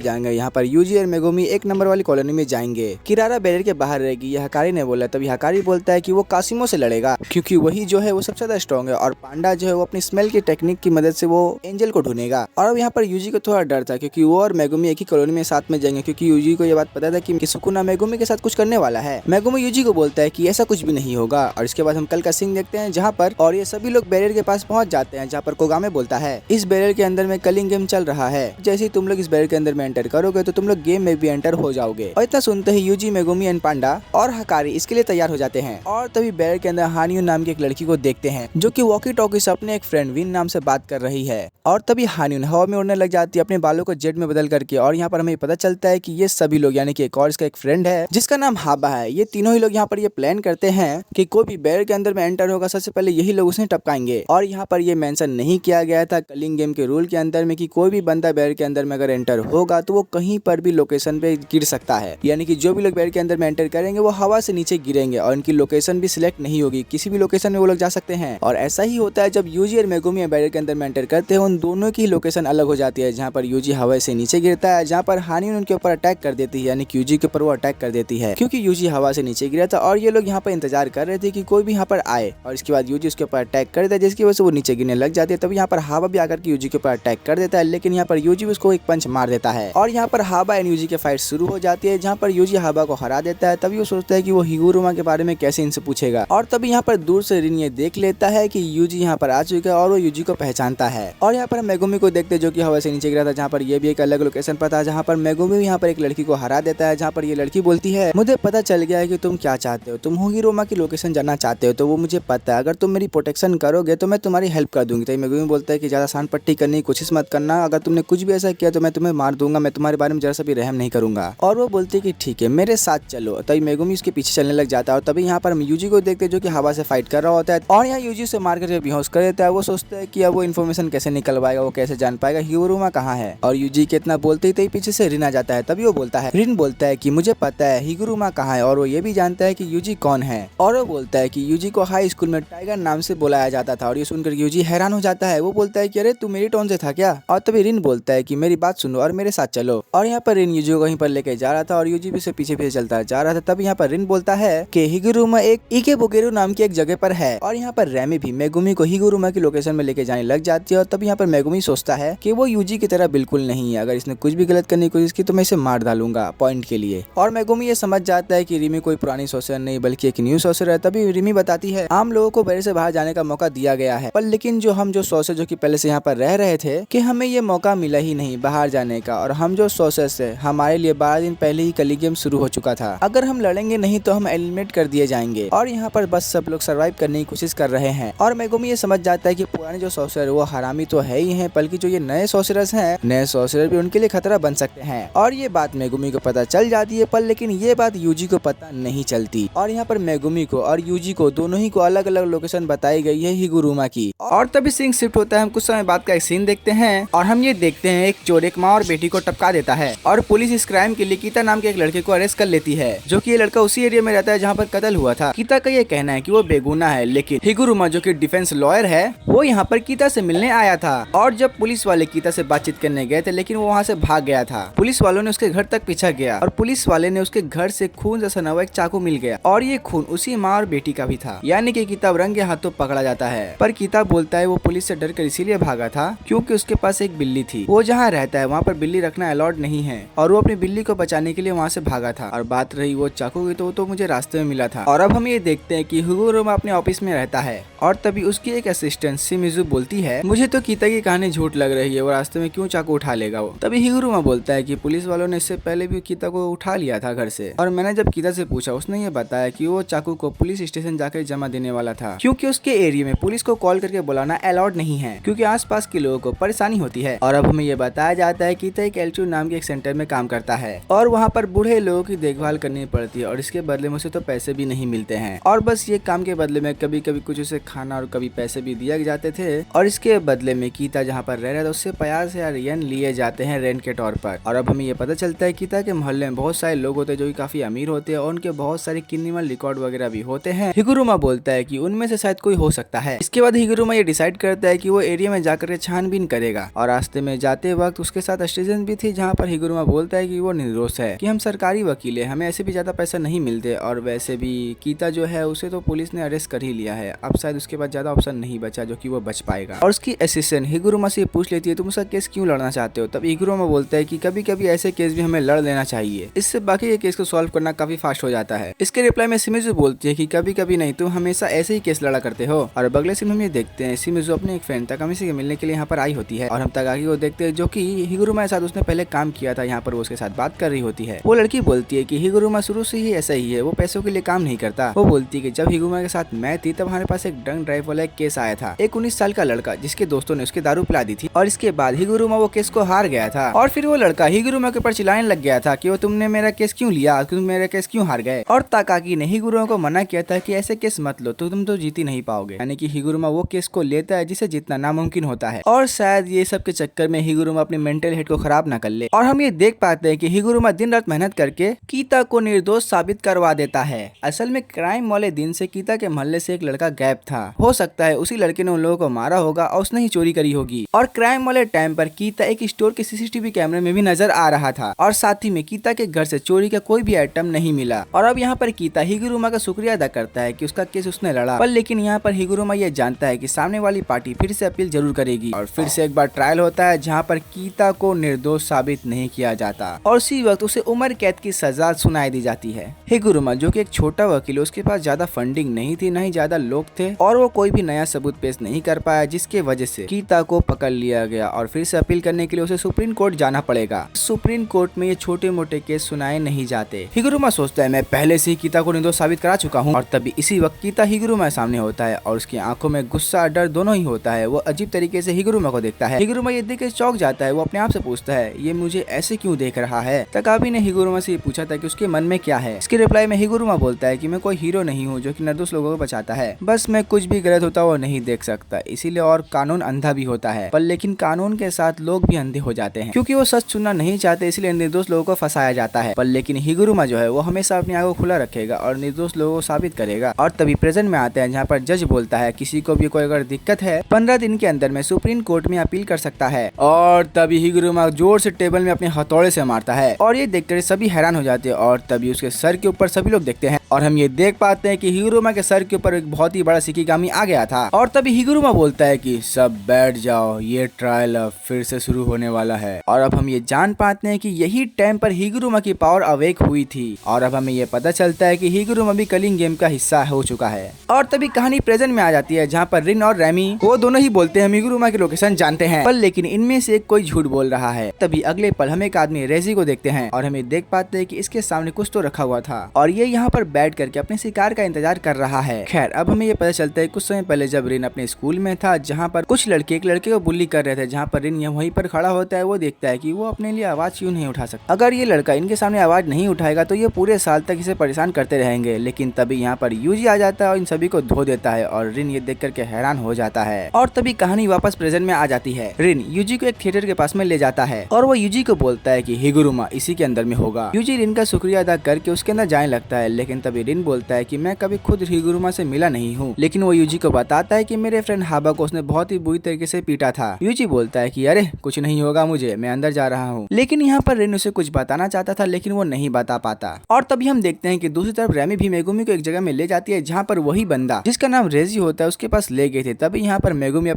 जाएंगे। यहाँ पर यूजी और मेगुमी 1 नंबर वाली कॉलोनी में जाएंगे। किरारा बैरियर के बाहर रहेगी, यह हकारी ने बोला। तभी हकारी बोलता है कि वो कासिमो से लड़ेगा क्योंकि वही जो है वो सबसे ज्यादा स्ट्रॉन्ग है और पांडा जो है वो अपनी स्मेल की टेक्निक की मदद से वो एंजल को ढूंढेगा। और अब यहाँ पर यूजी को थोड़ा डर था क्योंकि वो और मेगुमी एक ही कॉलोनी में साथ में जाएंगे क्योंकि यूजी को ये बात पता था कि सुकुना मेगुमी के साथ कुछ करने वाला है। मेगुमी यूजी को बोलता है कि ऐसा कुछ भी नहीं होगा। और इसके बाद हम कल का सीन देखते हैं जहाँ पर और ये सभी लोग बैरियर के पास पहुंच जाते हैं जहाँ पर कोगामे बोलता है इस बैरियर के अंदर में कलिंग गेम चल रहा है, जैसे ही तुम लोग इस बैरियर के अंदर में एंटर करोगे तो तुम लोग गेम में भी एंटर हो जाओगे। और इतना सुनते ही यूजी, मेगुमी एंड पांडा और हकारी इसके लिए तैयार हो जाते हैं। और तभी बैरियर के अंदर हानियो नाम की एक लड़की को देखते हैं जो कि वॉकी टॉकी से अपने एक फ्रेंड विन नाम से बात कर रही है। और तभी हानियो हवा में उड़ने लग जाती है अपने बालों को जेट में बदल करके। और यहाँ पर हमें पता चलता है कि ये सभी लोग यानी कि एक और इसका एक फ्रेंड है जिसका नाम हाबा है। ये तीनों ही लोग यहाँ पर ये प्लान करते हैं कि कोई भी बैरियर के अंदर में एंटर होगा सबसे पहले यही लोग उसे टपकाएंगे। और यहाँ पर ये मेंशन नहीं किया गया था कलिंग गेम के रूल के अंदर में कि कोई भी बंदा बैरियर के अंदर में अगर एंटर होगा तो वो कहीं पर भी लोकेशन पे गिर सकता है, यानी कि जो भी लोग बैरियर के अंदर में एंटर करेंगे वो हवा से नीचे गिरेंगे और इनकी लोकेशन भी सिलेक्ट नहीं होगी, किसी भी लोकेशन में वो लोग जा सकते हैं। और ऐसा ही होता है जब यूजी और मेगुमी बैरियर के अंदर में एंटर करते हैं उन दोनों की लोकेशन अलग हो जाती है। जहाँ पर यूजी हवा से नीचे गिरता है, जहाँ पर हानि उनके ऊपर अटैक कर देती है, यानी कि यूजी के ऊपर वो अटैक कर देती है क्योंकि यूजी हवा से नीचे गिरा था। और ये लोग यहाँ पर इंतजार कर रहे थे कि कोई भी यहाँ पर आए और इसके बाद यूजी उसके ऊपर अटैक कर देता है जिसकी वजह से वो नीचे गिरने लग जाती है। तभी यहाँ पर हाबा भी आकर के यूजी के ऊपर अटैक कर देता है लेकिन यहाँ पर यूजी उसको एक पंच मार देता है और यहाँ पर हाबा एंड यूजी की फाइट शुरू हो जाती है जहाँ पर यूजी हाबा को हरा देता है। तभी वो सोचता है कि वो हिगुरुमा के बारे में कैसे इनसे पूछेगा। और तभी यहाँ पर दूर से रिन ये देख लेता है कि यूजी यहाँ पर आ चुका है और वो यूजी को पहचानता है। और यहाँ पर मेगुमी को देखते जो कि हवा से नीचे गिरा था, जहाँ पर ये भी एक अलग लोकेशन पर था, जहाँ पर मेगुमी यहाँ पर एक लड़की को हरा देता है। जहाँ पर ये लड़की बोलती है मुझे पता चल गया है कि तुम क्या चाहते हो, तुम हिगुरुमा की लोकेशन जानना चाहते हो तो वो मुझे पता है, अगर तुम मेरी प्रोटेक्शन करोगे तो मैं तुम्हारी हेल्प कर दूंगी। तो मेगुमी बोलता है कि ज्यादा शान पट्टी करने की कोशिश मत करना, अगर तुमने कुछ भी ऐसा किया तो मैं तुम्हें मार दूंगा, मैं तुम्हारे बारे में जरा सा भी रहम नहीं करूंगा। और वो बोलती है कि ठीक है मेरे साथ चलो। तभी मेगुमी उसके पीछे चलने लग जाता है और तभी यहाँ पर हम यूजी को देखते हैं जो कि हवा से फाइट कर रहा होता है और यहाँ यूजी से मार करके बेहोश कर देता है। वो सोचता है कि अब वो इन्फॉर्मेशन कैसे निकलवाएगा, वो कैसे जान पाएगा हिगुरुमा कहाँ है। और यूजी के इतना बोलते ही पीछे से रिन आ जाता है। तभी वो बोलता है, रिन बोलता है कि मुझे पता है हिगुरुमा कहाँ है और वो ये भी जानता है कि यूजी कौन है। और वो बोलता है कि यूजी को हाई स्कूल में टाइगर नाम से बुलाया जाता था। और ये सुनकर यूजी हैरान हो जाता है। वो बोलता है कि अरे तू मेरी टोन से था क्या। और तभी रिन बोलता है कि मेरी बात सुनो और मेरे साथ चलो। और यहाँ पर रिन यूजी को कहीं पर लेके जा रहा था और यूजी भी उसे पीछे चलता जा रहा था। तब यहाँ पर रिन बोलता है कि हिगुरुमा एक इकेबुगेरू नाम की एक जगह पर है। और यहाँ पर रेमी भी मेगुमी को हिगुरुमा की लोकेशन में लेके जाने लग जाती है। और तब यहाँ पर मेगुमी सोचता है कि वो यूजी की तरह बिल्कुल नहीं है, अगर इसने कुछ भी गलत करने की कोशिश की तो मैं इसे मार डालूंगा पॉइंट के लिए। और मेगुमी ये समझ जाता है कि रिमी कोई पुरानी सोसर नहीं बल्कि एक न्यू सोसर है। तभी रिमी बताती है आम लोगों को बैरियर से बाहर जाने का मौका दिया गया है, पर लेकिन जो सोसर जो कि पहले से यहाँ पर रह रहे थे कि हमें ये मौका मिला ही नहीं बाहर जाने का। और हम जो सोसर से हमारे लिए 12 दिन पहले ही कली गेम शुरू हो चुका था, अगर हम लड़ेंगे नहीं तो हम एलिमिनेट कर दिए जाएंगे। और यहाँ पर बस सब लोग सर्वाइव करने की कोशिश कर रहे हैं। और मेगुमी ये समझ जाता है कि पुराने जो सोसर वो हरामी तो है ही है, बल्कि जो ये नए सोसरस हैं, नए सोसर भी उनके लिए खतरा बन सकते हैं। और ये बात मेगुमी को पता चल जाती है, पर लेकिन ये बात यूजी को पता नहीं चलती। और यहाँ पर मेगुमी को और यूजी को दोनों ही को अलग अलग लोकेशन बताई गई है हिगुरुमा की। और तभी सीन शिफ्ट होता है, हम कुछ समय बाद का एक सीन देखते हैं और हम ये देखते हैं एक चोर एक माँ और बेटी को टपका देता है और पुलिस इस क्राइम के लिए कीता नाम के एक लड़के को अरेस्ट कर लेती है, जो कि ये लड़का उसी एरिया में रहता है जहाँ पर कत्ल हुआ था। कीता का ये कहना है कि वो बेगुनाह है, लेकिन हिगुरुमा जो कि डिफेंस लॉयर है वो यहाँ पर कीता से मिलने आया था। और जब पुलिस वाले कीता से बातचीत करने गए थे लेकिन वो वहाँ से भाग गया था। पुलिस वालों ने उसके घर तक पीछा गया और पुलिस वाले ने उसके घर से खून जैसा नवा एक चाकू मिल गया और ये खून उसी माँ और बेटी का भी था, यानी कि किताब रंगे हाथों पकड़ा जाता है। पर किताब बोलता है वो पुलिस से डर कर इसीलिए भागा था क्योंकि उसके पास एक बिल्ली थी, वो जहाँ रहता है वहाँ पर बिल्ली रखना अलाउड नहीं है और वो अपनी बिल्ली को बचाने के लिए वहाँ से भागा था। और बात रही वो चाकू की तो मुझे रास्ते में मिला था। और अब हम ये देखते हैं कि हिगुरुमा अपने ऑफिस में रहता है और तभी उसकी एक असिस्टेंट शिमिजू बोलती है मुझे तो कीता की कहानी कहानी झूठ लग रही है, वो रास्ते में क्यों चाकू उठा लेगा वो। तभी हिगुरुमा बोलता है कि पुलिस वालों ने इससे पहले भी कीता को उठा लिया था घर से, और मैंने जब कीता से पूछा उसने ये बताया कि वो चाकू को पुलिस स्टेशन जाकर जमा देने वाला था, क्योंकि उसके एरिया में पुलिस को कॉल करके बुलाना अलाउड नहीं है, क्योंकि आसपास के लोगों को परेशानी होती है। और अब हमें ये बताया जाता है कि कीता एक एल्चू नाम के एक सेंटर में काम करता है और वहाँ पर बूढ़े लोगों की देखभाल करनी पड़ती है, और इसके बदले में उसे तो पैसे भी नहीं मिलते हैं, और बस ये काम के बदले में कभी कभी कुछ उसे खाना और कभी पैसे भी दिए जाते थे। और इसके बदले में कीता जहाँ पर रह रहा था उससे 50,000 येन लिए जाते हैं रेंट के तौर पर। और अब हमें ये पता चलता है कीता के मोहल्ले में बहुत सारे लोग होते हैं जो कि काफी अमीर होते हैं और उनके बहुत सारे क्रिमिनल रिकॉर्ड वगैरह भी होते हैं। हिगुरुमा बोलता है कि उनमें से शायद कोई हो सकता है। इसके बाद हिगुरुमा ये डिसाइड करता है कि वो एरिया में जाकर छानबीन करेगा, और रास्ते में जाते वक्त उसके साथ स्टेशन भी थी जहाँ पर हिगुरुमा बोलता है कि वो निर्दोष है, कि हम सरकारी वकील है, हमें ऐसे भी ज्यादा पैसा नहीं मिलते, और वैसे भी कीता जो है उसे तो पुलिस ने अरेस्ट कर ही लिया है, अब शायद उसके बाद ज्यादा ऑप्शन नहीं बचा जो कि वो बच पाएगा। और उसकी असिस्टेंट हिगुरुमा से पूछ लेती है तुम उसका केस क्यों लड़ना चाहते हो। तब हिगुरुमा बोलता है कि कभी कभी ऐसे केस भी हमें लड़ लेना चाहिए, इससे बाकी के केस को सॉल्व करना काफी फास्ट हो जाता है। इसके रिप्लाई में शिमिजू बोलती है कि कभी कभी नहीं, तुम हमेशा ऐसे ही केस लड़ा करते हो। और अगले सीन में हम ये देखते हैं शिमिजू अपने एक फ्रेंड तकामिशी से मिलने के लिए यहाँ पर आई होती है, और हम तकाकी को देखते हैं जो कि हिगुरुमा के साथ उसने पहले काम किया था, यहाँ पर वो उसके साथ बात कर रही होती है। वो लड़की बोलती है कि हिगुरुमा शुरू से ही ऐसा ही है, वो पैसों के लिए काम नहीं करता। वो बोलती है कि जब हिगुरुमा के साथ मैं थी तब हमारे पास एक ड्रंक ड्राइव वाला एक केस आया था, एक 19 साल का लड़का जिसके दोस्तों ने उसके दारू पिला दी थी, और इसके बाद हिगुरुमा वो केस को हार गया था। और फिर वो लड़का हिगुरुमा के ऊपर चिल्लाने लग गया था कि वो तुमने मेरा केस क्यों लिया, तुम मेरा केस क्यों हार गए। और ताकाकी ने हिगुरुमा को मना किया था कि ऐसे केस मत लो, तो तुम तो जीत ही नहीं पाओगे। यानी कि हिगुरुमा वो केस को लेता है जिसे जीतना नामुमकिन होता है, और शायद ये सब के चक्कर में हिगुरुमा अपनी मेंटल हेल्थ को खराब ना कर ले। और हम ये देख पाते हैं कि हिगुरुमा दिन रात मेहनत करके कीता को निर्दोष साबित करवा देता है। असल में क्राइम वाले दिन से कीता के मोहल्ले से एक लड़का गायब था, हो सकता है उसी लड़के ने उन लोगों को मारा होगा और उसने ही चोरी करी होगी। और क्राइम वाले टाइम पर कीता एक स्टोर के सीसीटीवी कैमरे में भी नजर आ रहा था, और साथ ही में कीता के घर से चोरी का कोई भी आइटम नहीं मिला। और अब यहाँ पर कीता हिगुरुमा का शुक्रिया अदा करता है कि उसका केस उसने लड़ा, पर लेकिन यहाँ पर हिगुरुमा ये जानता है कि सामने वाली पार्टी फिर से अपील जरूर करेगी, और फिर से एक बार ट्रायल होता है जहाँ पर कीता को निर्दोष साबित नहीं किया जाता, और उसी वक्त उसे उम्र कैद की सजा सुनाई दी जाती है। हिगुरुमा जो कि एक छोटा वकील है, उसके पास ज्यादा फंडिंग नहीं थी, न ही ज्यादा लोग थे, और वो कोई भी नया सबूत पेश नहीं कर पाया, जिसके वजह से कीता को पकड़ लिया गया, और फिर से अपील करने के लिए उसे सुप्रीम कोर्ट जाना पड़ेगा। सुप्रीम कोर्ट में ये छोटे मोटे केस सुनाए नहीं जाते। हिगुरुमा सोचता है मैं पहले से ही कीता को निर्दोष साबित करा चुका हूँ, और तभी इसी वक्त कीता हिगुरुमा सामने होता है, और उसकी आंखों में गुस्सा डर दोनों ही होता है। वो अजीब तरीके से हिगुरुमा को देखता है। हिगुरुमा ये देख के चौंक जाता है। वो अपने आप से पूछता है ये मुझे ऐसे क्यों देख रहा है। तकाबी ने हिगुरुमा से पूछा था कि उसके मन में क्या है। इसके रिप्लाई में हिगुरुमा बोलता है कि मैं कोई हीरो नहीं हूँ जो कि निर्दोष लोगों को बचाता है, बस मैं कुछ भी गलत होता वो नहीं देख सकता, इसीलिए, और कानून अंधा भी होता है, पर लेकिन कानून के साथ लोग भी अंधे हो जाते हैं, क्योंकि वो सच सुनना नहीं चाहते, इसलिए निर्दोष लोगों को फंसाया जाता है। पर लेकिन हिगुरुमा जो है वो हमेशा अपनी आंखों खुला रखेगा और निर्दोष लोगों को साबित करेगा। और तभी प्रेजेंट में आते हैं जहाँ पर जज बोलता है किसी को भी कोई अगर दिक्कत है 15 दिन के अंदर में सुप्रीम कोर्ट में अपील कर सकता है। और तभी हिगुरुमा जोर से टेबल में अपने हथौड़े से मारता है, और ये देखकर सभी हैरान हो जाते हैं। और तभी उसके सर के ऊपर सभी लोग देखते हैं, और हम ये देख पाते हैं कि हिगुरुमा के सर के ऊपर एक बहुत ही बड़ा शिकिगामी आ गया था। और तभी हिगुरुमा बोलता है कि सब बैठ जाओ, ये ट्रायल अब फिर से शुरू होने वाला है। और अब हम ये जान पाते हैं कि यही टाइम पर हिगुरुमा की पावर अवेक हुई थी, और अब हमें ये पता चलता है कि हिगुरुमा भी कलिंग गेम का हिस्सा हो चुका है। और तभी कहानी प्रेजेंट में आ जाती है जहाँ पर रिन और रेमी वो दोनों ही बोलते हैं हम हिगुरुमा की लोकेशन जानते हैं, पर लेकिन इनमें से कोई झूठ बोल रहा है। तभी अगले पल हम एक आदमी रेजी को देखते हैं, और हमें देख पाते हैं कि इसके सामने कुछ तो रखा हुआ था, और ये यहाँ पर बैठ करके अपने शिकार का इंतजार कर रहा है। खैर अब हमें ये पता चलता है कुछ समय पहले जब रिन अपने स्कूल में था, जहाँ पर कुछ लड़के एक लड़के को बुली कर रहे थे, जहाँ पर रिन वहीं पर खड़ा होता है। वो देखता है कि वो अपने लिए आवाज क्यों नहीं उठा सकता। अगर ये लड़का इनके सामने आवाज नहीं उठाएगा तो ये पूरे साल तक इसे परेशान करते रहेंगे। लेकिन तभी यहाँ पर यूजी आ जाता है और इन सभी को धो देता है, और रिन ये देख करके हैरान हो जाता है। और तभी कहानी वापस प्रेजेंट में आ जाती है। रिन यूजी को एक थिएटर के पास में ले जाता है, और वो यूजी को बोलता है कि हिगुरुमा इसी के अंदर में होगा। यूजी रिन का शुक्रिया अदा करके उसके अंदर जाने लगता है, लेकिन तभी रिन बोलता है कि मैं कभी खुद हिगुरुमा से मिला नहीं हूँ। लेकिन वो यूजी को बताता है कि मेरे फ्रेंड हाबा को उसने बहुत ही बुरी तरीके से पीटा था। यूजी बोलता है कि अरे कुछ नहीं होगा मुझे, मैं अंदर जा रहा हूँ। लेकिन यहाँ पर रिन उसे कुछ बताना चाहता था, लेकिन वो नहीं बता पाता। और तभी हम देखते हैं कि दूसरी तरफ रेमी भी मेगुमी को एक जगह में ले जाती है, जहाँ पर वही बंदा जिसका नाम रेजी होता है उसके पास ले गए थे। तभी यहाँ पर मेगुमी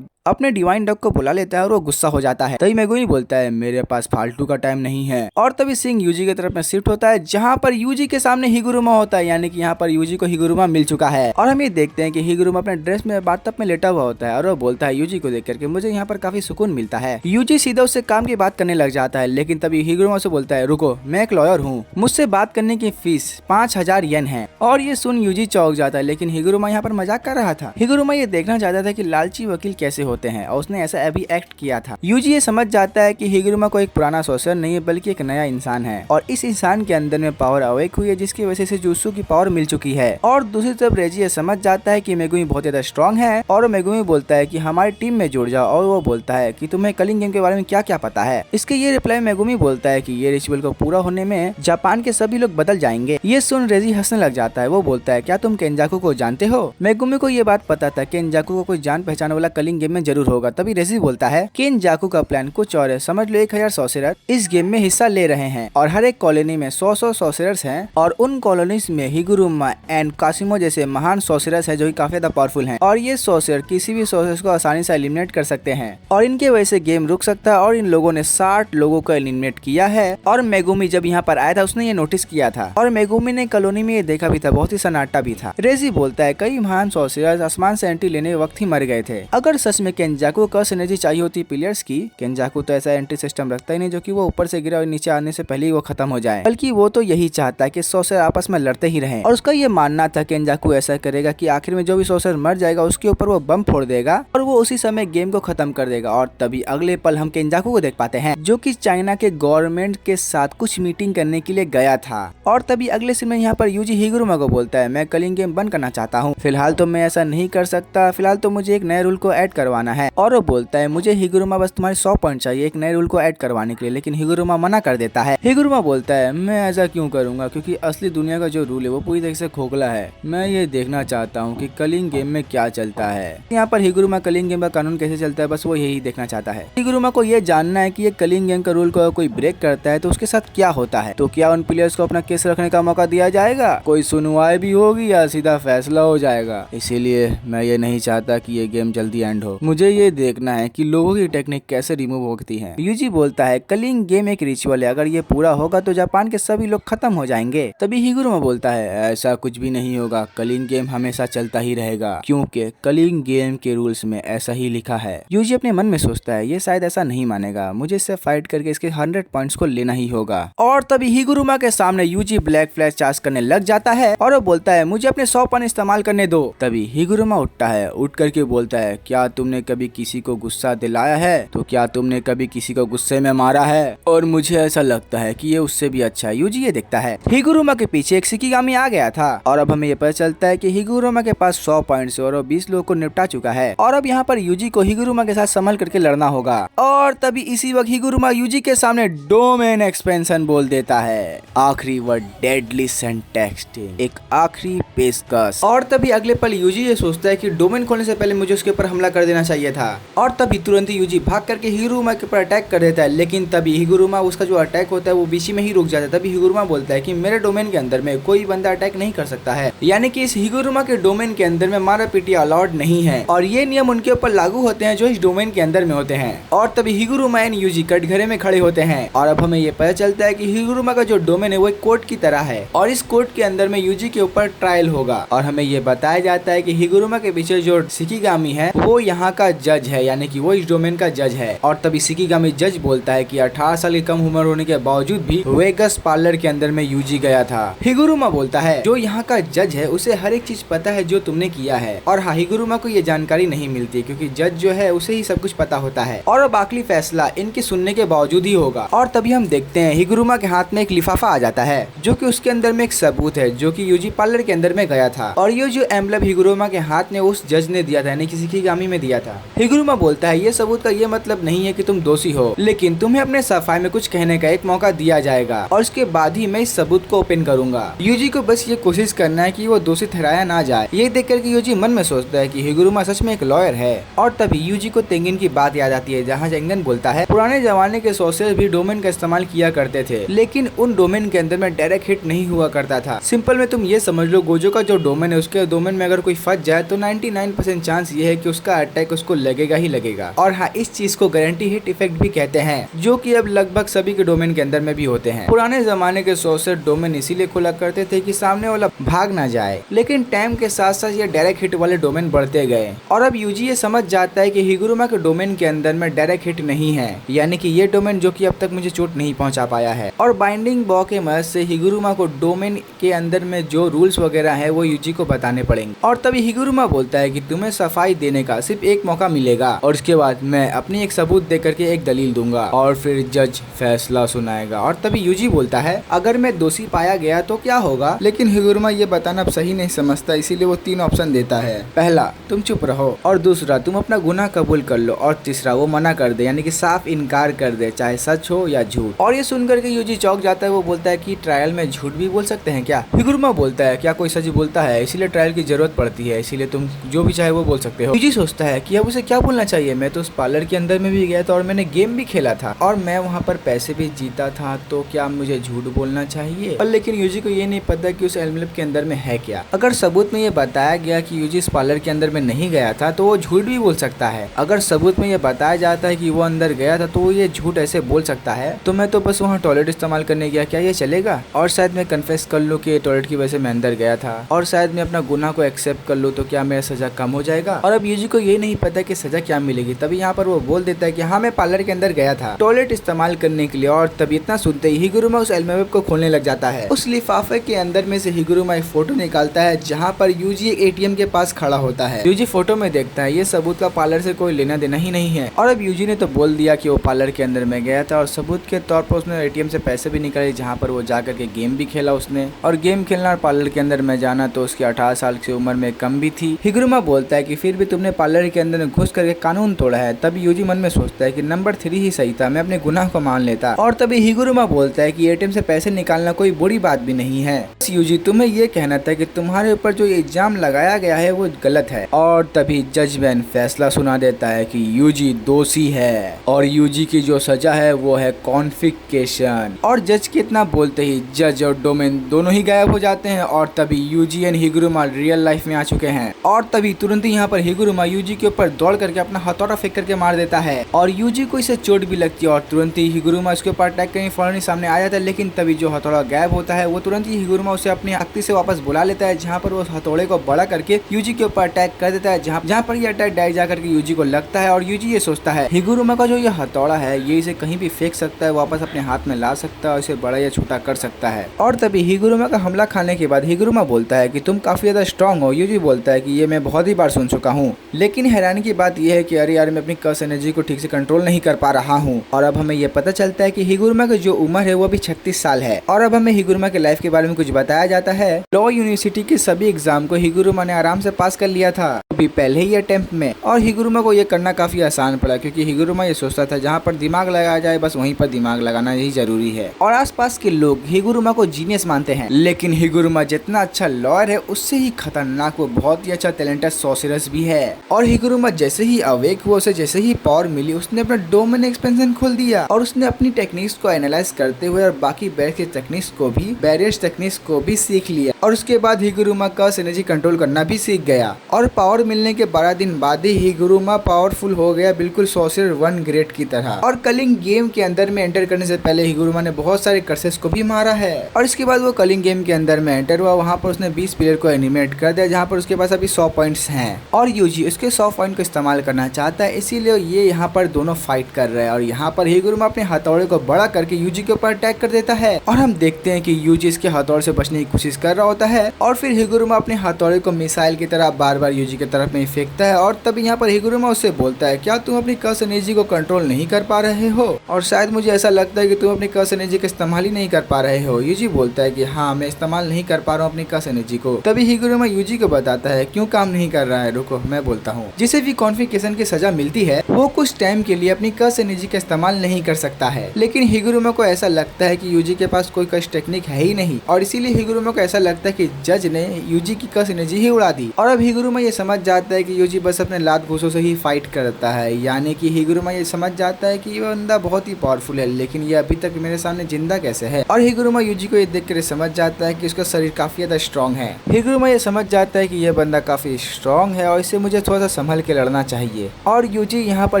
अपने डिवाइन डॉग को बुला लेता है, और वो गुस्सा हो जाता है। तभी मेगुमी बोलता है मेरे पास फालतू का टाइम नहीं है। और तभी सिंह यूजी की तरफ में शिफ्ट होता है, जहाँ पर यूजी के सामने हिगुरुमा होता होता है, यानी कि यहाँ पर यूजी को हिगुरुमा मिल चुका है। और हम ये देखते हैं कि हिगुरुमा अपने ड्रेस में बाथटब में लेटा हुआ होता है और वो बोलता है यूजी को देख करके मुझे यहाँ पर काफी सुकून मिलता है। यूजी सीधा उससे काम की बात करने लग जाता है, लेकिन तभी हिगुरुमा से बोलता है रुको, मैं एक लॉयर हूँ, मुझसे बात करने की फीस 5000 येन है। और ये सुन यूजी चौंक जाता है, लेकिन हिगुरुमा यहाँ पर मजाक कर रहा था। हिगुरुमा ये देखना चाहता था कि लालची वकील कैसे होते हैं और उसने ऐसा अभी एक्ट किया था। यूजी ये समझ जाता है कि हिगुरुमा को एक पुराना सोर्सर नहीं है बल्कि एक नया इंसान है और इस इंसान के अंदर में पावर अवेक हुई है जिसकी वजह से जुत्सु की पावर मिल चुकी है। और दूसरी तरफ रेजी ये समझ जाता है कि मेगुमी बहुत ज्यादा स्ट्रॉन्ग है और मेगुमी बोलता है कि हमारी टीम में जुड़ जाओ और वो बोलता है कि तुम्हें कलिंग गेम के बारे में क्या क्या पता है। इसके ये रिप्लाई मेगुमी बोलता है कि ये रिचुअल को पूरा होने में जापान के सभी लोग बदल जाएंगे। ये सुन रेजी हंसने लग जाता है। वो बोलता है क्या तुम केंजाकू को जानते हो? मेगुमी को ये बात पता था केंजाकू को कोई जान पहचान वाला कलिंग गेम में जरूर होगा। तभी रेजी बोलता है केंजाकू का प्लान कुछ और है, समझ लो 1000 सॉर्सरर इस गेम में हिस्सा ले रहे हैं और हर एक कॉलोनी में 100 सॉर्सरर्स हैं और उन कॉलोनीज में हिगुरुमा एंड कासिमो जैसे महान सॉर्सरर्स हैं जो कि काफी ज्यादा पावरफुल हैं और ये सॉर्सरर किसी भी सॉर्सरर को आसानी से एलिमिनेट कर सकते हैं और इनके वजह से गेम रुक सकता है। और इन लोगों ने 60 लोगों को एलिमिनेट किया है और मेगुमी जब यहाँ पर आया था उसने ये नोटिस किया था और मेगुमी ने कॉलोनी में ये देखा भी था, बहुत ही सन्नाटा भी था। रेजी बोलता है कई महान सॉर्सरर्स आसमान से एंट्री लेने के वक्त ही मर गए थे। अगर सच में केंजाकू को कर्स एनर्जी चाहिए होती प्लेयर्स की, केंजाकू तो ऐसा एंट्री सिस्टम रखता ही नहीं जो कि वो ऊपर से गिरा और नीचे आने से पहले ही वो खत्म हो जाए, बल्कि वो तो यही चाहता है कि सॉर्सरर आपस में लड़ते ही रहें। और उसका ये मानना था केंजाकू ऐसा करेगा कि आखिर में जो भी सॉर्सरर मर जाएगा उसके ऊपर वो बम फोड़ देगा और वो उसी समय गेम को खत्म कर देगा। और तभी अगले पल हम केंजाकू को देख पाते हैं जो कि चाइना के गवर्नमेंट के साथ कुछ मीटिंग करने के लिए गया था। और तभी अगले सीन में यहाँ पर यूजी हिगुरुमा को बोलता है मैं कलिंग गेम बंद करना चाहता हूँ, फिलहाल तो मैं ऐसा नहीं कर सकता, फिलहाल तो मुझे एक नए रूल को ऐड करवाना है। और वो बोलता है मुझे हिगुरुमा बस तुम्हारे 100 पॉइंट चाहिए एक नए रूल को ऐड करवाने के लिए, लेकिन हिगुरुमा मना कर देता है। हिगुरुमा बोलता है मैं ऐसा क्यों करूंगा क्योंकि असली दुनिया का जो रूल है वो पूरी तरह से खोखला है, मैं ये देखना चाहता हूँ कि कलिंग गेम में क्या चलता है। यहाँ पर हिगुरुमा कलिंग गेम का कानून कैसे चलता है बस वो यही देखना चाहता है। हिगुरुमा को ये जानना है कि ये कलिंग गेम का रूल को कोई ब्रेक करता है तो उसके साथ क्या होता है, तो क्या उन प्लेयर्स को अपना केस रखने का मौका दिया जाएगा, कोई सुनवाई भी होगी या सीधा फैसला हो जाएगा। इसीलिए मैं ये नहीं चाहता कि ये गेम जल्दी एंड हो, मुझे ये देखना है कि लोगों की टेक्निक कैसे रिमूव होती है। यूजी बोलता है कलिंग गेम एक रिचुअल है, अगर ये पूरा होगा तो जापान के सभी लोग खत्म हो जाएंगे। तभी हिगुरुमा बोलता है ऐसा कुछ भी नहीं होगा, कलिंग गेम हमेशा चलता ही रहेगा क्योंकि कलिंग गेम के रूल्स में ऐसा ही लिखा है। यूजी अपने मन में सोचता है ये शायद ऐसा नहीं मानेगा, मुझे इससे फाइट करके इसके 100 पॉइंट्स को लेना ही होगा। और तभी हिगुरुमा के सामने यूजी ब्लैक फ्लैश चार्ज करने लग जाता है और वो बोलता है मुझे अपने 100 पॉइंट इस्तेमाल करने दो। तभी हिगुरुमा उठता है, उठ करके बोलता है क्या तुमने कभी किसी को गुस्सा दिलाया है, तो क्या तुमने कभी किसी को गुस्से में मारा है, और मुझे ऐसा लगता है कि ये उससे भी अच्छा है। यूजी ये देखता है हिगुरुमा के पीछे एक शिकिगामी आ गया था और अब हमें ये पता चलता है कि हिगुरुमा के पास 100 पॉइंट्स और 20 लोगों को निपटा चुका है और अब यहाँ पर यूजी को हिगुरुमा के साथ संभल करके लड़ना होगा। और तभी इसी वक्त हिगुरुमा यूजी के सामने डोमेन एक्सपेंशन बोल देता है, आखिरी वर्ड डेडली सेंटेक्सटिंग, एक आखिरी पेशकश। और तभी अगले पल यूजी ये सोचता है कि डोमेन खोलने से पहले मुझे उसके ऊपर हमला कर देना चाहिए था और तभी तुरंत ही यूजी भाग करके हिगुरुमा के ऊपर अटैक कर देता है, लेकिन तभी हिगुरुमा उसका जो अटैक होता है वो बीच में ही रुक जाता है। तभी हिगुरुमा बोलता है कि मेरे डोमेन के अंदर में कोई बंदा अटैक नहीं कर सकता है, यानी कि इस हिगुरुमा के डोमेन के अंदर में मारा पीटी अलाउड नहीं है और ये नियम उनके ऊपर लागू होते हैं जो इस डोमेन के अंदर में होते हैं। और तभी हिगुरुमा एंड यूजी कटघरे में खड़े होते हैं और अब हमें ये पता चलता है कि हिगुरुमा का जो डोमेन है वो एक कोर्ट की तरह है और इस कोर्ट के अंदर में यूजी के ऊपर ट्रायल होगा और हमें ये बताया जाता है कि हिगुरुमा के पीछे जो शिकिगामी है वो यहाँ का जज है, यानी कि वो इस डोमेन का जज है। और तभी शिकिगामी जज बोलता है कि 18 साल की कम उम्र होने के बावजूद भी वेगस पार्लर के अंदर में यूजी गया था। हिगुरुमा बोलता है जो यहाँ का जज है उसे हर एक चीज पता है जो तुमने किया है और हाँ हिगुरुमा को ये जानकारी नहीं मिलती क्योंकि जज जो है उसे ही सब कुछ पता होता है और अब आखिरी फैसला इनके सुनने के बावजूद ही होगा। और तभी हम देखते हैं हिगुरुमा के हाथ में एक लिफाफा आ जाता है जो कि उसके अंदर में एक सबूत है जो कि यूजी पार्लर के अंदर में गया था और ये जो एम्बलम हिगुरुमा के हाथ में उस जज ने दिया था यानी कि शिकिगामी में दिया था। हिगुरुमा बोलता है ये सबूत का ये मतलब नहीं है कि तुम दोषी हो, लेकिन तुम्हें अपने सफाई में कुछ कहने का एक मौका दिया जाएगा और उसके बाद ही मैं इस सबूत को ओपन करूंगा। यूजी को बस ये कोशिश करना है कि वो दोषी ठहराया ना जाए। ये देख कर के यूजी मन में सोचता है कि हिगुरुमा सच में एक लॉयर है। और तभी यूजी को तेंगिन की बात याद आती है जहाँ जेंगन बोलता है पुराने जमाने के सोर्सर्स भी डोमेन का इस्तेमाल किया करते थे, लेकिन उन डोमेन के अंदर में डायरेक्ट हिट नहीं हुआ करता था। सिंपल में तुम ये समझ लो गोजो का जो डोमेन है उसके डोमेन में अगर कोई फंस जाए तो 99% चांस ये है कि उसका अटैक उसको लगेगा ही लगेगा। और हाँ इस चीज को गारंटी हिट इफेक्ट भी कहते हैं जो कि अब लगभग सभी के डोमेन के अंदर में भी होते हैं। पुराने जमाने के सोर्सर डोमेन इसीलिए खोला करते थे कि सामने वाला भाग ना जाए, लेकिन टाइम के साथ साथ ये डायरेक्ट हिट वाले डोमेन बढ़ते गए और अब यूजी ये समझ जाता है कि हिगुरुमा के डोमेन के अंदर में डायरेक्ट हिट नहीं है, यानी कि ये डोमेन जो कि अब तक मुझे चोट नहीं पहुंचा पाया है। और बाइंडिंग बॉ के मदद से हिगुरुमा को डोमेन के अंदर में जो रूल्स वगैरह है वो यूजी को बताने पड़ेंगे। और तभी हिगुरुमा बोलता है कि तुम्हें सफाई देने का सिर्फ एक मौका मिलेगा और उसके बाद मैं अपनी एक सबूत दे करके एक दलील दूंगा और फिर जज फैसला सुनाएगा। और तभी यूजी बोलता है अगर मैं दोषी पाया गया तो क्या होगा, लेकिन हिगुरुमा ये बताना अब सही नहीं समझता, इसीलिए वो 3 ऑप्शन देता है। पहला, तुम चुप रहो, और दूसरा, तुम अपना गुनाह कबूल कर लो, और तीसरा, वो मना कर दे, यानी कि साफ इनकार कर दे, चाहे सच हो या झूठ। और ये सुनकर के यूजी चौंक जाता है। वो बोलता है कि ट्रायल में झूठ भी बोल सकते हैं क्या? हिगुरुमा बोलता है क्या कोई सच बोलता है, इसीलिए ट्रायल की जरूरत पड़ती है, इसीलिए तुम जो भी चाहे वो बोल सकते हो। यूजी सोचता है कि अब उसे क्या बोलना चाहिए, मैं तो उस पार्लर के अंदर में भी गया था और मैंने गेम भी खेला था और मैं वहाँ पर पैसे भी जीता था, तो क्या मुझे झूठ बोलना चाहिए? और लेकिन यूजी को ये नहीं पता कि उस एनवेलप के अंदर में है क्या। अगर सबूत में ये बताया गया कि यूजी इस पार्लर के अंदर में नहीं गया था तो वो झूठ भी बोल सकता है। अगर सबूत में ये बताया जाता है कि वो अंदर गया था तो वो ये झूठ ऐसे बोल सकता है, तो मैं तो बस वहाँ टॉयलेट इस्तेमाल करने गया, क्या ये चलेगा? और शायद मैं कन्फेस कर लूँ कि टॉयलेट की वजह से मैं अंदर गया था और शायद मैं अपना गुनाह को एक्सेप्ट कर लूँ, तो क्या मेरा सजा कम हो जाएगा? और अब यूजी को ये नहीं पता कि सजा क्या मिलेगी। तभी यहाँ पर वो बोल देता है कि हाँ मैं पार्लर के अंदर गया था टॉयलेट इस्तेमाल करने के लिए। और तभी इतना सुनते ही हिगुरुमा उस एल्मेवेब को खोलने लग जाता है। उस लिफाफे के अंदर में से हिगुरुमा एक फोटो निकालता है जहाँ पर यूजी एक एटीएम के पास खड़ा होता है। यूजी फोटो में देखता है ये सबूत का पार्लर से कोई लेना देना ही नहीं है। और अब यूजी ने तो बोल दिया कि वो पार्लर के अंदर में गया था और सबूत के तौर पर उसने एटीएम से पैसे भी निकाले, जहाँ पर वो जाकर के गेम भी खेला उसने। और गेम खेलना और पार्लर के अंदर में जाना तो उसकी 18 साल की उम्र में कम भी थी। हिगुरुमा बोलता है कि फिर भी तुमने पार्लर के अंदर में घुस करके कानून तोड़ा है। तभी यूजी मन में सोचता है कि नंबर 3 ही सही था, मैं अपने गुनाह को मान लेता। और तभी हिगुरुमा बोलता है कि एटीएम से पैसे निकालना कोई बुरी बात भी नहीं है, यूजी तुम्हें ये कहना था कि तुम्हारे ऊपर जो इल्जाम लगाया गया है वो गलत है। और तभी जजमेंट फैसला सुना देता है कि यूजी दोषी है और यूजी की जो सजा है वो है कॉन्फिकेशन। और जज के इतना बोलते ही जज और डोमेन दोनों ही गायब हो जाते हैं और तभी यूजी एंड हिगुरुमा रियल लाइफ में आ चुके हैं। और तभी तुरंत ही यहाँ पर हिगुरुमा यूजी के ऊपर दौड़ करके अपना हथौड़ा फेंक करके मार देता है और यूजी को इसे चोट भी लगती है और तुरंत ही हिगुरुमा इसके ऊपर अटैक करने फौरन सामने आ जाता है। लेकिन तभी जो हथौड़ा गायब होता है वो तुरंत ही हिगुरुमा उसे अपनी शक्ति से वापस बुला लेता है, जहाँ पर वो हथौड़े को बड़ा करके यूजी के ऊपर अटैक कर देता है, जहाँ पर ये अटैक डायरेक्ट जाकर के यूजी को लगता है। और यूजी ये सोचता है हिगुरुमा का जो ये हथौड़ा है ये इसे कहीं भी फेंक सकता है, वापस अपने हाथ में ला सकता है और इसे बड़ा या छोटा कर सकता है। और तभी हिगुरुमा का हमला खाने के बाद हिगुरुमा बोलता है कि तुम काफी ज्यादा स्ट्रांग हो। यूजी बोलता है कि ये मैं बहुत ही बार सुन चुका हूँ, लेकिन हैरानी की बात यह है कि अरे यार मैं अपनी कर्स एनर्जी को ठीक से कंट्रोल नहीं कर पा रहा हूँ। और अब हमें ये पता चलता है कि हिगुरुमा की जो उम्र है वो अभी 36 साल है। और अब हमें हिगुरुमा के लाइफ के बारे में कुछ बताया जाता है। लॉ यूनिवर्सिटी के सभी एग्जाम को हिगुरुमा ने आराम से पास कर लिया था अभी पहले ही अटेम्प्ट में। और हिगुरुमा को ये करना काफी आसान पड़ा क्योंकि हिगुरुमा ये सोचता था जहाँ पर दिमाग लगाया जाए बस वहीं पर दिमाग लगाना यही जरूरी है। और आसपास के लोग हिगुरुमा को जीनियस मानते हैं, लेकिन हिगुरुमा जितना अच्छा लॉयर है उससे ही खतरनाक वो बहुत ही अच्छा टैलेंटेड सॉर्सरर भी है। और हिगुरुमा जैसे ही अवेक हुआ, उसे जैसे ही पावर मिली, उसने अपना डोमेन एक्सपेंशन खोल दिया और उसने अपनी टेक्निक्स को एनालाइज करते हुए और बाकी बैरियर के टेक्निक्स को भी सीख लिया। और उसके बाद हिगुरुमा कर्स एनर्जी कंट्रोल करना भी सीख गया। और पावर मिलने के 12 दिन बाद ही हिगुरुमा पावरफुल हो गया, बिल्कुल सॉर्सरर 1 ग्रेड की तरह। और कलिंग गेम के अंदर में एंटर करने से पहले हिगुरुमा ने बहुत सारे कर्सेस को भी मारा है। और इसके बाद वो कलिंग गेम के अंदर में एंटर हुआ, वहाँ पर उसने 20 प्लेयर को एनिमेट कर दिया, जहाँ पर उसके पास अभी 100 पॉइंट्स हैं। और यूजी उसके 100 पॉइंट को इस्तेमाल करना चाहता है, इसीलिए ये यहाँ पर दोनों फाइट कर रहे हैं। और यहाँ पर हिगुरुमा अपने हथौड़े को बड़ा करके यूजी के ऊपर अटैक कर देता है और हम देखते हैं कि यूजी इसके हथौड़े से बचने की कोशिश कर रहा होता है। और फिर हिगुरुमा अपने हथौड़े को मिसाइल की तरह बार बार यूजी की तरफ में फेंकता है। और तभी यहाँ पर हिगुरुमा उससे बोलता है क्या तुम अपनी कर्स एनर्जी को कंट्रोल नहीं कर पा रहे हो? और शायद मुझे ऐसा लगता है कि तुम अपनी कर्स एनर्जी का इस्तेमाल ही नहीं कर पा रहे हो। यूजी बोलता है कि हाँ मैं इस्तेमाल नहीं कर पा रहा हूँ अपनी कर्स एनर्जी को। तभी हिगुरुमा यूजी को बताता है क्यों काम नहीं कर रहा है, रुको मैं बोलता हूँ। जिसे भी कॉन्फिकेशन की सजा मिलती है वो कुछ टाइम के लिए अपनी कर्स एनर्जी का इस्तेमाल नहीं कर सकता है, लेकिन हिगुरुमा को ऐसा लगता है कि यूजी के पास कोई कर्स टेक्निक है ही नहीं और इसीलिए हिगुरुमा को ऐसा लगता है कि जज ने यूजी की कर्स एनर्जी ही उड़ा दी। और अब हिगुरुमा ये समझ जाता है कि यूजी बस अपने लात घूसों से ही फाइट करता है, यानी कि हिगुरुमा ये समझ जाता है कि ये बंदा बहुत ही पावरफुल है, लेकिन ये अभी तक मेरे सामने जिंदा कैसे है। और हिगुरुमा यूजी को ये देख कर समझ जाता है कि उसका शरीर काफी ज्यादा स्ट्रॉन्ग है। हिगुरुमा ये समझ जाता है कि यह बंदा काफी स्ट्रॉन्ग है और इसे मुझे थोड़ा सा संभल के लड़ना चाहिए। और यूजी यहाँ पर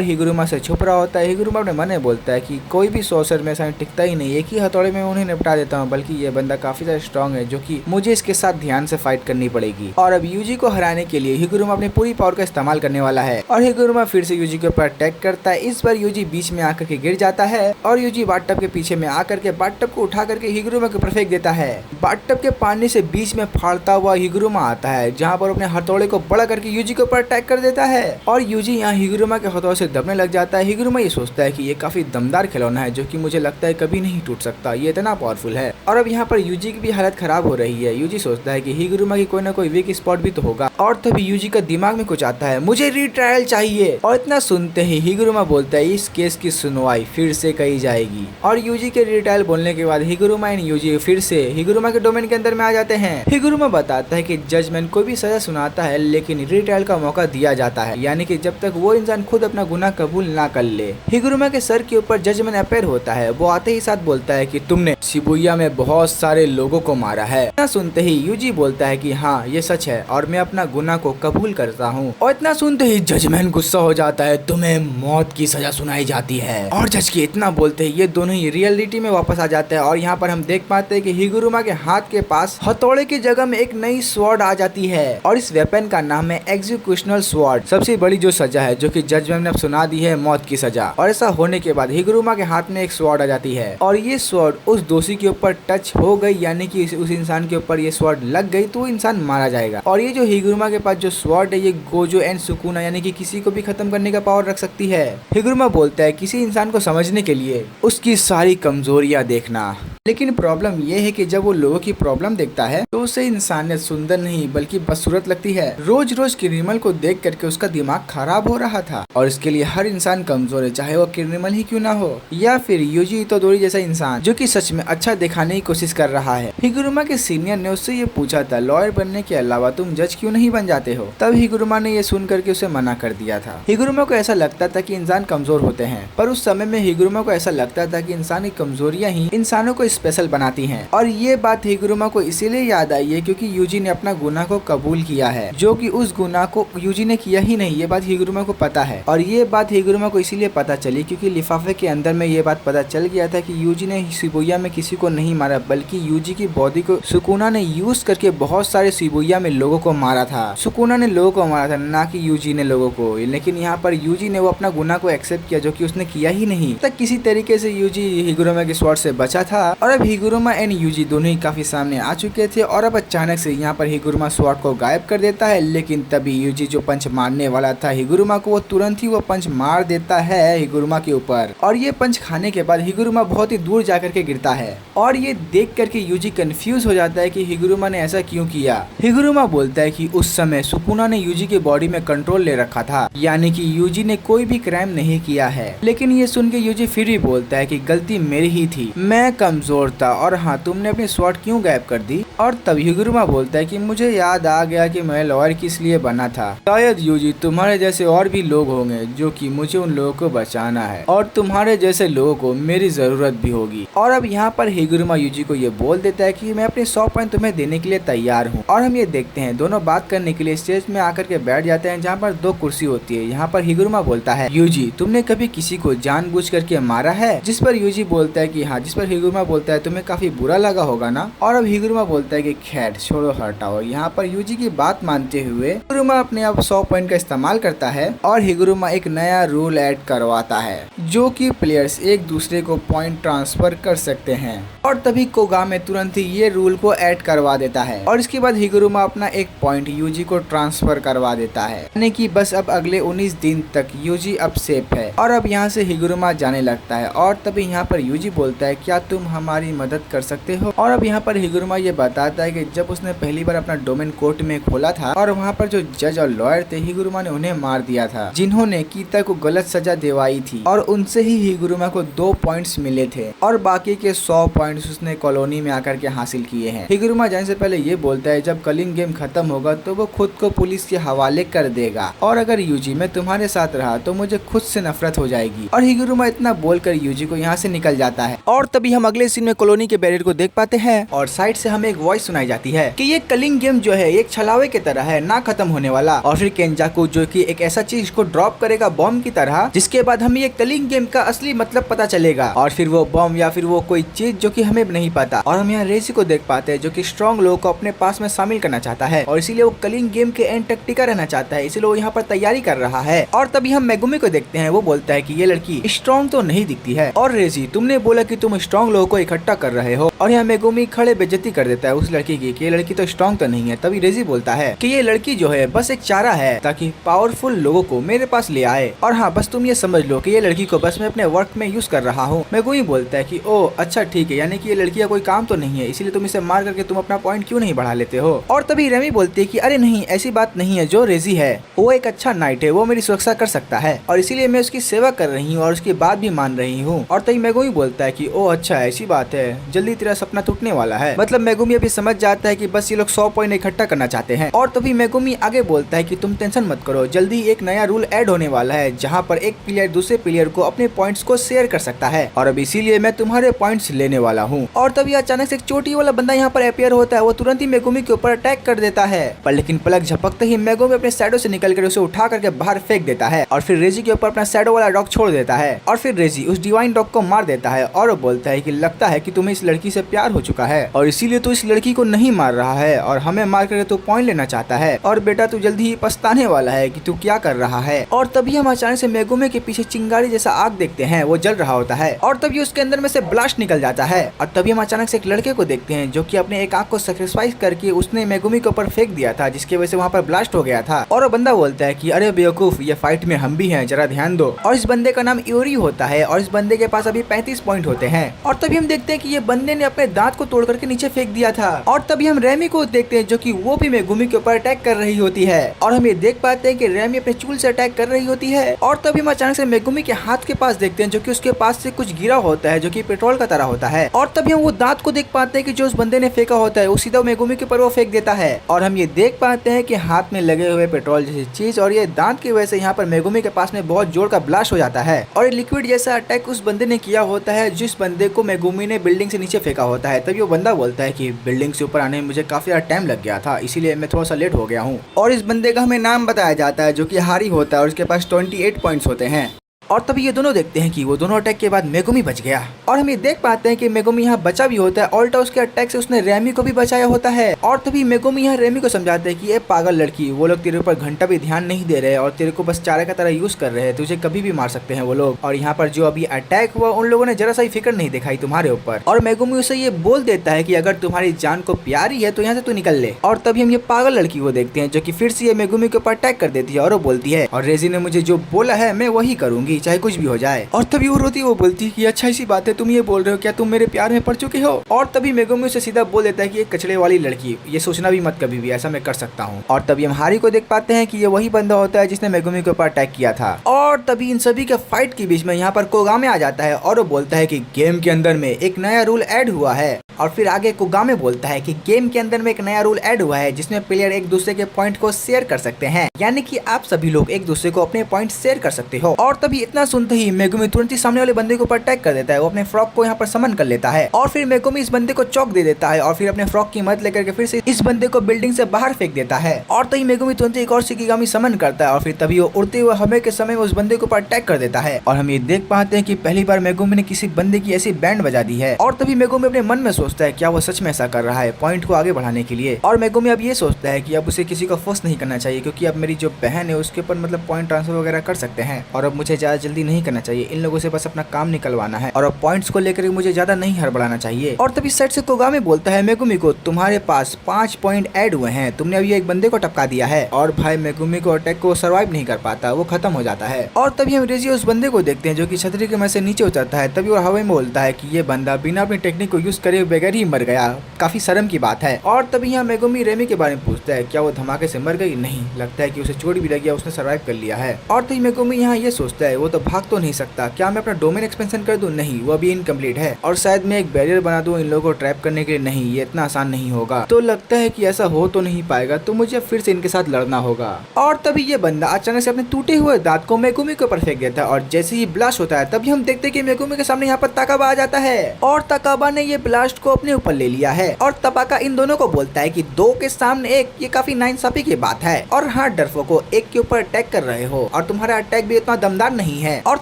हिगुरुमा से छुप रहा होता है। हिगुरुमा अपने मन में बोलता है कि कोई भी सॉर्सरर मेरे सामने टिकता ही नहीं, एक ही हथौड़े में उन्हें निपटा देता हूँ, बल्कि ये बंदा काफी ज्यादा ज्यादा स्ट्रॉन्ग है जो कि मुझे इसके साथ ध्यान से फाइट करनी पड़ेगी। और अब यूजी को हराने के लिए हिगुरुमा अपनी पूरी पावर का इस्तेमाल करने वाला है और हिगुरुमा फिर से यूजी के ऊपर अटैक करता है। इस बार यूजी बीच में आकर के गिर जाता है और यूजी बाथटब के पीछे में आकर के बाथटब को उठा करके हिगुरुमा के ऊपर फेंक देता है। बाथटब के पानी से बीच में फाड़ता हुआ हिगुरुमा आता है जहाँ पर अपने हथौड़े को बड़ा करके यूजी के ऊपर अटैक कर देता है और यूजी यहाँ हिगुरुमा के हथौड़े से दबने लग जाता है। हिगुरुमा ये सोचता है कि ये काफी दमदार खिलौना है जो कि मुझे लगता है कभी नहीं टूट सकता, ये इतना पावरफुल है। और अब यहाँ पर यूजी की भी हालत खराब हो रही है। यूजी सोचता है कि हिगुरुमा की कोई ना कोई वीक स्पॉट भी तो होगा और तभी यूजी का दिमाग में कुछ आता है, मुझे रीट्रायल चाहिए। और इतना सुनते ही हिगुरुमा बोलता है इस केस की सुनवाई फिर से कही जाएगी। और यूजी के रीट्रायल बोलने के बाद हिगुरुमा एंड यूजी फिर से हिगुरुमा के डोमेन के अंदर में आ जाते हैं। हिगुरुमा बताता है कि जजमेंट कोई भी सजा सुनाता है लेकिन रीट्रायल का मौका दिया जाता है, यानी कि जब तक वो इंसान खुद अपना गुनाह कबूल ना कर ले। हिगुरुमा के सर के ऊपर जजमेंट अपेयर होता है। वो आते ही साथ बोलता है कि तुमने शिबुया में बहुत सारे लोगों को मारा है। इतना सुनते ही यूजी बोलता है कि हाँ ये सच है और मैं अपना गुनाह को कबूल करता हूँ। और इतना सुनते ही जजमेंट गुस्सा हो जाता है, तुम्हें मौत की सजा सुनाई जाती है। और जज के इतना बोलते ही ये दोनों ही रियलिटी में वापस आ जाते हैं और यहाँ पर हम देख पाते हैं कि हिगुरुमा के हाथ के पास हथौड़े की जगह में एक नई स्वॉर्ड आ जाती है और इस वेपन का नाम है एग्जीक्यूशनल स्वॉर्ड। सबसे बड़ी जो सजा है जो कि जजमेंट ने सुना दी है, मौत की सजा। और ऐसा होने के बाद हिगुरुमा के हाथ में एक स्वॉर्ड आ जाती है और ये स्वॉर्ड उस दोषी के ऊपर टच हो गई, यानी कि उस इंसान के ऊपर ये स्वॉर्ड लग गई तो इंसान मारा जाएगा। और ये जो हिगुरुमा के पास जो स्वॉर्ड है ये गोजो एंड सुकुना यानी कि किसी को भी खत्म करने का पावर रख सकती है। हिगुरुमा बोलता है किसी इंसान को समझने के लिए उसकी सारी कमजोरियां देखना, लेकिन प्रॉब्लम ये है कि जब वो लोगों की प्रॉब्लम देखता है तो उसे इंसानियत सुंदर नहीं बल्कि बदसूरत लगती है। रोज रोज क्रिमिनल को देख करके उसका दिमाग खराब हो रहा था और इसके लिए हर इंसान कमजोर है, चाहे वो क्रिमिनल ही क्यों ना हो या फिर यूजी इतोदोरी जैसा इंसान जो कि सच में अच्छा दिखाने की कोशिश कर रहा है। हिगुरुमा के सीनियर ने उससे ये पूछा था लॉयर बनने के अलावा तुम जज क्यों नहीं बन जाते हो, तब हिगुरुमा ने ये सुन करके उसे मना कर दिया था। हिगुरुमा को ऐसा लगता था कि इंसान कमजोर होते हैं, पर उस समय में हिगुरुमा को ऐसा लगता था कि इंसान की कमजोरियां ही इंसानों को स्पेशल बनाती हैं। और ये बात हिगुरुमा को इसीलिए याद आई है क्योंकि यूजी ने अपना गुनाह को कबूल किया है, जो कि उस गुनाह को यूजी ने किया ही नहीं, ये बात हिगुरुमा को पता है। और ये बात हिगुरुमा को इसीलिए पता चली क्योंकि लिफाफे के अंदर में ये बात पता चल गया था कि यूजी ने शिबुया में किसी को नहीं मारा बल्कि यूजी की बॉडी को सुकुना ने यूज करके बहुत सारे शिबुया में लोगों को मारा था। सुकुना ने लोगों को मारा था, ना कि यूजी ने लोगों को। लेकिन यहाँ पर यूजी ने वो अपना गुनाह को एक्सेप्ट किया जो कि उसने किया ही नहीं। तक किसी तरीके से यूजी हिगुरुमा के स्वॉर्ड से बचा था और अब हिगुरुमा एंड यूजी दोनों ही काफी सामने आ चुके थे। और अब अचानक से यहाँ पर हिगुरुमा स्वॉर्ड को गायब कर देता है, लेकिन तभी यूजी जो पंच मारने वाला था हिगुरुमा को, वो तुरंत ही वो पंच मार देता है हिगुरुमा के ऊपर। और ये पंच खाने के बाद हिगुरुमा बहुत ही दूर जाकर के गिरता है और ये देख करके यूजी कंफ्यूज हो जाता है कि हिगुरुमा ने ऐसा क्यों किया। हिगुरुमा बोलता है कि उस समय सुकुना ने यूजी के बॉडी में कंट्रोल ले रखा था, यानी कि यूजी ने कोई भी क्राइम नहीं किया है। लेकिन ये सुन के यूजी फिर भी बोलता है कि गलती मेरी ही थी, मैं कमजोर था और हाँ तुमने अपनी स्वॉर्ड क्यों गायब कर दी। और तब हिगुरुमा बोलता है कि मुझे याद आ गया कि मैं लॉयर किस लिए बना था। शायद यूजी तुम्हारे जैसे और भी लोग होंगे जो कि मुझे उन लोगों को बचाना है और तुम्हारे जैसे लोगों को मेरी जरूरत भी होगी। और अब यहाँ पर हिगुरुमा यूजी को ये बोल देता है कि मैं अपने 100 पॉइंट तुम्हें देने के लिए तैयार हूँ। और हम ये देखते हैं दोनों बात करने के लिए स्टेज में आकर के बैठ जाते हैं जहाँ पर 2 कुर्सी होती है। यहाँ पर हिगुरुमा बोलता है यूजी तुमने कभी किसी को जानबूझ करके मारा है, जिस पर यूजी बोलता है कि हाँ, जिस पर हिगुरुमा बोलता है तुम्हें काफी बुरा लगा होगा ना। और अब हिगुरुमा बोलता है कि खैर छोड़ो हटाओ। यहाँ पर यूजी की बात मानते हुए हिगुरुमा अपने आप 100 पॉइंट का इस्तेमाल करता है और हिगुरुमा एक नया रूल ऐड करवाता है जो कि प्लेयर्स एक दूसरे को पॉइंट ट्रांसफर कर सकते हैं। और तभी कोगामे तुरंत ही ये रूल को ऐड करवा देता है और इसके बाद हिगुरुमा अपना 1 पॉइंट यूजी को ट्रांसफर करवा देता है, यानी कि बस अब अगले 19 दिन तक यूजी अब सेफ है। और अब यहाँ से हिगुरुमा जाने लगता है और तभी यहाँ पर यूजी बोलता है क्या तुम हमारी मदद कर सकते हो। और अब यहाँ पर हिगुरुमा ये बताता है कि जब उसने पहली बार अपना डोमेन कोर्ट में खोला था और वहाँ पर जो जज और लॉयर थे हिगुरुमा ने उन्हें मार दिया था, जिन्होंने कीता को गलत सजा दिलवाई थी और उनसे ही हिगुरुमा को 2 पॉइंट्स मिले थे और बाकी के 100 पॉइंट्स उसने कॉलोनी में आकर के हासिल किए हैं। हिगुरुमा जाने से पहले ये बोलता है जब कलिंग गेम खत्म होगा तो वो खुद को पुलिस के हवाले कर देगा और अगर यूजी मैं तुम्हारे साथ रहा तो मुझे खुद से नफरत हो जाएगी। और हिगुरुमा इतना बोलकर यूजी को यहाँ से निकल जाता है। और तभी हम अगले सीन में कॉलोनी के बैरियर को देख पाते हैं और साइड से हमें एक वॉइस सुनाई जाती है कि ये कलिंग गेम जो है एक छलावे की तरह है, ना खत्म होने वाला। और फिर केंजाकू जो कि एक ऐसा चीज को ड्रॉप करेगा बॉम्ब की तरह, जिसके बाद हमें ये कलिंग गेम का असली मतलब पता चलेगा। और फिर वो बॉम्ब या फिर वो कोई चीज जो कि हमें नहीं पता। और हम यहाँ रेजी को देख पाते हैं जो कि स्ट्रॉन्ग लोगों को अपने पास में शामिल करना चाहता है और इसीलिए वो कलिंग गेम के एंड तक टिका रहना चाहता है, इसीलिए वो यहाँ पर तैयारी कर रहा है। और तभी हम मेगुमी को देखते हैं, वो बोलता है कि ये लड़की स्ट्रॉन्ग तो नहीं दिखती है। और रेजी, तुमने बोला कि तुम स्ट्रॉन्ग लोगों को इकट्ठा कर रहे हो। और यहाँ मेगुमी खड़े बेइज्जती कर देता है उस लड़की की कि ये लड़की तो स्ट्रॉन्ग तो नहीं है। तभी रेजी बोलता है कि ये लड़की जो है बस एक चारा है ताकि पावरफुल लोगों को मेरे पास ले आए। और हाँ, बस तुम ये समझ लो कि ये लड़की को बस मैं अपने वर्क में यूज कर रहा हूँ। मेगुमी बोलता है कि ओ अच्छा ठीक है, यानी कि ये लड़की का कोई काम तो नहीं है, इसीलिए तुम इसे मार करके तुम अपना पॉइंट क्यों नहीं बढ़ा लेते हो। और तभी रेमी बोलती है कि अरे नहीं, ऐसी बात नहीं है, जो रेजी है वो एक अच्छा नाइट है, वो मेरी सुरक्षा कर सकता है और इसीलिए मैं उसकी सेवा कर रही हूँ और उसकी बात भी मान रही हूँ। और तभी मेगुमी बोलता है कि ओ अच्छा ऐसी बात है, जल्दी तेरा सपना टूटने वाला है। मतलब मेगुमी अभी समझ जाता है कि बस ये लोग 100 पॉइंट इकट्ठा करना चाहते हैं। और तभी मेगुमी आगे बोलता है कि तुम टेंशन मत करो, जल्दी एक नया रूल ऐड होने वाला है जहाँ पर एक प्लेयर दूसरे प्लेयर को अपने पॉइंट्स को शेयर कर सकता है और अब इसीलिए मैं तुम्हारे पॉइंट्स लेने वाला हूँ। और तभी अचानक से एक चोटी वाला बंदा यहाँ पर अपीयर होता है, वो तुरंत ही मेगुमी के ऊपर अटैक कर देता है। पर लेकिन पलक झपकते ही मेगुमी अपने शैडो से निकल कर उसे उठा करके बाहर फेंक देता है और फिर रेजी के ऊपर अपना शैडो वाला डॉग छोड़ देता है। और फिर रेजी उस डिवाइन डॉग को मार देता है और वो बोलता है कि लगता है कि तुम्हें इस लड़की से प्यार हो चुका है और इसीलिए तू इस लड़की को नहीं मार रहा है और हमें मार करके तू पॉइंट लेना चाहता है। और बेटा तू जल्दी ही पछताने वाला है कि तू क्या कर रहा है। और तभी हम अचानक से मेगुमी के पीछे चिंगारी जैसा आग देखते हैं, वो जल रहा होता है और तभी उसके अंदर में से ब्लास्ट निकल जाता है। और तभी हम अचानक से एक लड़के को देखते हैं जो कि अपने एक आंख को सैक्रिफाइस करके उसने मेगुमी के ऊपर फेंक दिया था, जिसकी वजह से वहाँ पर ब्लास्ट हो गया था। और वो बंदा बोलता है कि अरे बेवकूफ, ये फाइट में हम भी हैं, जरा ध्यान दो। और इस बंदे का नाम यूरी होता है और इस बंदे के पास अभी 35 पॉइंट होते हैं। और तभी हम देखते हैं कि ये बंदे ने अपने दांत को तोड़ करके नीचे फेंक दिया था। और तभी हम रेमी को देखते हैं जो कि वो भी मेगुमी के ऊपर अटैक कर रही होती है और हम ये देख पाते हैं कि रेमी अपने चूल से अटैक कर रही होती है। और तभी हम अचानक से मेगुमी के हाथ के पास देखते हैं जो कि उसके पास से कुछ गिरा होता है जो कि पेट्रोल का तरह होता है। और तभी हम वो दांत को देख पाते हैं कि जो उस बंदे ने फेंका होता है वो सीधा मेगुमी के ऊपर वो फेंक देता है। और हम ये देख पाते हैं कि हाथ में लगे हुए पेट्रोल जैसी चीज और ये दांत की वजह से यहाँ पर मेगुमी के पास में बहुत जोर का ब्लास्ट हो जाता है और लिक्विड जैसा अटैक उस बंदे ने किया होता है जिस बंदे को मेगुमी ने बिल्डिंग से नीचे फेंका होता है। तभी वो बंदा बोलता है कि बिल्डिंग से ऊपर आने में मुझे काफी ज्यादा टाइम लग गया था, इसीलिए मैं थोड़ा सा लेट हो गया हूँ। और इस बंदे का हमें नाम बताया जाता है जो कि हारी होता है और उसके पास 28 पॉइंट्स होते हैं। और तभी ये दोनों देखते हैं कि वो दोनों अटैक के बाद मेगुमी बच गया और हम ये देख पाते हैं कि मेगुमी यहाँ बचा भी होता है। ऑल्टा उसके अटैक से उसने रेमी को भी बचाया होता है। और तभी मेगुमी यहाँ रेमी को समझाते हैं कि ये पागल लड़की, वो लोग तेरे ऊपर घंटा भी ध्यान नहीं दे रहे और तेरे को बस चारे का तरह यूज कर रहे हैं, तुझे कभी भी मार सकते हैं वो लोग। और यहाँ पर जो अभी अटैक हुआ उन लोगों ने जरा सा ही फिक्र नहीं दिखाई तुम्हारे ऊपर। और मेगुमी उसे ये बोल देता है कि अगर तुम्हारी जान को प्यारी है तो यहाँ से तू निकल ले। और तभी हम ये पागल लड़की को देखते हैं जो कि फिर से ये मेगुमी के ऊपर अटैक कर देती है और वो बोलती है और रेजी ने मुझे जो बोला है मैं वही करूंगी, चाहे कुछ भी हो जाए। और तभी वो रोती, वो बोलती है कि अच्छा ऐसी बात है, तुम ये बोल रहे हो, क्या तुम मेरे प्यार में पड़ चुके हो। और तभी मेगुमी उसे सीधा बोल देता है कि ये कचड़े वाली लड़की, ये सोचना भी मत कभी भी, ऐसा मैं कर सकता हूँ। और तभी हम हारी को देख पाते हैं कि ये वही बंदा होता है जिसने मेगुमी के ऊपर अटैक किया था। और तभी इन सभी के फाइट के बीच में यहाँ पर कोगामे आ जाता है और वो बोलता है कि गेम के अंदर में एक नया रूल ऐड हुआ है। और फिर आगे कोगामे बोलता है कि गेम के अंदर में एक नया रूल ऐड हुआ है जिसमें प्लेयर एक दूसरे के पॉइंट को शेयर कर सकते हैं, यानी कि आप सभी लोग एक दूसरे को अपने पॉइंट शेयर कर सकते हो। और तभी इतना सुनते ही मेगुमी तुरंत ही सामने वाले बंदे के ऊपर अटैक कर देता है, वो अपने फ्रॉक को यहाँ पर समन कर लेता है और फिर मेगुमी इस बंदे को चौक दे देता है और फिर अपने फ्रॉक की मदद लेकर के फिर से इस बंदे को बिल्डिंग से बाहर फेंक देता है। और तभी मेगुमी तुरंत एक और शिकिगामी समन करता है और फिर तभी वो उड़ते हुए हमें के समय उस बंदे के ऊपर अटैक कर देता है। और हम ये देख पाते हैं कि पहली बार मेगुमी ने किसी बंदे की ऐसी बैंड बजा दी है। और तभी मेगुमी अपने मन में सोचता है क्या वो सच में ऐसा कर रहा है पॉइंट को आगे बढ़ाने के लिए। और मेगुमी अब ये सोचता है कि अब उसे किसी को फोर्स नहीं करना चाहिए क्योंकि अब मेरी जो बहन है उसके ऊपर मतलब पॉइंट ट्रांसफर वगैरह कर सकते हैं और अब मुझे ज्यादा जल्दी नहीं करना चाहिए, इन लोगों से बस अपना काम निकलवाना है और अब पॉइंट्स को लेकर मुझे ज्यादा नहीं हड़बड़ाना चाहिए। और तभी सेट से कोगामे बोलता है मेगुमी को तुम्हारे पास 5 पॉइंट ऐड हुए हैं, तुमने अभी एक बंदे को टपका दिया है। और भाई मेगुमी को अटैक को सर्वाइव नहीं कर पाता, वो खत्म हो जाता है। और तभी हम रेजी उस बंदे को देखते हैं जो कि छतरी के में से नीचे उतरता है। तभी वो हवा में बोलता है कि ये बंदा बिना अपनी टेक्निक को यूज करे हुए बगैर ही मर गया, काफी शर्म की बात है। और तभी यहाँ मेगुमी रेमी के बारे में पूछता है, क्या वो धमाके से मर गई? नहीं, लगता है कि उसे चोट भी लग गया, उसने सर्वाइव कर लिया है। और तभी मेगुमी यहाँ ये सोचता है, वो तो भाग तो नहीं सकता, क्या मैं अपना डोमेन एक्सपेंशन कर दूं? नहीं, वो अभी इनकम्प्लीट है। और शायद मैं एक बैरियर बना दूं इन लोगों को ट्रैप करने के लिए। नहीं, ये इतना आसान नहीं होगा। तो लगता है कि ऐसा हो तो नहीं पाएगा, तो मुझे फिर से इनके साथ लड़ना होगा। और तभी ये बंदा अचानक से अपने टूटे हुए दांत को मेगुमी के ऊपर फेंक देता है और जैसे ही ब्लास्ट होता है तभी हम देखते हैं कि मेगुमी के सामने यहाँ पर ताकाबा आ जाता है और ताकाबा ने ये ब्लास्ट को अपने ऊपर ले लिया है। और तपाका इन दोनों को बोलता है कि दो के सामने एक, ये काफी नाइंसाफी की बात है। और हाँ डरफोको, एक के ऊपर अटैक कर रहे हो और तुम्हारा अटैक भी इतना दमदार नहीं है और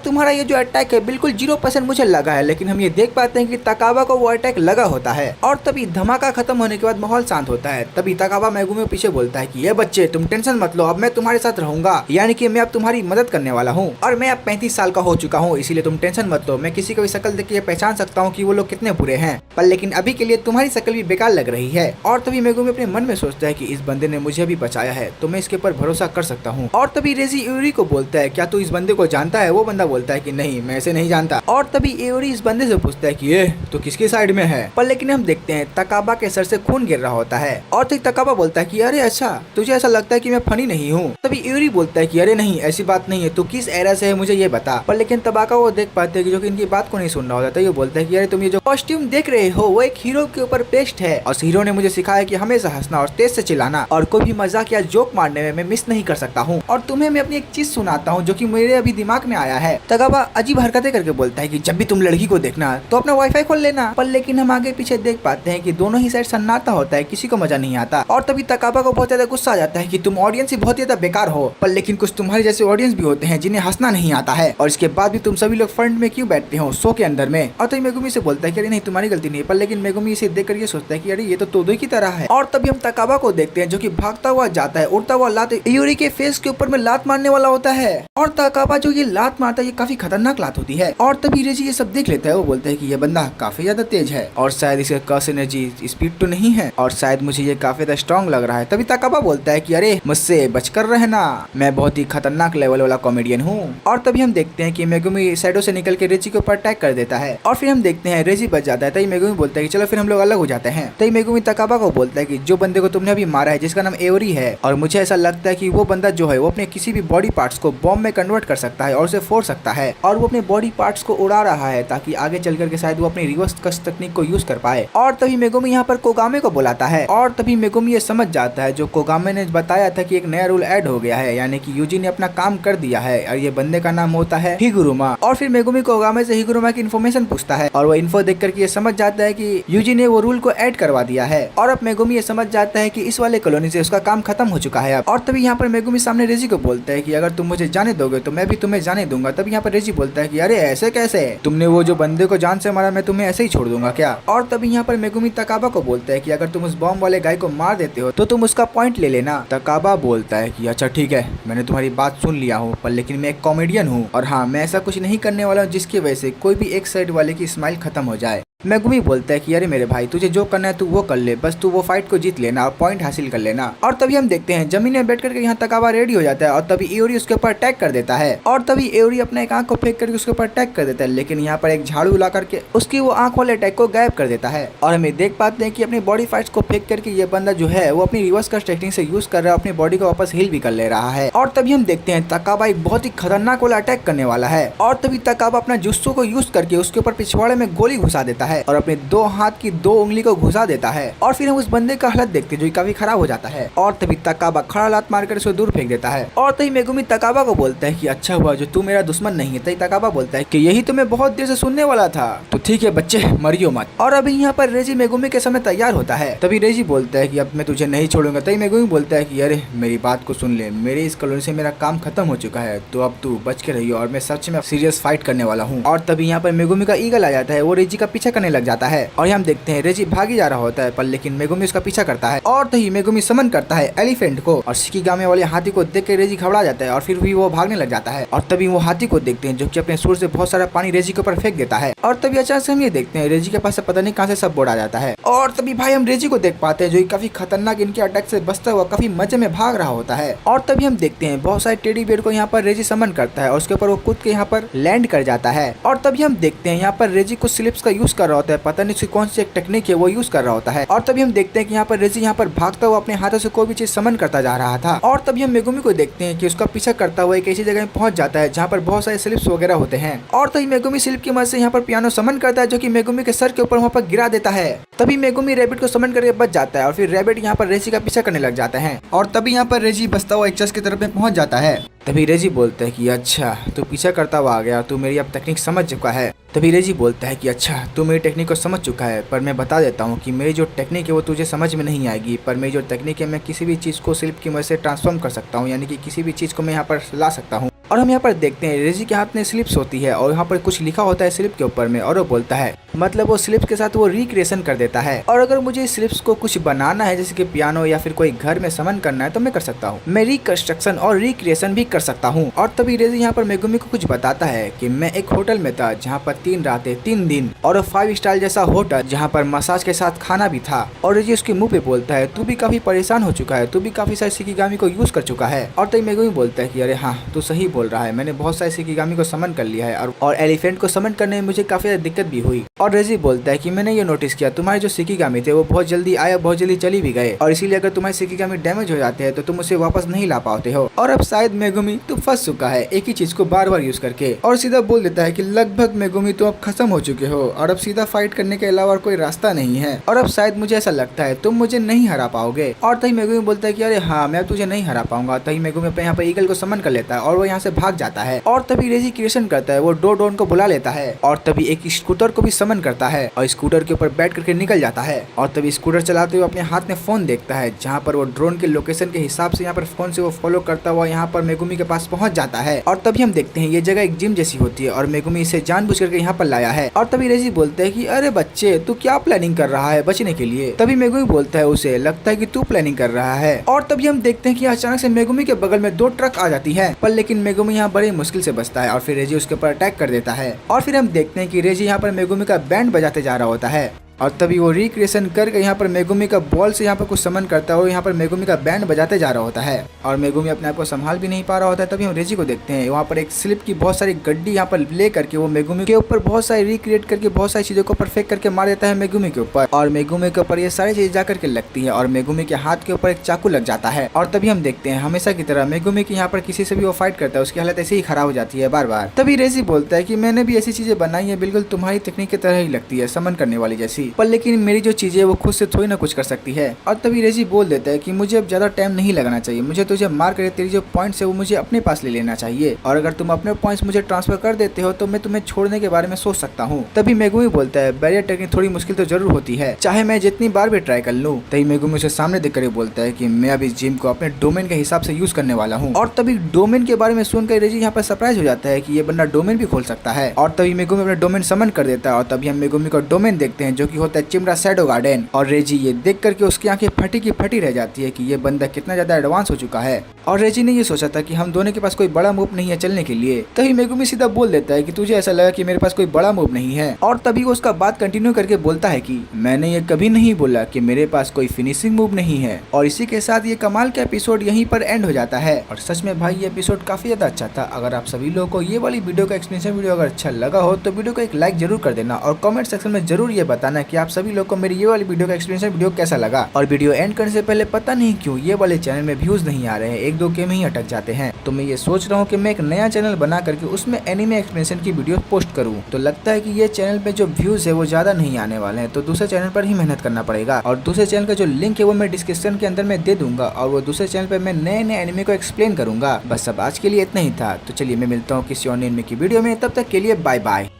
तुम्हारा ये जो अटैक है बिल्कुल 0% मुझे लगा है। लेकिन हम ये देख पाते हैं कि ताकाबा को वो अटैक लगा होता है। और तभी धमाका खत्म होने के बाद माहौल शांत होता है। तभी ताकाबा मेगुमी को पीछे बोलता है कि ये बच्चे तुम टेंशन मत लो, अब मैं तुम्हारे साथ रहूंगा, यानी कि मैं अब तुम्हारी मदद करने वाला हूँ और मैं अब 35 साल का हो चुका हूँ, इसीलिए तुम टेंशन मत लो। मैं किसी को भी शक्ल देख के पहचान सकता हूँ कि वो लोग कितने बुरे हैं, पर लेकिन अभी के लिए तुम्हारी शक्ल भी बेकार लग रही है। और तभी मेगुमी अपने मन में सोचता है कि इस बंदे ने मुझे भी बचाया है तो मैं इसके ऊपर भरोसा कर सकता हूँ। और तभी रेजी एओरी को बोलता है, क्या तू इस बंदे को जानता है? वो बंदा बोलता है कि नहीं, मैं इसे नहीं जानता। और तभी एओरी इस बंदे से पूछता है कि ये तो किसकी साइड में है? पर लेकिन हम देखते हैं ताकाबा के सर से खून गिर रहा होता है। और तभी ताकाबा बोलता है कि अरे अच्छा, तुझे ऐसा लगता है कि मैं फनी नहीं हूँ? तभी एओरी बोलता है कि अरे नहीं, ऐसी बात नहीं है, तू किस एरा से है मुझे ये बता। पर लेकिन तबाका वो देख पाते हैं कि जो कि इनकी बात को नहीं सुन रहा होता, तो ये बोलता है कि अरे तुम ये जो कॉस्ट्यूम देख रहे हो वो एक हीरो के ऊपर पेस्ट है और हीरो ने मुझे सिखाया कि हमेशा हंसना और तेज से चिल्लाना और कोई भी मजाक या जोक मारने में मैं मिस नहीं कर सकता हूँ। और तुम्हें मैं अपनी एक चीज सुनाता हूँ जो कि मेरे अभी दिमाग में आया है। तगाबा अजीब हरकतें करके बोलता है कि जब भी तुम लड़की को देखना तो अपना वाईफाई खोल लेना। पर लेकिन हम आगे पीछे देख पाते हैं कि दोनों ही साइड सन्नाटा होता है, किसी को मजा नहीं आता। और तभी तकाबा को बहुत ज्यादा गुस्सा आ जाता है कि तुम ऑडियंस ही बहुत ज्यादा बेकार हो, पर लेकिन कुछ तुम्हारे जैसे ऑडियंस भी होते हैं जिन्हें हंसना नहीं आता है और इसके बाद भी तुम सभी लोग फ्रंट में क्यों बैठते हो शो के अंदर में। और तभी मेगुमी से बोलता है कि अरे नहीं, तुम्हारी गलती नहीं है। पर लेकिन मेगुमी इसे देखकर ये सोचता है कि अरे ये तो तोदो की तरह है। और तभी हम तकाबा को देखते हैं जो कि भागता हुआ जाता है, उड़ता हुआ लात एओरी के फेस के ऊपर में लात मारने वाला होता है। और तकाबा जो ये लात मारता है ये काफी खतरनाक लात होती है। और तभी रेजी ये सब देख लेता है, वो बोलता है कि ये बंदा काफी ज्यादा तेज है और शायद इसके कर्स एनर्जी स्पीड तो नहीं है और शायद मुझे ये काफी ज्यादा स्ट्रॉन्ग लग रहा है। तभी तकाबा बोलता है कि अरे मुझसे बचकर रहना, मैं बहुत ही खतरनाक लेवल वाला कॉमेडियन हूँ। और तभी हम देखते हैं कि मेगुमी शैडो से निकल के रेजी के ऊपर अटैक कर देता है और फिर हम देखते हैं रेजी बच जाता है। तभी मेगुमी बोलता है कि चलो फिर हम लोग अलग हो जाते हैं। तभी मेगुमी तकाबा को बोलता है कि जो बंदे को तुमने अभी मारा है जिसका नाम एओरी है, और मुझे ऐसा लगता है कि वो बंदा जो है वो अपने किसी भी बॉडी पार्ट्स को बॉम्ब में कन्वर्ट कर सकता है और उसे फोड़ सकता है और वो अपने बॉडी पार्ट्स को उड़ा रहा है ताकि आगे चल करके शायद वो अपनी रिवर्स कस तकनीक को यूज कर पाए। और तभी मेगुमी यहाँ पर कोगामे को बुलाता है और तभी मेगुमी ये समझ जाता है जो कोगामे ने बताया था कि एक नया रूल ऐड हो गया है, यानी कि यूजी ने अपना काम कर दिया है और ये बंदे का नाम होता है हिगुरुमा। और फिर मेगुमी कोगामे से हिगुरुमा की इन्फॉर्मेशन पूछता है और वो इन्फो देख करके ये समझ जाता है कि यूजी ने वो रूल को ऐड करवा दिया है। और अब मेगुमी ये समझ जाता है कि इस वाले कॉलोनी से उसका काम खत्म हो चुका है अब। और तभी यहाँ पर मेगुमी सामने रेजी को बोलता है कि अगर तुम मुझे जाने दोगे तो मैं भी तुम्हें जाने दूंगा। तभी यहाँ पर रेजी बोलता है कि अरे ऐसे कैसे, तुमने वो जो बंदे को जान से मारा, मैं तुम्हें ऐसे ही छोड़ दूंगा क्या? और तभी यहाँ पर मेगुमी तकाबा को बोलता है कि अगर तुम उस बॉम्ब वाले गाय को मार देते हो तो तुम उसका पॉइंट ले लेना। तकाबा बोलता है कि अच्छा ठीक है, मैंने तुम्हारी बात सुन लिया हूँ, पर लेकिन मैं एक कॉमेडियन हूँ और हाँ, मैं ऐसा कुछ नहीं करने वाला हूँ जिसकी वजह से कोई भी एक साइड वाले की स्माइल खत्म हो जाए। मेगुमी बोलता है कि अरे मेरे भाई, तुझे जो करना है तू वो कर ले, बस तू वो फाइट को जीत लेना और पॉइंट हासिल कर लेना। और तभी हम देखते हैं जमीन में बैठ करके यहाँ तकाबा रेडी हो जाता है और तभी एओरी उसके ऊपर अटैक कर देता है। और तभी एओरी अपने एक आंख को फेंक करके उसके ऊपर अटैक कर देता है, लेकिन यहाँ पर एक झाड़ू ला करके उसकी वो आंख वाले अटैक को गायब कर देता है। और हमें देख पाते हैं कि अपनी बॉडी फाइट्स को फेंक करके ये बंदा जो है वो अपनी रिवर्स कस्ट टेक्निक से यूज कर रहा है, अपनी बॉडी को वापस हील भी कर ले रहा है। और तभी हम देखते हैं तकाबा एक बहुत ही खतरनाक वाला अटैक करने वाला है और तभी तकाबा अपना जुस्सू को यूज करके उसके ऊपर पिछवाड़े में गोली घुसा देता है और अपने दो हाथ की दो उंगली को घुसा देता है। और फिर हम उस बंदे का हालत देखते हैं जो काफी खराब हो जाता है। और तभी तकाबा खड़ा लात मारकर उसे दूर फेंक देता है। और तभी मेगुमी तकाबा को बोलता है कि अच्छा हुआ जो तू मेरा दुश्मन नहीं है। तभी तकाबा बोलता है कि यही तो मैं बहुत देर से सुनने वाला था, तो ठीक है बच्चे, मरियो मत। और अभी यहाँ पर रेजी मेगुमी के सामने तैयार होता है। तभी रेजी बोलता है कि अब मैं तुझे नहीं छोड़ूंगा। तभी मेगुमी बोलता है कि अरे मेरी बात को सुन ले, मेरे इस कॉलोनी से मेरा काम खत्म हो चुका है, तो अब तू बच के रहियो और मैं सच में सीरियस फाइट करने वाला हूँ। और तभी यहाँ पर मेगुमी का ईगल आ जाता है, वो रेजी का पीछा करने लग जाता है और हम देखते हैं रेजी भागी जा रहा होता है, पर लेकिन मेगुमी उसका पीछा करता है। और तभी मेगुमी समन करता है एलिफेंट को और शिकिगामे वाले हाथी को देख के रेजी घबरा जाता है और फिर भी वो भागने लग जाता है। और तभी वो हाथी को देखते हैं जो कि अपने सूर से बहुत सारा पानी रेजी के ऊपर फेंक देता है। और तभी अचानक से हम ये देखते हैं रेजी के पास से पता नहीं कहां से सब बोर्ड आ जाता है। और तभी भाई हम रेजी को देख पाते हैं जो काफी खतरनाक इनके अटैक से बचता हुआ काफी मजे में भाग रहा होता है। और तभी हम देखते हैं बहुत सारे टेडी बियर को यहाँ पर रेजी समन करता है और उसके ऊपर वो कूद के यहाँ पर लैंड कर जाता है। और तभी हम देखते हैं यहाँ पर रेजी कुछ स्लिप्स का यूज कर कर रहा होता है, पता नहीं उसकी कौन सी एक टेक्निक है वो यूज कर रहा होता है। और तभी हम देखते हैं कि यहाँ पर रेजी यहाँ पर भागता हुआ अपने हाथों से कोई भी चीज समन करता जा रहा था। और तभी हम मेगुमी को देखते हैं कि उसका पीछा करता हुआ एक ऐसी जगह में पहुंच जाता है जहाँ पर बहुत सारे स्लिप्स वगैरह होते हैं। और तभी मेगुमी स्लिप की मदद से यहाँ पर पियानो समन करता है, जो कि मेगुमी के सर के ऊपर वहाँ पर गिरा देता है। तभी मेगुमी रैबिट को समन करके बच जाता है और फिर रैबिट यहाँ पर रेजी का पीछा करने लग जाता है। और तभी यहाँ पर रेजी बचता हुआ एक चर्च की तरफ में पहुंच जाता है। तभी रेजी बोलता है कि अच्छा तू पीछा करता हुआ आ गया, तू मेरी अब टेक्निक समझ चुका है। तभी रेजी बोलता है कि अच्छा तू मेरी टेक्निक को समझ चुका है, पर मैं बता देता हूँ कि मेरी जो टेक्निक है वो तुझे समझ में नहीं आएगी, पर मेरी जो टेक्निक है मैं किसी भी चीज़ को स्लिप की मदद से ट्रांसफॉर्म कर सकता हूँ, यानी कि किसी भी चीज़ को मैं यहाँ पर ला सकता हूँ। और हम यहाँ पर देखते हैं रेजी के हाथ में स्लिप्स होती है और यहाँ पर कुछ लिखा होता है स्लिप के ऊपर में, और वो बोलता है मतलब वो स्लिप्स के साथ वो रिक्रिएशन कर देता है। और अगर मुझे इस स्लिप्स को कुछ बनाना है जैसे कि पियानो या फिर कोई घर में समन करना है तो मैं कर सकता हूँ, मैं रिकंस्ट्रक्शन और रिक्रिएशन भी कर सकता हूँ। और तभी रेजी यहाँ पर मेगुमी को कुछ बताता है कि मैं एक होटल में था जहाँ पर 3 रातें 3 दिन और 5 स्टार जैसा होटल जहाँ पर मसाज के साथ खाना भी था। और रेजी उसके मुंह पे बोलता है तू भी काफी परेशान हो चुका है, तू भी काफी सारे शिकिगामी को यूज कर चुका है। और तभी मेगुमी बोलता है कि अरे हाँ तू सही बोल रहा है, मैंने बहुत सारे शिकिगामी को समन कर लिया है और एलिफेंट को समन करने में मुझे काफी ज्यादा दिक्कत भी हुई। और रेजी बोलता है कि मैंने ये नोटिस किया तुम्हारे जो शिकिगामी थे वो बहुत जल्दी आए, बहुत जल्दी चली भी गए, और इसीलिए अगर तुम्हारे शिकिगामी डैमेज हो जाते हैं तो तुम उसे वापस नहीं ला पाते हो। और अब शायद मेगुमी तू फंस चुका है एक ही चीज को बार बार यूज करके, और सीधा बोल देता है कि लगभग मेगुमी तो अब खत्म हो चुके हो और अब सीधा फाइट करने के अलावा कोई रास्ता नहीं है, और अब शायद मुझे ऐसा लगता है तुम मुझे नहीं हरा पाओगे। और तभी मेगुमी बोलता है कि अरे हाँ मैं तुझे नहीं हरा पाऊंगा। तभी मेगुमी अपने यहाँ पर ईगल को समन कर लेता है और वो यहाँ से भाग जाता है। और तभी रेजी क्रिएशन करता है, वो डोन को बुला लेता है और तभी एक स्कूटर को भी समन करता है और स्कूटर के ऊपर बैठ करके निकल जाता है। और तभी स्कूटर चलाते हुए अपने हाथ में फोन देखता है जहाँ पर वो ड्रोन के लोकेशन के हिसाब से यहाँ पर फोन से वो फॉलो करता हुआ यहाँ पर मेगुमी के पास पहुंच जाता है। और तभी हम देखते हैं ये जगह एक जिम जैसी होती है और मेगुमी इसे जानबूझ करके यहाँ पर लाया है। और तभी रेजी बोलते हैं कि अरे बच्चे तू क्या प्लानिंग कर रहा है बचने के लिए। तभी मेगुमी बोलता है उसे लगता है कि तू प्लानिंग कर रहा है। और तभी हम देखते हैं कि अचानक से मेगुमी के बगल में 2 ट्रक आ जाती है, पर लेकिन मेगुमी यहाँ बड़ी मुश्किल से बचता है और फिर रेजी उसके ऊपर अटैक कर देता है। और फिर हम देखते हैं कि रेजी यहाँ पर मेगुमी का बैंड बजाते जा रहा होता है और तभी वो रिक्रिएशन करके यहाँ पर मेगुमी का बॉल से यहाँ पर कुछ समन करता है और यहाँ पर मेगुमी का बैंड बजाते जा रहा होता है और मेगुमी अपने आप को संभाल भी नहीं पा रहा होता है। तभी हम रेजी को देखते हैं वहाँ पर एक स्लिप की बहुत सारी गड्डी यहाँ पर ले करके वो मेगुमी के ऊपर बहुत सारी रिक्रिएट करके बहुत सारी चीजों को परफेक्ट करके मार देता है मेगुमी के ऊपर, और मेगुमी के ऊपर ये सारी चीजें जा करके लगती है और मेगुमी के हाथ के ऊपर एक चाकू लग जाता है। और तभी हम देखते हैं हमेशा की तरह मेगुमी की यहाँ पर किसी से भी वो फाइट करता है उसकी हालत ऐसे ही खराब हो जाती है बार बार। तभी रेजी बोलता है कि मैंने भी ऐसी चीजें बनाई है बिल्कुल तुम्हारी तकनीक की तरह ही लगती है समन करने वाली जैसी, पर लेकिन मेरी जो चीजें वो खुद से थोड़ी ना कुछ कर सकती है। और तभी रेजी बोल देता है कि मुझे अब ज्यादा टाइम नहीं लगाना चाहिए, मुझे तुझे मार कर तेरी जो पॉइंट्स है वो मुझे अपने पास ले लेना चाहिए, और अगर तुम अपने पॉइंट्स मुझे ट्रांसफर कर देते हो तो मैं तुम्हें छोड़ने के बारे में सोच सकता हूँ। तभी मेगुमी बोलता है बैरियर टेक्निक थोड़ी मुश्किल तो जरूर होती है, चाहे मैं जितनी बार भी ट्राई कर लूँ। तभी मेगुमी उसे सामने देख कर बोलता है कि मैं अब इस जिम को अपने डोमेन के हिसाब से यूज करने वाला हूँ। और तभी डोमेन के बारे में सुनकर रेजी यहाँ पर सरप्राइज हो जाता है कि ये बंदा डोमेन भी खोल सकता है। और तभी मेगुमी अपने डोमेन समन कर देता है और तभी हम मेगुमी का डोमेन देखते हैं जो कि होता है चिमरा शैडो गार्डन। और रेजी ये देख करके उसकी आंखें फटी की फटी रह जाती है कि ये बंदा कितना ज्यादा एडवांस हो चुका है। और रेजी ने ये सोचा था कि हम दोनों के पास कोई बड़ा मूव नहीं है चलने के लिए। तभी मेगुमी सीधा बोल देता है कि तुझे ऐसा लगा कि मेरे पास कोई बड़ा मूव नहीं है। और तभी वो उसका बात कंटिन्यू करके बोलता है कि मैंने ये कभी नहीं बोला कि मेरे पास कोई फिनिशिंग मूव नहीं है। और इसी के साथ ये कमाल का एपिसोड यहीं पर एंड हो जाता है। और सच में भाई ये एपिसोड काफी ज्यादा अच्छा था। अगर आप सभी लोगों को ये वाली वीडियो का एक्सप्लेनेशन वीडियो अगर अच्छा लगा हो तो वीडियो को एक लाइक जरूर कर देना और कमेंट सेक्शन में जरूर ये बताना कि आप सभी लोग को मेरी ये वाली वीडियो का एक्सप्लेनेशन वीडियो कैसा लगा। और वीडियो एंड करने से पहले पता नहीं क्यों ये वाले चैनल में व्यूज नहीं आ रहे हैं, 1-2 के में ही अटक जाते हैं, तो मैं ये सोच रहा हूँ कि मैं एक नया चैनल बना करके उसमें एनिमे एक्सप्लेनेशन की वीडियो पोस्ट करूँ। तो लगता है कि ये चैनल पे जो व्यूज है वो ज्यादा नहीं आने वाले हैं, तो दूसरे चैनल पर ही मेहनत करना पड़ेगा। और दूसरे चैनल का जो लिंक है वो मैं डिस्क्रिप्शन के अंदर में दे दूंगा और वो दूसरे चैनल पर मैं नए नए एनिमे को एक्सप्लेन करूंगा। बस अब आज के लिए इतना ही था, तो चलिए मैं मिलता हूँ किसी और एनिमे की वीडियो में, तब तक के लिए बाय बाय।